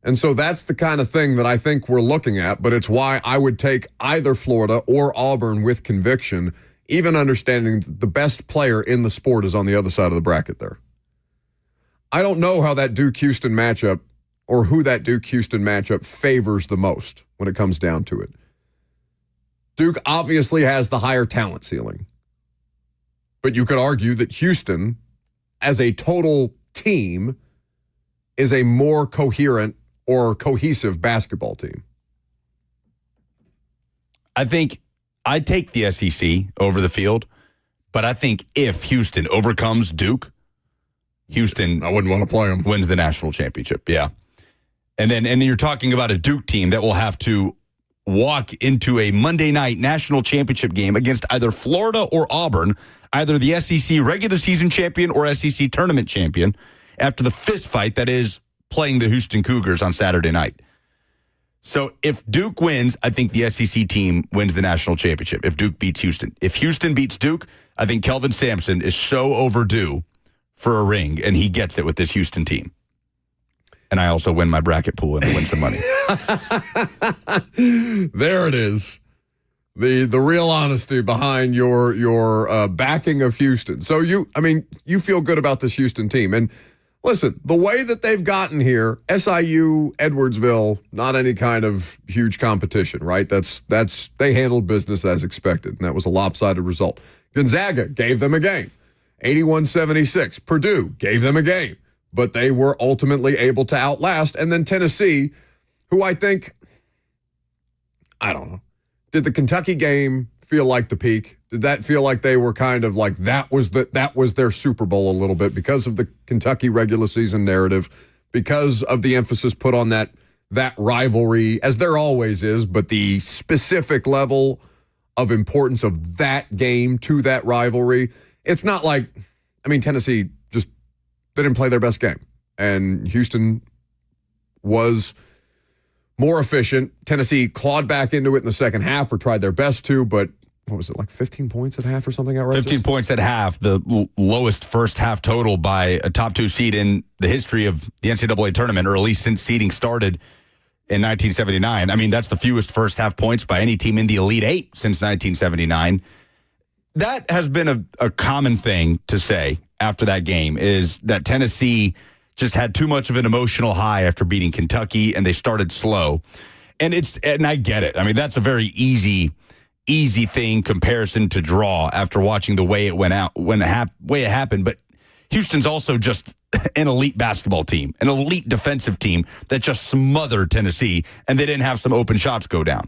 And so that's the kind of thing that I think we're looking at, but it's why I would take either Florida or Auburn with conviction, even understanding the best player in the sport is on the other side of the bracket there. I don't know how that Duke-Houston matchup or who that Duke-Houston matchup favors the most when it comes down to it. Duke obviously has the higher talent ceiling. But you could argue that Houston, as a total team, is a more coherent or cohesive basketball team. I think I'd take the SEC over the field, but I think if Houston overcomes Duke, Houston, I wouldn't want to play them, wins the national championship. Yeah. And then you're talking about a Duke team that will have to walk into a Monday night national championship game against either Florida or Auburn, either the SEC regular season champion or SEC tournament champion, after the fist fight that is playing the Houston Cougars on Saturday night. So if Duke wins, I think the SEC team wins the national championship if Duke beats Houston. If Houston beats Duke, I think Kelvin Sampson is so overdue for a ring, and he gets it with this Houston team. And I also win my bracket pool and I win some money. There it is. The real honesty behind your backing of Houston. So you feel good about this Houston team. And listen, the way that they've gotten here, SIU, Edwardsville, not any kind of huge competition, right? That's they handled business as expected, and that was a lopsided result. Gonzaga gave them a game, 81-76. Purdue gave them a game, but they were ultimately able to outlast. And then Tennessee, who I think, I don't know, did the Kentucky game feel like the peak? Did that feel like they were kind of like that was their Super Bowl a little bit because of the Kentucky regular season narrative, because of the emphasis put on that rivalry, as there always is, but the specific level of importance of that game to that rivalry. It's not like, Tennessee just didn't play their best game, and Houston was more efficient. Tennessee clawed back into it in the second half or tried their best to, but what was it, like 15 points at half or something outrageous? 15 points at half, the lowest first half total by a top two seed in the history of the NCAA tournament, or at least since seeding started in 1979. That's the fewest first half points by any team in the Elite Eight since 1979. That has been a common thing to say after that game, is that Tennessee just had too much of an emotional high after beating Kentucky, and they started slow. And I get it. That's a very easy comparison to draw after watching the way it went out, way it happened. But Houston's also just an elite basketball team, an elite defensive team that just smothered Tennessee, and they didn't have some open shots go down.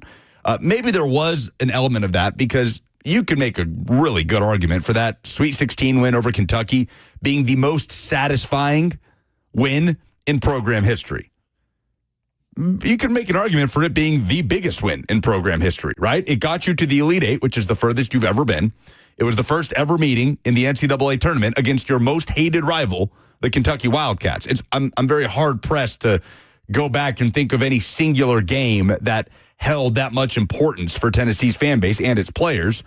Maybe there was an element of that, because you could make a really good argument for that Sweet 16 win over Kentucky being the most satisfying win in program history. You could make an argument for it being the biggest win in program history, right? It got you to the Elite Eight, which is the furthest you've ever been. It was the first ever meeting in the NCAA tournament against your most hated rival, the Kentucky Wildcats. I'm very hard pressed to go back and think of any singular game that held that much importance for Tennessee's fan base and its players.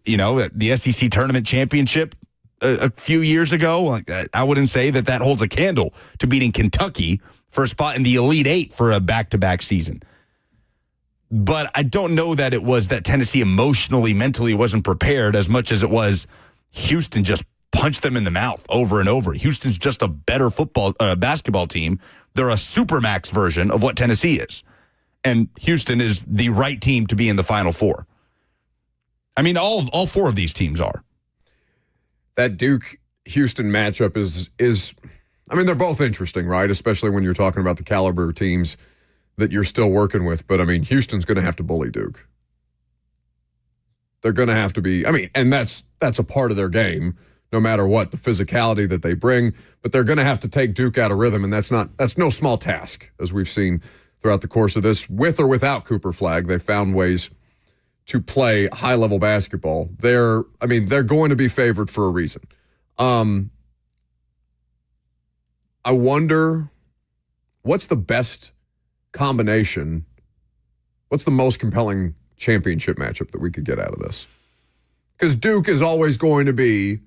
The SEC tournament championship a few years ago, I wouldn't say that holds a candle to beating Kentucky for a spot in the Elite Eight for a back-to-back season. But I don't know that it was that Tennessee emotionally, mentally wasn't prepared as much as it was Houston just punched them in the mouth over and over. Houston's just a better basketball team. They're a supermax version of what Tennessee is. And Houston is the right team to be in the Final Four. All four of these teams are. That Duke-Houston matchup is they're both interesting, right? Especially when you're talking about the caliber of teams that you're still working with. But, Houston's going to have to bully Duke. They're going to have to be, and that's a part of their game, no matter what, the physicality that they bring. But they're going to have to take Duke out of rhythm, and that's no small task, as we've seen throughout the course of this. With or without Cooper Flagg, they found ways to play high-level basketball. They're going to be favored for a reason. I wonder, what's the best combination? What's the most compelling championship matchup that we could get out of this? Because Duke is always going to be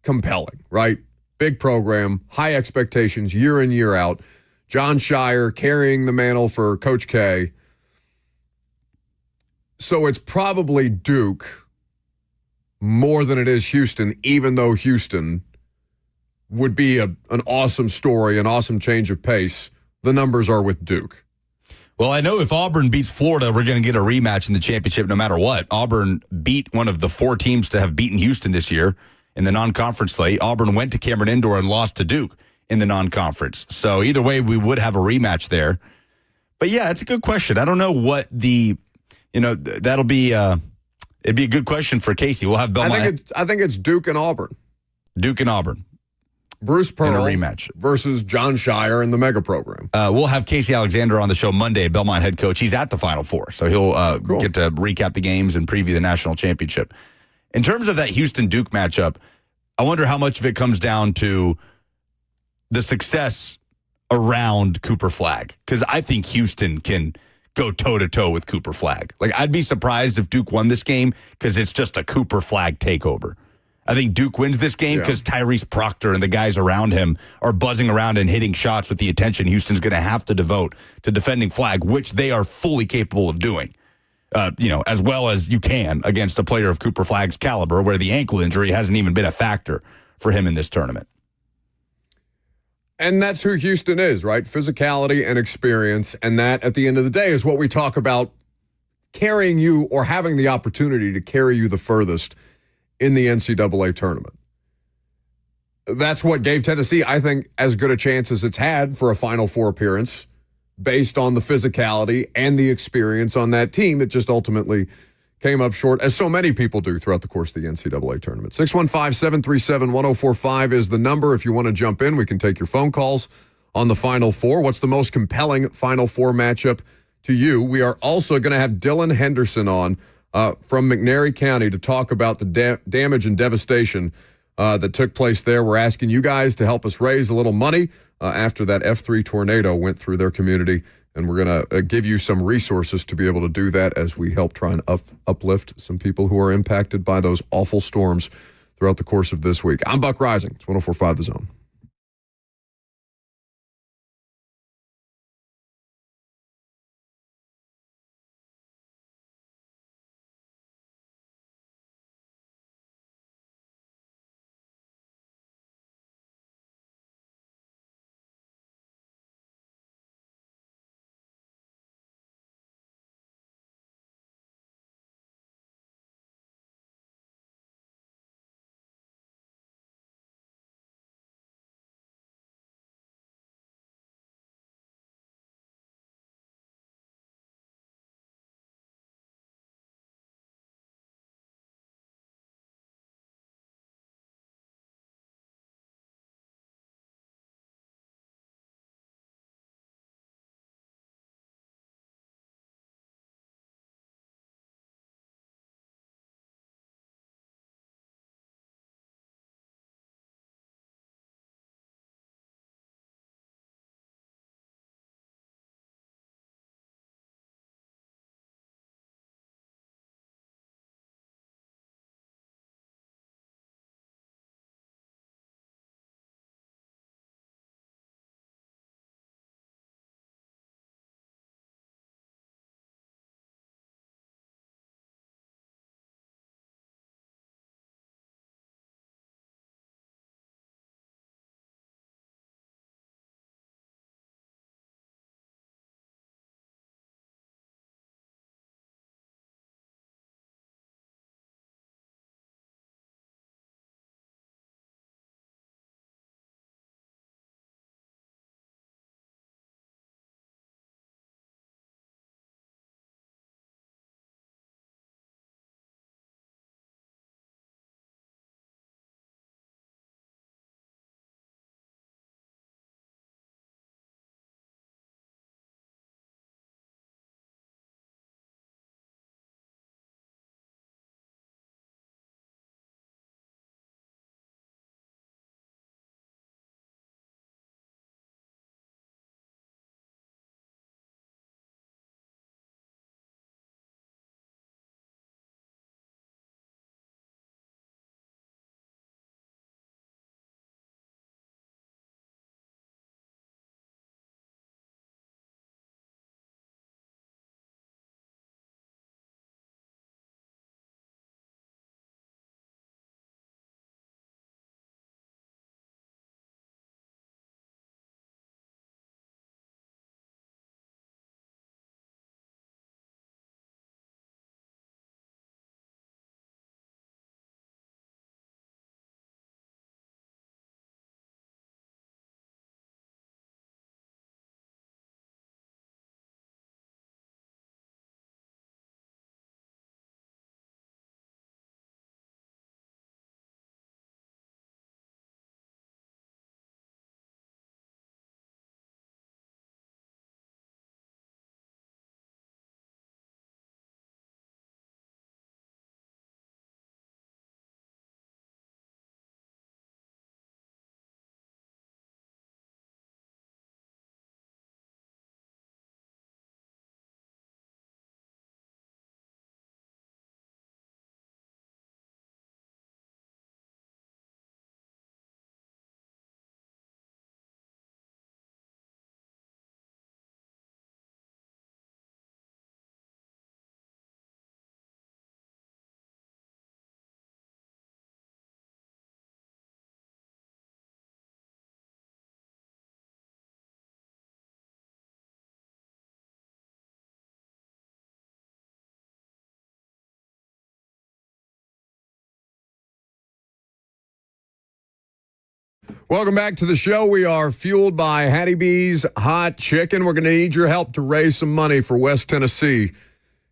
compelling, right? Big program, high expectations year in, year out. John Shire carrying the mantle for Coach K. So it's probably Duke more than it is Houston, even though Houston would be an awesome story, an awesome change of pace. The numbers are with Duke. Well, I know if Auburn beats Florida, we're going to get a rematch in the championship no matter what. Auburn beat one of the 4 teams to have beaten Houston this year in the non-conference slate. Auburn went to Cameron Indoor and lost to Duke in the non-conference. So either way, we would have a rematch there. But yeah, it's a good question. I don't know what that'll be. It'd be a good question for Casey. We'll have Belmont. I think it's Duke and Auburn. Duke and Auburn. Bruce Pearl in a rematch versus John Shire in the mega program. We'll have Casey Alexander on the show Monday, Belmont head coach. He's at the Final Four, so he'll get to recap the games and preview the national championship. In terms of that Houston-Duke matchup, I wonder how much of it comes down to the success around Cooper Flagg, because I think Houston can go toe-to-toe with Cooper Flagg. Like, I'd be surprised if Duke won this game because it's just a Cooper Flagg takeover. I think Duke wins this game because Tyrese Proctor and the guys around him are buzzing around and hitting shots with the attention Houston's going to have to devote to defending Flagg, which they are fully capable of doing, as well as you can against a player of Cooper Flagg's caliber, where the ankle injury hasn't even been a factor for him in this tournament. And that's who Houston is, right? Physicality and experience. And that, at the end of the day, is what we talk about carrying you or having the opportunity to carry you the furthest in the NCAA tournament. That's what gave Tennessee, I think, as good a chance as it's had for a Final Four appearance based on the physicality and the experience on that team. It just ultimately came up short, as so many people do throughout the course of the NCAA tournament. 615-737-1045 is the number. If you want to jump in, we can take your phone calls on the Final Four. What's the most compelling Final Four matchup to you? We are also going to have Dylan Henderson on from McNary County to talk about the damage and devastation that took place there. We're asking you guys to help us raise a little money after that F3 tornado went through their community, and we're going to give you some resources to be able to do that as we help try and uplift some people who are impacted by those awful storms throughout the course of this week. I'm Buck Rising. It's 104.5 The Zone. Welcome back to the show. We are fueled by Hattie B's Hot Chicken. We're going to need your help to raise some money for West Tennessee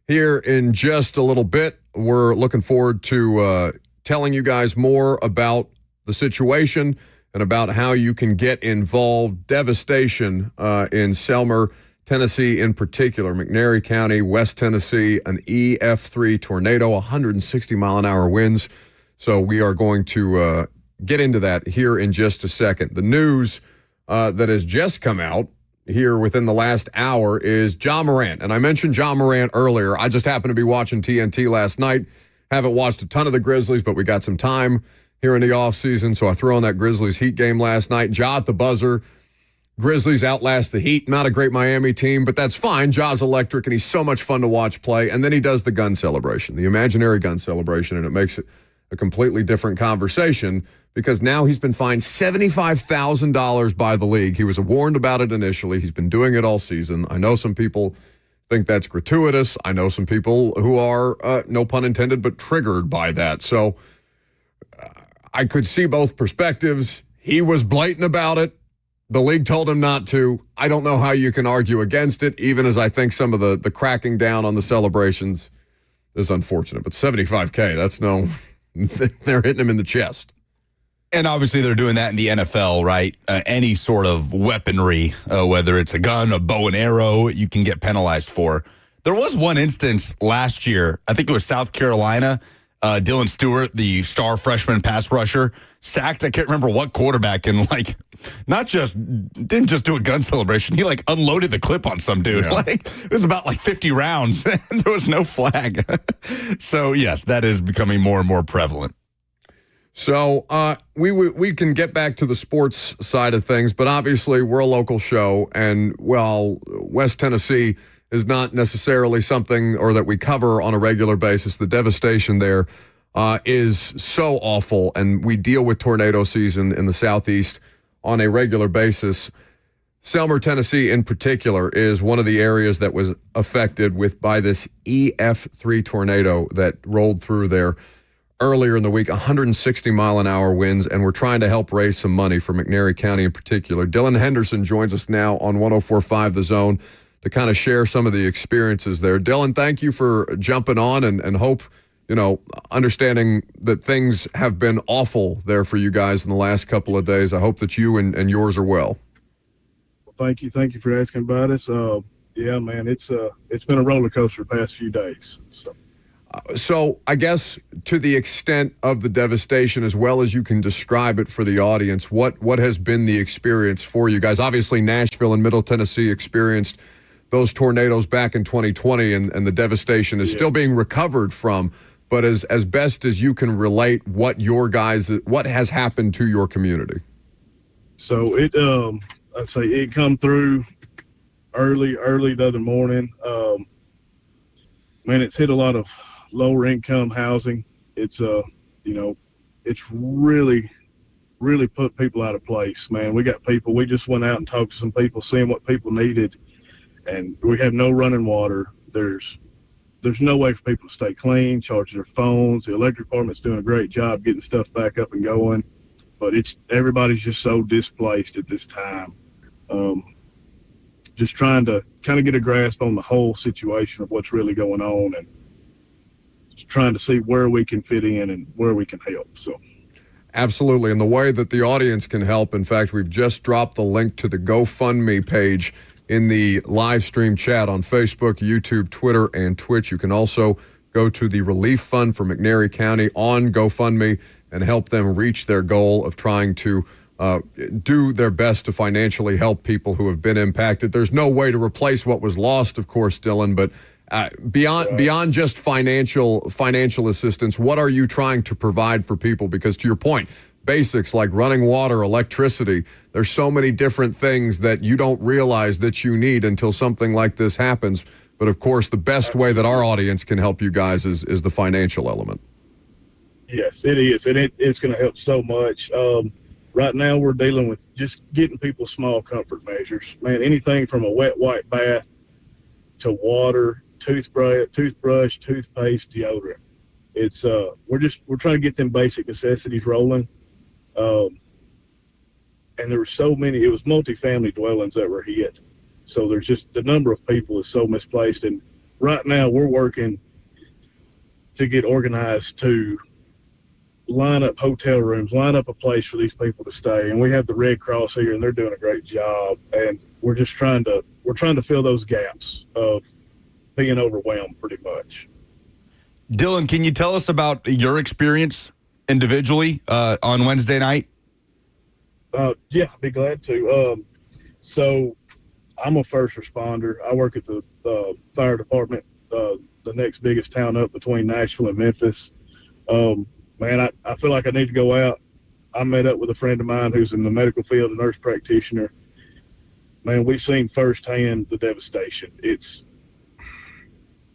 here in just a little bit. We're looking forward to telling you guys more about the situation and about how you can get involved. Devastation in Selmer, Tennessee in particular, McNary County, West Tennessee, an EF3 tornado, 160-mile-an-hour winds. So we are going to get into that here in just a second. The news that has just come out here within the last hour is Ja Morant. And I mentioned Ja Morant earlier. I just happened to be watching TNT last night. Haven't watched a ton of the Grizzlies, but we got some time here in the offseason, so I threw on that Grizzlies Heat game last night. Ja at the buzzer. Grizzlies outlast the Heat. Not a great Miami team, but that's fine. Ja's electric, and he's so much fun to watch play. And then he does the gun celebration, the imaginary gun celebration, and it makes it a completely different conversation because now he's been fined $75,000 by the league. He was warned about it initially. He's been doing it all season. I know some people think that's gratuitous. I know some people who are, no pun intended, but triggered by that. So I could see both perspectives. He was blatant about it. The league told him not to. I don't know how you can argue against it, even as I think some of the cracking down on the celebrations is unfortunate. But $75K, that's no... They're hitting him in the chest. And obviously they're doing that in the NFL, right? Any sort of weaponry, whether it's a gun, a bow and arrow, you can get penalized for. There was one instance last year, I think it was South Carolina, Dylan Stewart, the star freshman pass rusher, sacked, I can't remember what quarterback, and didn't just do a gun celebration, he unloaded the clip on some dude. Yeah. It was about 50 rounds, and there was no flag. So yes, that is becoming more and more prevalent. So we can get back to the sports side of things, but obviously we're a local show, and while West Tennessee is not necessarily something or that we cover on a regular basis, the devastation there is so awful, and we deal with tornado season in the southeast on a regular basis. Selmer, Tennessee in particular is one of the areas that was affected by this EF3 tornado that rolled through there earlier in the week, 160-mile-an-hour winds, and we're trying to help raise some money for McNary County in particular. Dylan Henderson joins us now on 104.5 The Zone to kind of share some of the experiences there. Dylan, thank you for jumping on and hope, understanding that things have been awful there for you guys in the last couple of days. I hope that you and yours are well. Thank you for asking about us. Yeah, man, it's been a roller coaster the past few days. So I guess to the extent of the devastation, as well as you can describe it for the audience, what has been the experience for you guys? Obviously, Nashville and Middle Tennessee experienced those tornadoes back in 2020, and the devastation is still being recovered from. But as best as you can relate, what has happened to your community? So I'd say it come through early the other morning. Man, it's hit a lot of lower income housing. It's it's really put people out of place, man. We just went out and talked to some people, seeing what people needed, and we have no running water. There's no way for people to stay clean, charge their phones. The electric department's doing a great job getting stuff back up and going, but everybody's just so displaced at this time. Just trying to kind of get a grasp on the whole situation of what's really going on, and just trying to see where we can fit in and where we can help. So, absolutely. And the way that the audience can help, in fact, we've just dropped the link to the GoFundMe page in the live stream chat on Facebook, YouTube, Twitter, and Twitch. You can also go to the Relief Fund for McNary County on GoFundMe and help them reach their goal of trying to do their best to financially help people who have been impacted. There's no way to replace what was lost, of course, Dylan, but beyond just financial assistance, what are you trying to provide for people? Because to your point, basics like running water, electricity, there's so many different things that you don't realize that you need until something like this happens. But of course, the best way that our audience can help you guys is the financial element. Yes, it is. And it's going to help so much. Right now, we're dealing with just getting people small comfort measures. Man, anything from a wet wipe bath to water, toothbrush, toothpaste, deodorant. We're trying to get them basic necessities rolling. and there were so many. It was multifamily dwellings that were hit. So there's just the number of people is so misplaced. And right now we're working to get organized to line up hotel rooms, line up a place for these people to stay. And we have the Red Cross here, and they're doing a great job. And we're just trying to fill those gaps of being overwhelmed pretty much. Dylan, can you tell us about your experience individually on Wednesday night? Yeah, I'd be glad to. So I'm a first responder. I work at the fire department, the next biggest town up between Nashville and Memphis. Man, I feel like I need to go out. I met up with a friend of mine who's in the medical field, a nurse practitioner. Man, we've seen firsthand the devastation.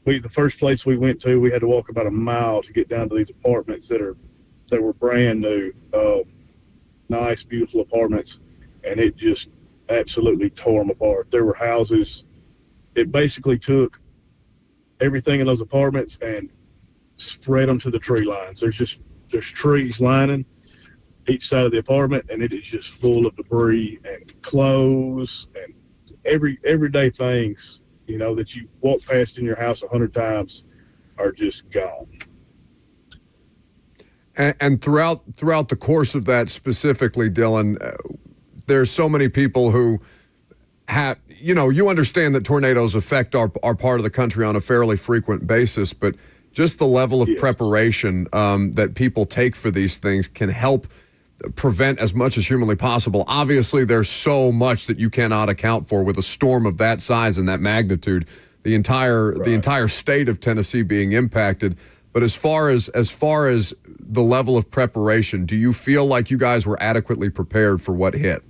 The first place we went to, we had to walk about a mile to get down to these apartments that were brand new, nice, beautiful apartments, and it just absolutely tore them apart. There were houses. It basically took everything in those apartments and spread them to the tree lines. There's trees lining each side of the apartment, and it is just full of debris and clothes and everyday things, that you walk past in your house 100 times are just gone. And throughout the course of that specifically, Dylan, there's so many people who have, you understand that tornadoes affect our part of the country on a fairly frequent basis, but just the level of preparation that people take for these things can help prevent as much as humanly possible. Obviously, there's so much that you cannot account for with a storm of that size and that magnitude. The entire state of Tennessee being impacted. But as far as the level of preparation, do you feel like you guys were adequately prepared for what hit?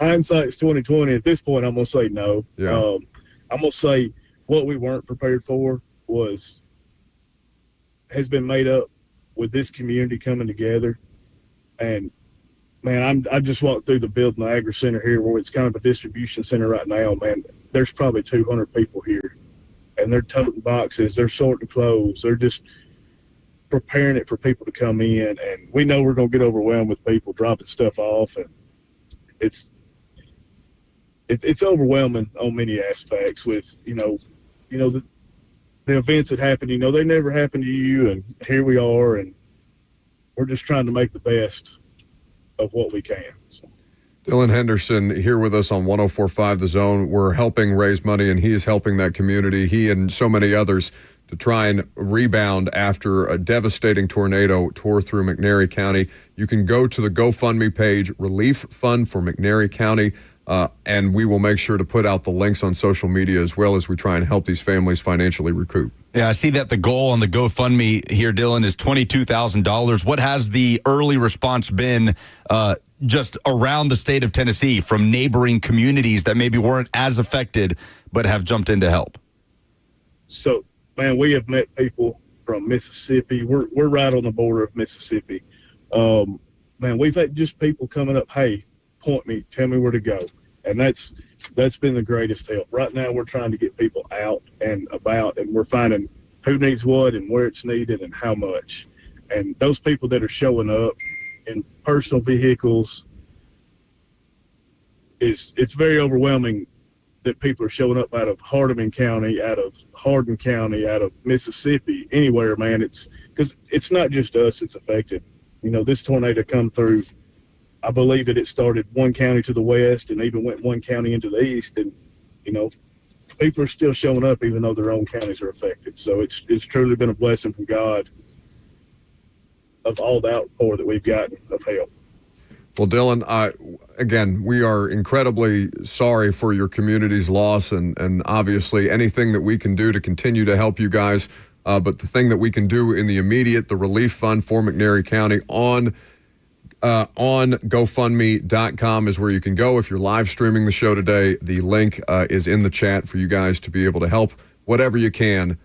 Hindsight's 20/20. At this point, I'm gonna say no. Yeah. I'm gonna say what we weren't prepared for has been made up with this community coming together. And man, I just walked through the building, the Agri Center here, where it's kind of a distribution center right now. Man, there's probably 200 people here, and they're toting boxes, they're sorting clothes, they're just preparing it for people to come in. And we know we're going to get overwhelmed with people dropping stuff off, and it's overwhelming on many aspects with the events that happen. They never happen to you, and here we are, and we're just trying to make the best of what we can. So. Dylan Henderson here with us on 104.5 The Zone. We're helping raise money, and he is helping that community, he and so many others, to try and rebound after a devastating tornado tore through McNary County. You can go to the GoFundMe page, Relief Fund for McNary County, and we will make sure to put out the links on social media as well as we try and help these families financially recoup. Yeah, I see that the goal on the GoFundMe here, Dylan, is $22,000. What has the early response been just around the state of Tennessee from neighboring communities that maybe weren't as affected but have jumped in to help? So, man, we have met people from Mississippi. We're right on the border of Mississippi. Man, we've had just people coming up, hey, point me, tell me where to go. And that's been the greatest help. Right now we're trying to get people out and about, and we're finding who needs what and where it's needed and how much. And those people that are showing up in personal vehicles, it's very overwhelming that people are showing up out of Hardeman County, out of Hardin County, out of Mississippi, anywhere, man. It's because it's not just us it's affected. This tornado come through, I believe that it started one county to the west and even went one county into the east. And, people are still showing up even though their own counties are affected. So it's truly been a blessing from God of all the outpour that we've gotten of help. Well, Dylan, again, we are incredibly sorry for your community's loss, and obviously anything that we can do to continue to help you guys. But the thing that we can do in the immediate, the Relief Fund for McNary County on GoFundMe.com is where you can go. If you're live streaming the show today, the link is in the chat for you guys to be able to help whatever you can.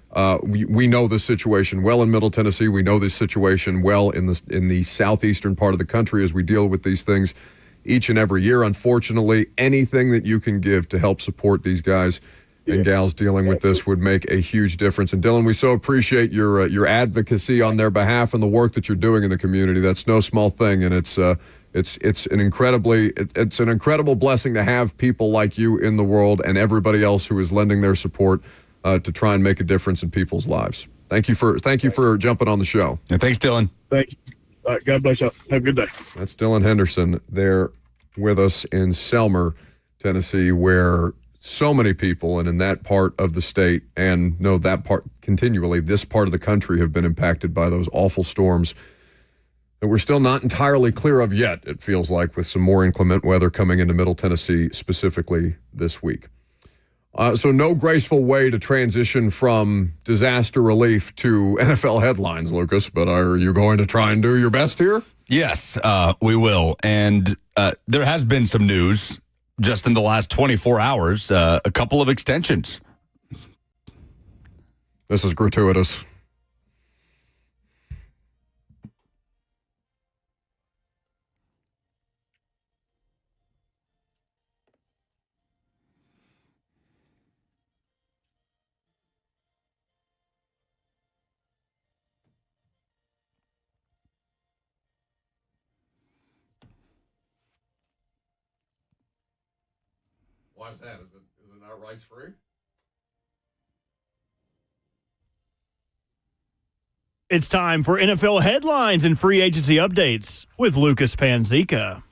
We know this situation well in Middle Tennessee. We know this situation well in the southeastern part of the country as we deal with these things each and every year. Unfortunately, anything that you can give to help support these guys and gals dealing with this would make a huge difference. And Dylan, we so appreciate your advocacy on their behalf and the work that you're doing in the community. That's no small thing, and it's an incredible blessing to have people like you in the world and everybody else who is lending their support to try and make a difference in people's lives. Thank you for jumping on the show. And thanks, Dylan. Thank you. All right, God bless you. Have a good day. That's Dylan Henderson there with us in Selmer, Tennessee, where so many people, and in that part of the state, and that part continually, this part of the country have been impacted by those awful storms that we're still not entirely clear of yet, it feels like, with some more inclement weather coming into Middle Tennessee specifically this week. So no graceful way to transition from disaster relief to NFL headlines, Lucas, but are you going to try and do your best here? Yes, we will. And there has been some news just in the last 24 hours, a couple of extensions. This is gratuitous. Why is that? Is it not rights free? It's time for NFL headlines and free agency updates with Lucas Panzica.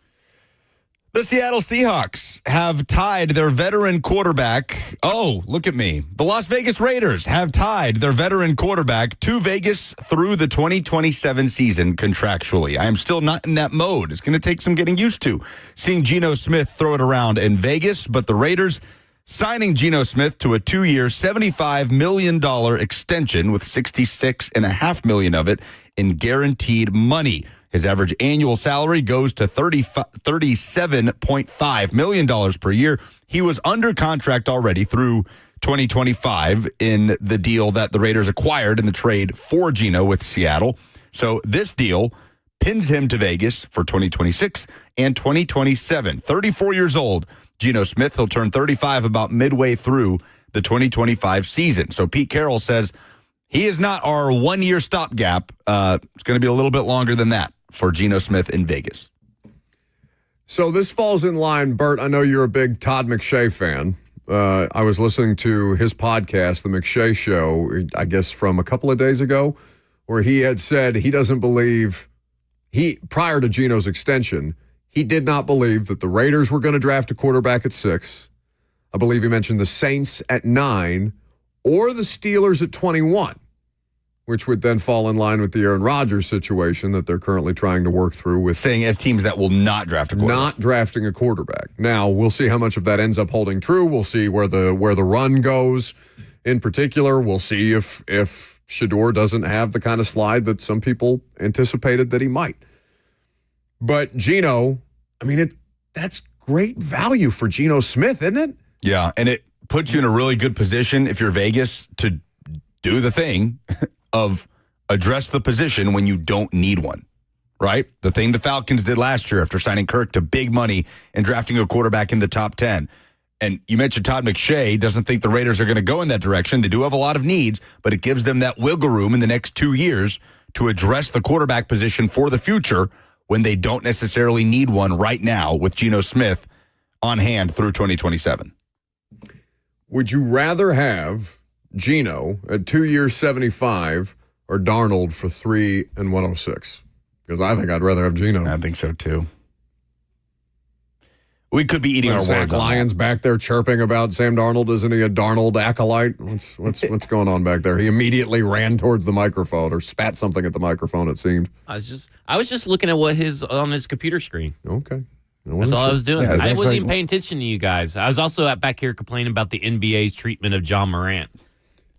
The Seattle Seahawks have tied their veteran quarterback. Oh, look at me. The Las Vegas Raiders have tied their veteran quarterback to Vegas through the 2027 season contractually. I am still not in that mode. It's going to take some getting used to seeing Geno Smith throw it around in Vegas, but the Raiders signing Geno Smith to a 2-year, $75 million extension with $66.5 million of it in guaranteed money. His average annual salary goes to $37.5 million per year. He was under contract already through 2025 in the deal that the Raiders acquired in the trade for Geno with Seattle. So this deal pins him to Vegas for 2026 and 2027. 34 years old, Geno Smith. He'll turn 35 about midway through the 2025 season. So Pete Carroll says he is not our 1-year stopgap. It's going to be a little bit longer than that for Geno Smith in Vegas. So this falls in line, Bert. I know you're a big Todd McShay fan. I was listening to his podcast, The McShay Show, I guess from a couple of days ago, where he had said he doesn't believe, prior to Geno's extension, he did not believe that the Raiders were going to draft a quarterback at 6. I believe he mentioned the Saints at 9 or the Steelers at 21. Which would then fall in line with the Aaron Rodgers situation that they're currently trying to work through with saying as teams that will not draft a quarterback. Not drafting a quarterback. Now, we'll see how much of that ends up holding true. We'll see where the run goes in particular. We'll see if Shador doesn't have the kind of slide that some people anticipated that he might. But Geno, I mean, that's great value for Geno Smith, isn't it? Yeah, and it puts you in a really good position if you're Vegas to do the thing of address the position when you don't need one, right? The thing the Falcons did last year after signing Kirk to big money and drafting a quarterback in the top 10. And you mentioned Todd McShay doesn't think the Raiders are going to go in that direction. They do have a lot of needs, but it gives them that wiggle room in the next 2 years to address the quarterback position for the future when they don't necessarily need one right now with Geno Smith on hand through 2027. Would you rather have Geno at 2 years, 75, or Darnold for 3 and 106? Because I think I'd rather have Geno. I think so too. We could be eating our Zach words. Lyons back there chirping about Sam Darnold. Isn't he a Darnold acolyte? What's going on back there? He immediately ran towards the microphone or spat something at the microphone, it seemed. I was just looking at what on his computer screen. Okay. That's all I was doing. Yeah, I wasn't even paying attention to you guys. I was also back here complaining about the NBA's treatment of John Morant.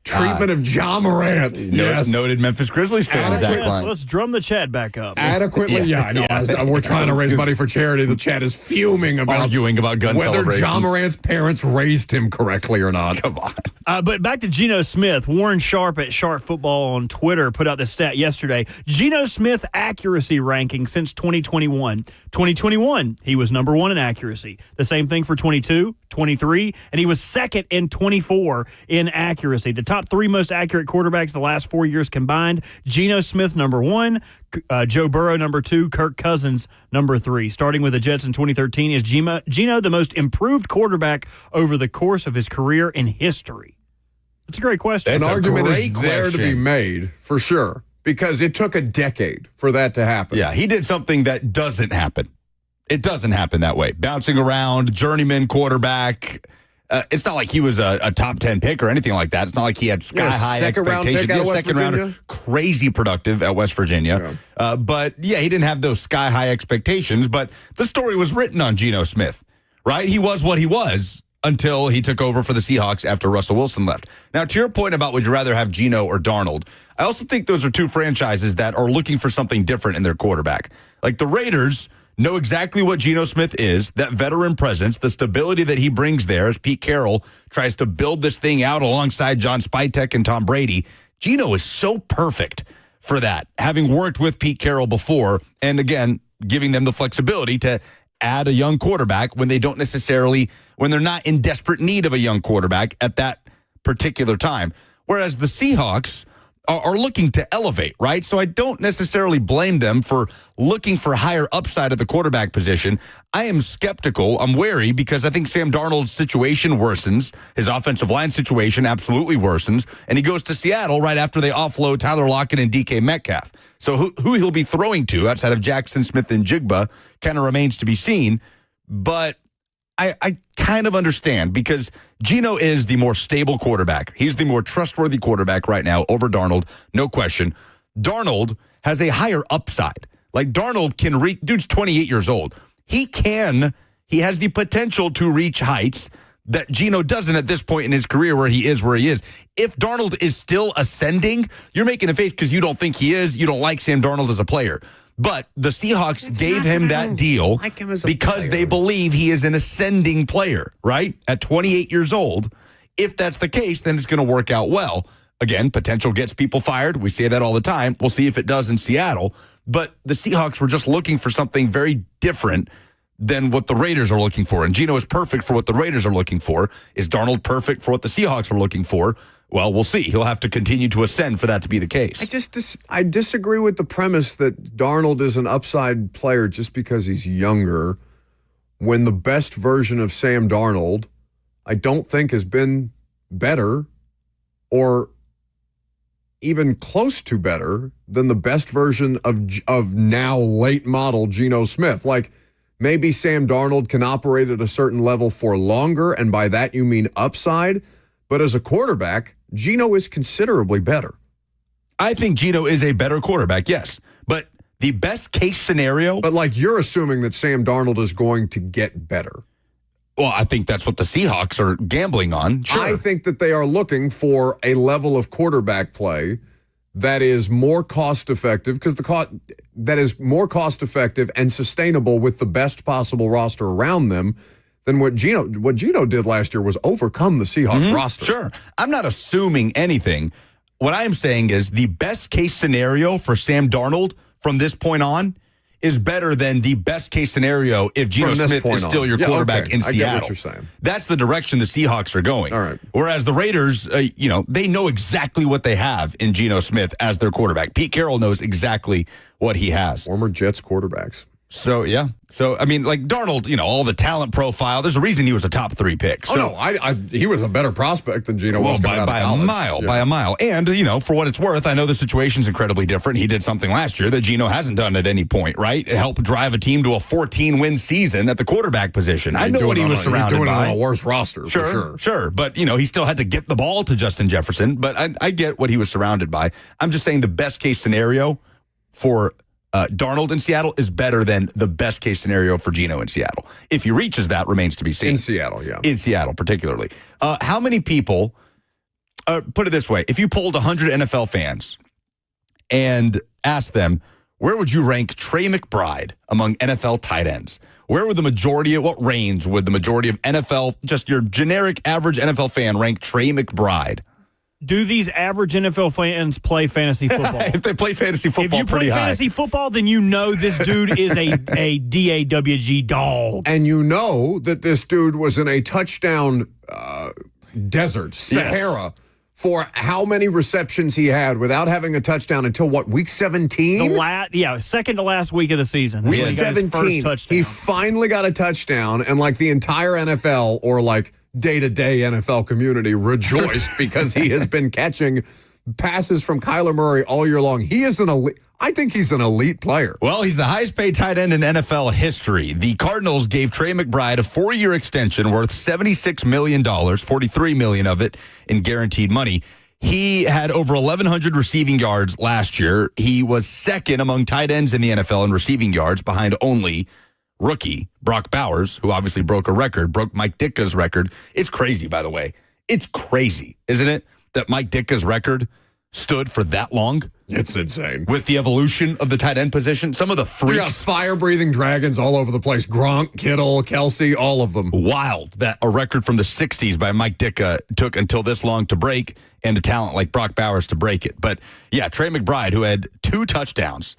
Treatment of John Morant. Yes. Noted Memphis Grizzlies fan, Zach Lyons. Let's drum the chat back up. Adequately, yeah, I know. We're trying to raise money for charity. The chat is fuming about arguing about gun whether celebrations. John Morant's parents raised him correctly or not. Come on. But back to Geno Smith. Warren Sharp at Sharp Football on Twitter put out this stat yesterday. Geno Smith accuracy ranking since 2021. 2021, he was number 1 in accuracy. The same thing for 22, 23, and he was second in 24 in accuracy. The top 3 most accurate quarterbacks the last 4 years combined. Geno Smith, number 1. Joe Burrow, number 2. Kirk Cousins, number 3. Starting with the Jets in 2013, is Geno the most improved quarterback over the course of his career in history? It's a great question. An argument is there to question. be made, for sure, because it took a decade for that to happen. Yeah, he did something that doesn't happen. It doesn't happen that way. Bouncing around, journeyman quarterback. It's not like he was a top 10 pick or anything like that. It's not like he had sky-high expectations. Pick out of West second Virginia? rounder, crazy productive at West Virginia. Yeah. But, yeah, he didn't have those sky-high expectations. But the story was written on Geno Smith, right? He was what he was until he took over for the Seahawks after Russell Wilson left. Now, to your point about would you rather have Geno or Darnold, I also think those are two franchises that are looking for something different in their quarterback. Like the Raiders know exactly what Geno Smith is, that veteran presence, the stability that he brings there as Pete Carroll tries to build this thing out alongside John Spytek and Tom Brady. Geno is so perfect for that, having worked with Pete Carroll before, and again, giving them the flexibility to add a young quarterback when they don't necessarily, when they're not in desperate need of a young quarterback at that particular time. Whereas the Seahawks are looking to elevate, right? So I don't necessarily blame them for looking for higher upside at the quarterback position. I am skeptical. I'm wary because I think Sam Darnold's situation worsens. His offensive line situation absolutely worsens. And he goes to Seattle right after they offload Tyler Lockett and DK Metcalf. So who he'll be throwing to outside of Jackson Smith and Jigba kind of remains to be seen. But I kind of understand because Geno is the more stable quarterback. He's the more trustworthy quarterback right now over Darnold, no question. Darnold has a higher upside. Like Darnold can reach, dude's 28 years old. He has the potential to reach heights that Geno doesn't at this point in his career where he is. If Darnold is still ascending, you're making the face because you don't think he is. You don't like Sam Darnold as a player. But the Seahawks gave him that deal because they believe he is an ascending player, right? At 28 years old. If that's the case, then it's going to work out well. Again, potential gets people fired. We say that all the time. We'll see if it does in Seattle. But the Seahawks were just looking for something very different than what the Raiders are looking for. And Geno is perfect for what the Raiders are looking for. Is Darnold perfect for what the Seahawks are looking for? Well, we'll see. He'll have to continue to ascend for that to be the case. I disagree with the premise that Darnold is an upside player just because he's younger, when the best version of Sam Darnold, I don't think has been better or even close to better than the best version of now late model Geno Smith. Like, maybe Sam Darnold can operate at a certain level for longer, and by that you mean upside. But as a quarterback, Geno is considerably better. I think Geno is a better quarterback, yes. But the best case scenario... But like you're assuming that Sam Darnold is going to get better. Well, I think that's what the Seahawks are gambling on. Sure. I think that they are looking for a level of quarterback play that is more cost effective, because that is more cost effective and sustainable with the best possible roster around them than what Geno did last year was overcome the Seahawks roster. Sure. I'm not assuming anything. What I am saying is the best case scenario for Sam Darnold from this point on is better than the best case scenario if Geno Smith is still your quarterback in Seattle. I get what you're saying. That's the direction the Seahawks are going. All right. Whereas the Raiders, they know exactly what they have in Geno Smith as their quarterback. Pete Carroll knows exactly what he has. Former Jets quarterbacks. So, yeah. So, I mean, like Darnold, all the talent profile, there's a reason he was a top 3 pick. So, he was a better prospect than Geno was by a mile. And, for what it's worth, I know the situation's incredibly different. He did something last year that Geno hasn't done at any point, right? Help drive a team to a 14-win season at the quarterback position. I know what he was surrounded by. He's doing it on a worse roster, for sure. Sure. But, he still had to get the ball to Justin Jefferson. But I get what he was surrounded by. I'm just saying the best case scenario for Darnold in Seattle is better than the best case scenario for Geno in Seattle. If he reaches that, remains to be seen. In Seattle, yeah. In Seattle, particularly. How many people, put it this way, if you polled 100 NFL fans and asked them, where would you rank Trey McBride among NFL tight ends? What range would the majority of NFL, just your generic average NFL fan, rank Trey McBride? Do these average NFL fans play fantasy football? If they play fantasy football, if you play fantasy football, then you know this dude is a DAWG dog. And you know that this dude was in a touchdown desert, Sahara, for how many receptions he had without having a touchdown until what, week 17? Second to last week of the season. Week 17, he finally got a touchdown, and like the entire NFL or like day-to-day NFL community rejoiced because he has been catching passes from Kyler Murray all year long. He is an elite. I think he's an elite player. Well, he's the highest paid tight end in NFL history. The Cardinals gave Trey McBride a 4-year extension worth $76 million, $43 million of it in guaranteed money. He had over 1,100 receiving yards last year. He was second among tight ends in the NFL in receiving yards, behind only rookie Brock Bowers, who obviously broke Mike Ditka's record. It's crazy, by the way. It's crazy, isn't it, that Mike Ditka's record stood for that long? It's insane. With the evolution of the tight end position, some of the freaks. We got fire-breathing dragons all over the place. Gronk, Kittle, Kelsey, all of them. Wild that a record from the 60s by Mike Ditka took until this long to break, and a talent like Brock Bowers to break it. But, yeah, Trey McBride, who had 2 touchdowns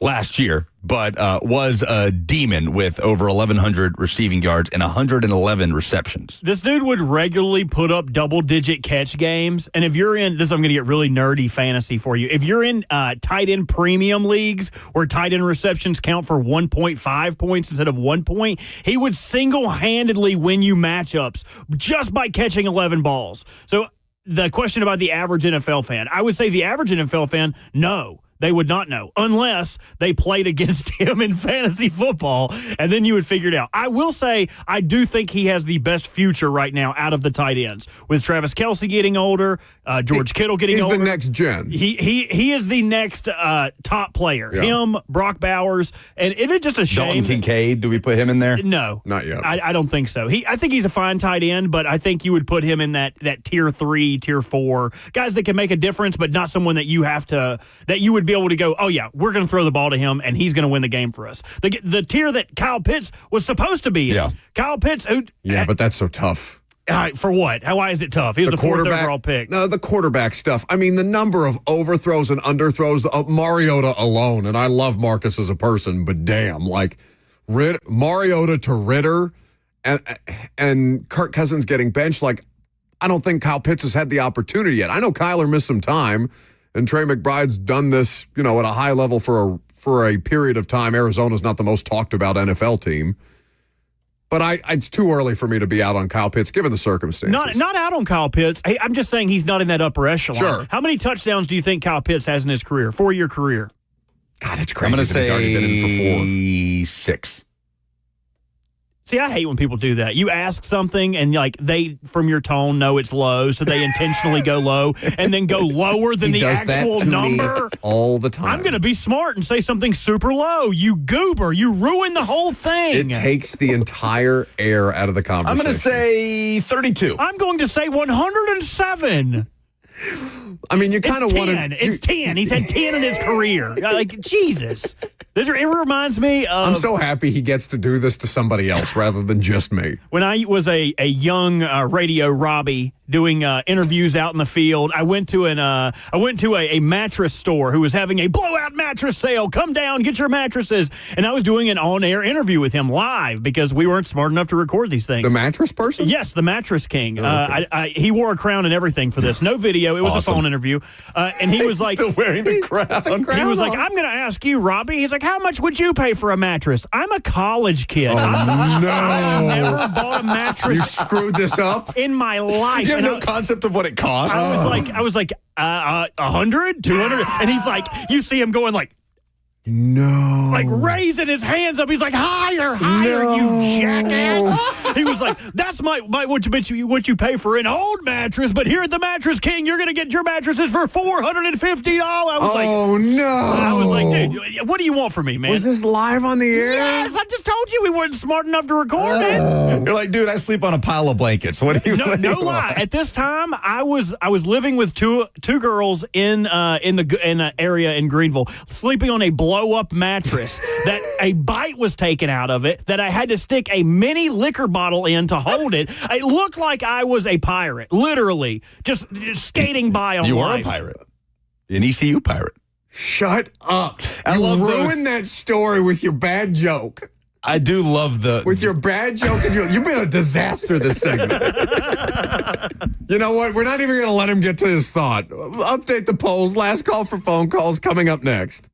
last year, but was a demon with over 1,100 receiving yards and 111 receptions. This dude would regularly put up double-digit catch games, and if you're in, I'm going to get really nerdy fantasy for you. If you're in tight end premium leagues where tight end receptions count for 1.5 points instead of 1 point, he would single-handedly win you matchups just by catching 11 balls. So the question about the average NFL fan, I would say the average NFL fan, no. They would not know unless they played against him in fantasy football, and then you would figure it out. I will say I do think he has the best future right now out of the tight ends. With Travis Kelce getting older, George Kittle getting older. He's the next gen. He is the next top player. Yeah. Him, Brock Bowers, and it is just a shame. Dalton Kincaid, do we put him in there? No. Not yet. I don't think so. I think he's a fine tight end, but I think you would put him in that tier 3, tier 4. Guys that can make a difference, but not someone that you would be able to go, oh, yeah, we're going to throw the ball to him, and he's going to win the game for us. The tier that Kyle Pitts was supposed to be in. Yeah. Kyle Pitts. But that's so tough. For what? Why is it tough? He was the 4th overall pick. No, the quarterback stuff. I mean, the number of overthrows and underthrows, Mariota alone, and I love Marcus as a person, but damn, like Mariota to Ritter and Kirk Cousins getting benched, like, I don't think Kyle Pitts has had the opportunity yet. I know Kyler missed some time, and Trey McBride's done this, at a high level for a period of time. Arizona's not the most talked about NFL team. But it's too early for me to be out on Kyle Pitts, given the circumstances. Not out on Kyle Pitts. Hey, I'm just saying he's not in that upper echelon. Sure. How many touchdowns do you think Kyle Pitts has in his career? 4-year career. God, it's crazy. I'm going to say he's already been in for 4. 6. See, I hate when people do that. You ask something and they, from your tone, know it's low, so they intentionally go low and then go lower than the actual number. All the time. I'm going to be smart and say something super low. You goober. You ruin the whole thing. It takes the entire air out of the conversation. I'm going to say 32. I'm going to say 107. I mean, you kind of want to. It's 10. He's had 10 in his career. Like, Jesus. It reminds me of. I'm so happy he gets to do this to somebody else rather than just me. When I was a young radio Robbie doing interviews out in the field, I went to a mattress store who was having a blowout mattress sale. Come down, get your mattresses. And I was doing an on-air interview with him live because we weren't smart enough to record these things. The mattress person? Yes, the mattress king. Okay. He wore a crown and everything for this. No video. It was awesome. A phone interview. And he was like, still wearing the crown. He was like, I'm going to ask you, Robbie. He's like, how much would you pay for a mattress? I'm a college kid. Oh, no. I've never bought a mattress. You screwed this up? In my life. You have no concept of what it costs. I was like, 100, 200, and he's like, you see him going like, no, like raising his hands up. He's like, higher, you jackass. He was like, that's my what you pay for an old mattress, but here at the Mattress King, you're gonna get your mattresses for $450. I was like, dude, what do you want from me, man? Was this live on the air? Yes, I just told you we weren't smart enough to record it. You're like, dude, I sleep on a pile of blankets. What do you? No lie. At this time, I was living with two girls in an area in Greenville, sleeping on a blanket blow-up mattress that a bite was taken out of it, that I had to stick a mini liquor bottle in to hold it. It looked like I was a pirate, literally, just skating by on You life. are a pirate. An ECU pirate. Shut up. I you love ruined that story with your bad joke. I do love With your bad joke. You've been a disaster this segment. You know what? We're not even going to let him get to his thought. Update the polls. Last call for phone calls coming up next.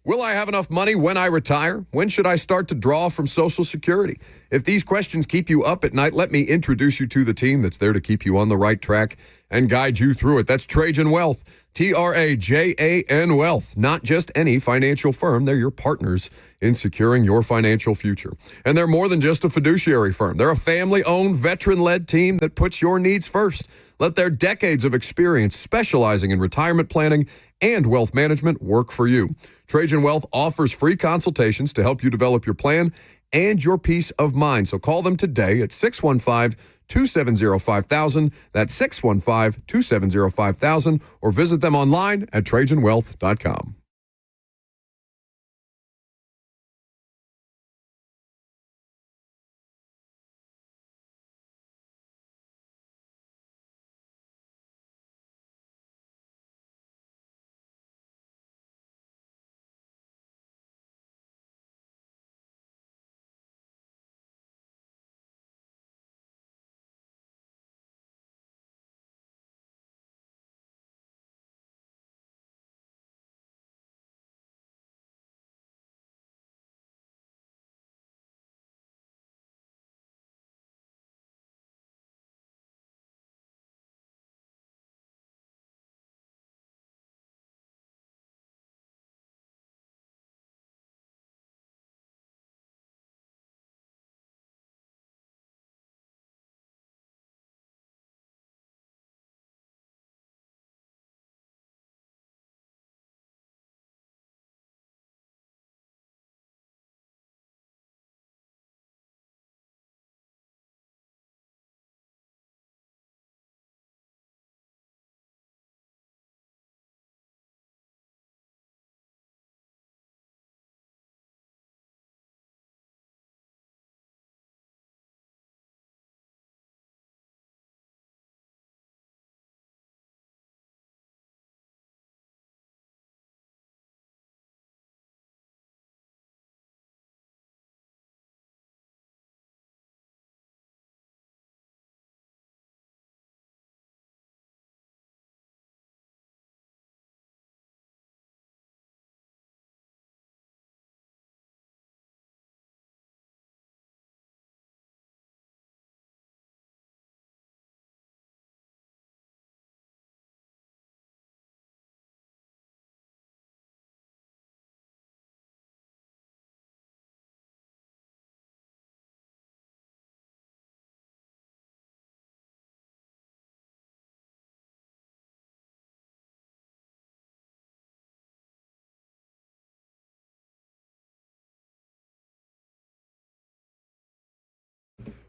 Will I have enough money when I retire? When should I start to draw from Social Security? If these questions keep you up at night, let me introduce you to the team that's there to keep you on the right track and guide you through it. That's Trajan Wealth, Trajan Wealth. Not just any financial firm. They're your partners in securing your financial future. And they're more than just a fiduciary firm. They're a family-owned, veteran-led team that puts your needs first. Let their decades of experience specializing in retirement planning and wealth management work for you. Trajan Wealth offers free consultations to help you develop your plan and your peace of mind. So call them today at 615-270-5000. That's 615-270-5000, or visit them online at TrajanWealth.com.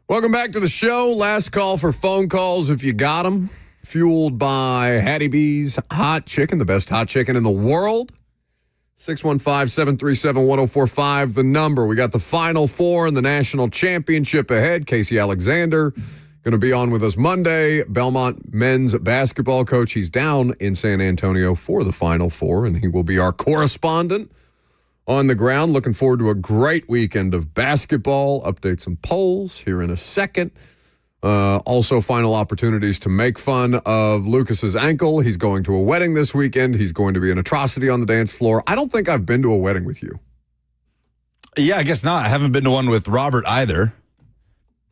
Welcome back to the show. Last call for phone calls if you got them. fueled by Hattie B's Hot Chicken, the best hot chicken in the world. 615-737-1045, the number. We got the Final Four in the national championship ahead. Casey Alexander going to be on with us Monday. Belmont men's basketball coach. He's down in San Antonio for the Final Four, and he will be our correspondent on the ground. Looking forward to a great weekend of basketball. Update some polls here in a second. Also, final opportunities to make fun of Lucas's ankle. He's going to a wedding this weekend. He's going to be an atrocity on the dance floor. I don't think I've been to a wedding with you. Yeah, I guess not. I haven't been to one with Robert either.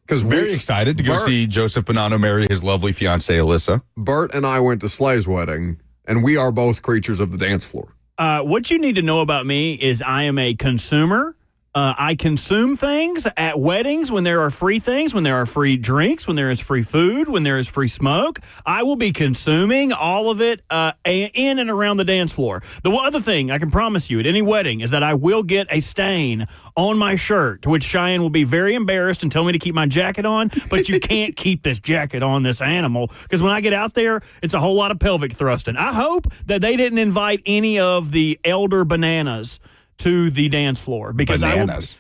Because very excited to go see Joseph Bonanno marry his lovely fiancée, Alyssa. Bert and I went to Slay's wedding, and we are both creatures of the dance floor. What you need to know about me is I am a consumer. I consume things at weddings when there are free things, when there are free drinks, when there is free food, when there is free smoke. I will be consuming all of it in and around the dance floor. The one other thing I can promise you at any wedding is that I will get a stain on my shirt, to which Cheyenne will be very embarrassed and tell me to keep my jacket on, but you can't keep this jacket on this animal, because when I get out there, it's a whole lot of pelvic thrusting. I hope that they didn't invite any of the elder bananas to the dance floor, because bananas.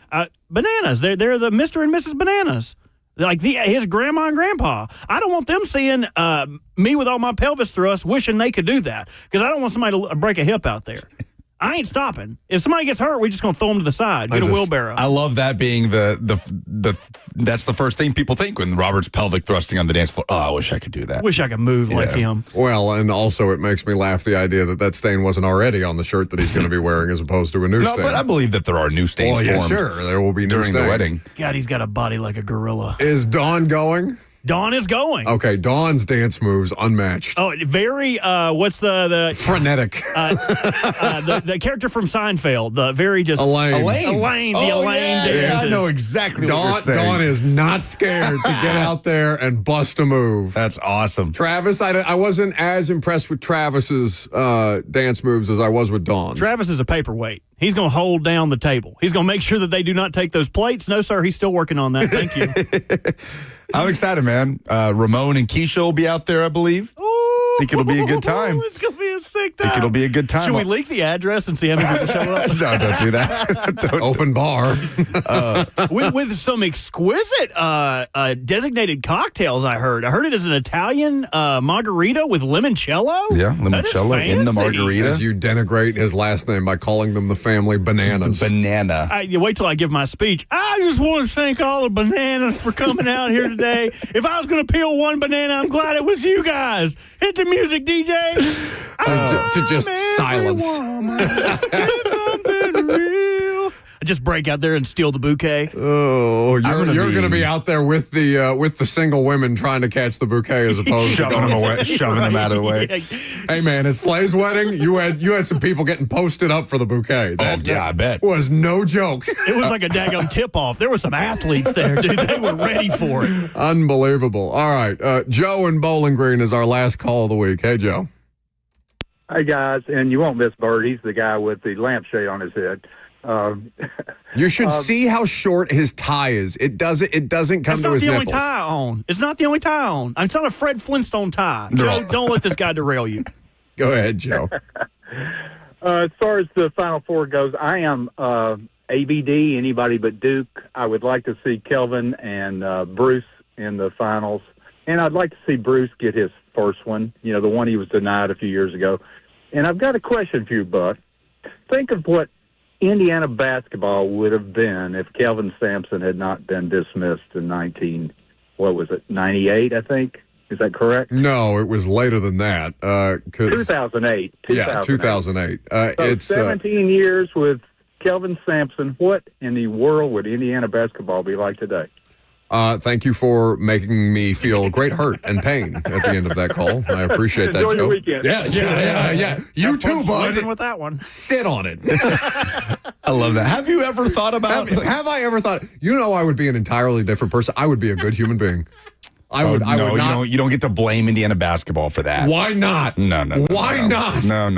Bananas. They're the Mr. and Mrs. Bananas, like his grandma and grandpa. I don't want them seeing me with all my pelvis thrusts, wishing they could do that, because I don't want somebody to break a hip out there. I ain't stopping. If somebody gets hurt, we're just going to throw them to the side, get a wheelbarrow. I love that being that's the first thing people think when Robert's pelvic thrusting on the dance floor. Oh, I wish I could do that. Wish I could move like him. Well, and also it makes me laugh, the idea that stain wasn't already on the shirt that he's going to be wearing as opposed to a new stain. No, but I believe that there are new stains formed. Sure. There will be new during stains. the wedding. God, he's got a body like a gorilla. Is Dawn going? Dawn is going. Okay, Dawn's dance moves unmatched. Oh, very. What's the frenetic? The character from Seinfeld. The very just Elaine. Elaine. The Elaine dances. I know exactly what you're saying. Dawn is not scared to get out there and bust a move. That's awesome. Travis, I wasn't as impressed with Travis's dance moves as I was with Dawn's. Travis is a paperweight. He's going to hold down the table. He's going to make sure that they do not take those plates. No, sir, he's still working on that. Thank you. I'm excited, man. Ramon and Keisha will be out there, I believe. Ooh, think it'll be a good time. It's going to be a sick time. Think it'll be a good time. Should we leak the address and see how many people show up? No, don't do that. Open bar. with some exquisite designated cocktails, I heard. I heard it is an Italian margarita with limoncello. Yeah, limoncello in the margarita. As you denigrate his last name by calling them the family Bananas. Banana. You wait till I give my speech. I just want to thank all the bananas for coming out here today. If I was going to peel one banana, I'm glad it was you guys. Hit the music, DJ. To just silence. I just break out there and steal the bouquet. Oh, you're going to be out there with the single women trying to catch the bouquet as opposed to shoving them away, shoving them out of the way. Hey man, at Slay's wedding, you had some people getting posted up for the bouquet. I bet was no joke. It was like a daggone tip off. There were some athletes there, dude. They were ready for it. Unbelievable. All right, Joe in Bowling Green is our last call of the week. Hey, Joe. Hey guys, and you won't miss Bert. He's the guy with the lampshade on his head. You should see how short his tie is. It doesn't come to his nipples. It's not the only tie on. It's not the only tie on. It's not a Fred Flintstone tie. Joe, don't let this guy derail you. Go ahead, Joe. As far as the Final Four goes, I am ABD, anybody but Duke. I would like to see Kelvin and Bruce in the finals. And I'd like to see Bruce get his first one, the one he was denied a few years ago. And I've got a question for you, Buck. Think of what Indiana basketball would have been if Kelvin Sampson had not been dismissed in 98, I think? Is that correct? No, it was later than that. 2008. Yeah, 2008. It's 17 years with Kelvin Sampson. What in the world would Indiana basketball be like today? Thank you for making me feel great hurt and pain at the end of that call. I appreciate that, Enjoy Joe. your weekend. Yeah. You too, bud. With that one. Sit on it. I love that. Have you ever thought about have I ever thought, I would be an entirely different person. I would be a good human being. I would not. You don't get to blame Indiana basketball for that. Why not? No. Why not? No.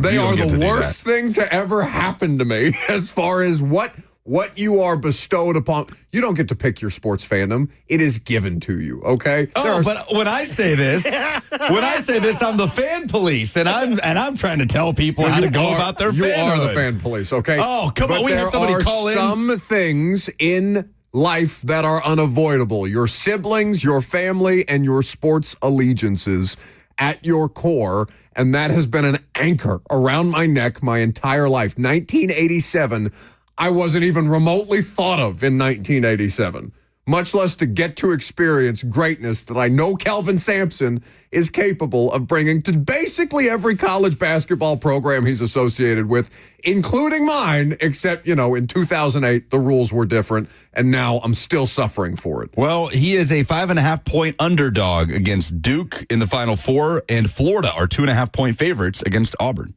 They are the worst thing to ever happen to me as far as what what you are bestowed upon. You don't get to pick your sports fandom. It is given to you, okay? But when I say this, I'm the fan police, and I'm trying to tell people how to go about their fanhood. You are the fan police, okay? Oh, come on. We had somebody call in. There are some things in life that are unavoidable. Your siblings, your family, and your sports allegiances at your core, and that has been an anchor around my neck my entire life. 1987, I wasn't even remotely thought of in 1987, much less to get to experience greatness that I know Kelvin Sampson is capable of bringing to basically every college basketball program he's associated with, including mine, except, in 2008, the rules were different, and now I'm still suffering for it. Well, he is a 5.5-point underdog against Duke in the Final Four, and Florida are 2.5-point favorites against Auburn.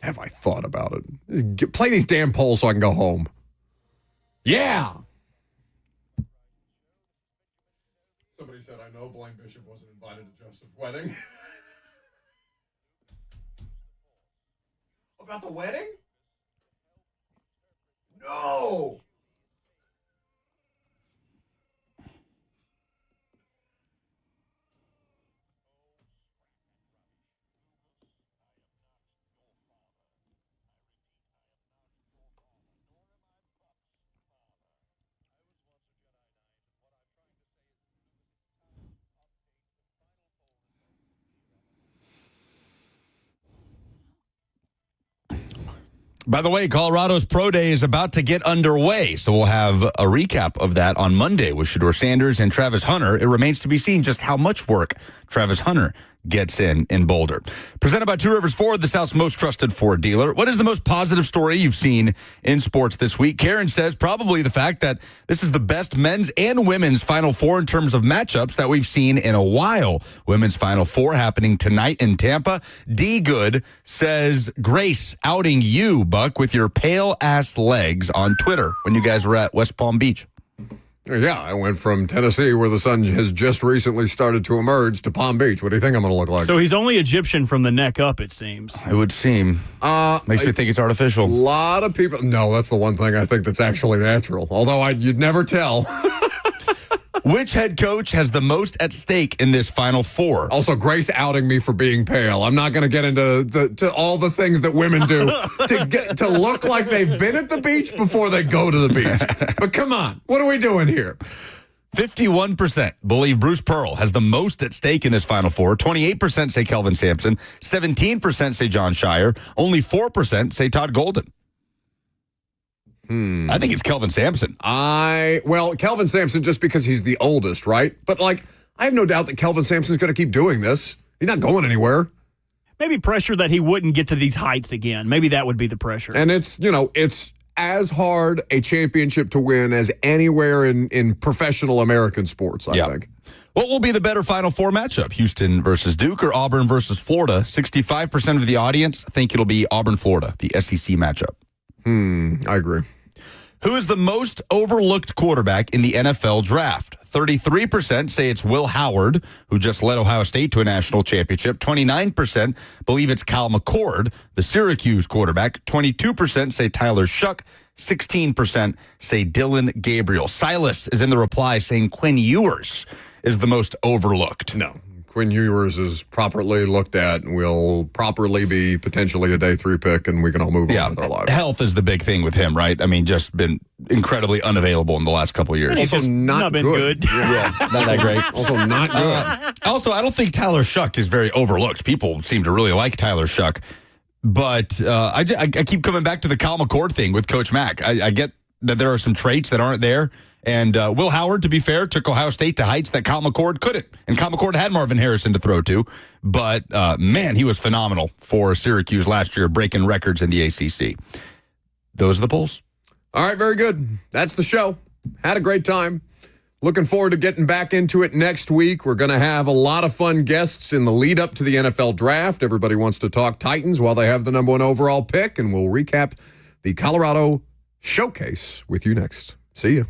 Have I thought about it? Play these damn polls so I can go home. Yeah. Somebody said, I know Blaine Bishop wasn't invited to Joseph's wedding. About the wedding? No. By the way, Colorado's Pro Day is about to get underway, so we'll have a recap of that on Monday with Shedeur Sanders and Travis Hunter. It remains to be seen just how much work Travis Hunter gets in Boulder. Presented by Two Rivers Ford, the South's most trusted Ford dealer. What is the most positive story you've seen in sports this week? Karen says probably the fact that this is the best men's and women's Final Four in terms of matchups that we've seen in a while. Women's Final Four happening tonight in Tampa. D. Good says, Grace outing you, Buck, with your pale-ass legs on Twitter when you guys were at West Palm Beach. Yeah, I went from Tennessee, where the sun has just recently started to emerge, to Palm Beach. What do you think I'm going to look like? So he's only Egyptian from the neck up, it seems. It would seem. Makes me think it's artificial. A lot of people. No, that's the one thing I think that's actually natural. Although you'd never tell. Which head coach has the most at stake in this Final Four? Also, Grace outing me for being pale. I'm not going to get into to all the things that women do to look like they've been at the beach before they go to the beach. But come on, what are we doing here? 51% believe Bruce Pearl has the most at stake in this Final Four. 28% say Kelvin Sampson. 17% say John Shire. Only 4% say Todd Golden. I think it's Kelvin Sampson. Kelvin Sampson, just because he's the oldest, right? But, I have no doubt that Kelvin Sampson's going to keep doing this. He's not going anywhere. Maybe pressure that he wouldn't get to these heights again. Maybe that would be the pressure. And it's as hard a championship to win as anywhere in professional American sports, I think. What will be the better Final Four matchup? Houston versus Duke or Auburn versus Florida? 65% of the audience think it'll be Auburn-Florida, the SEC matchup. I agree. Who is the most overlooked quarterback in the NFL draft? 33% say it's Will Howard, who just led Ohio State to a national championship. 29% believe it's Kyle McCord, the Syracuse quarterback. 22% say Tyler Shuck. 16% say Dylan Gabriel. Silas is in the reply saying Quinn Ewers is the most overlooked. No. Quinn Ewers is properly looked at and will properly be potentially a day 3 pick, and we can all move on with our lives. Health is the big thing with him, right? I mean, just been incredibly unavailable in the last couple of years. Also, just not been good. Yeah, not that great. Also, not good. Also, I don't think Tyler Shuck is very overlooked. People seem to really like Tyler Shuck. But I keep coming back to the Kyle McCord thing with Coach Mack. I get that there are some traits that aren't there. And Will Howard, to be fair, took Ohio State to heights that Kyle McCord couldn't. And Kyle McCord had Marvin Harrison to throw to. But, man, he was phenomenal for Syracuse last year, breaking records in the ACC. Those are the polls. All right, very good. That's the show. Had a great time. Looking forward to getting back into it next week. We're going to have a lot of fun guests in the lead up to the NFL draft. Everybody wants to talk Titans while they have the number 1 overall pick. And we'll recap the Colorado Showcase with you next. See you.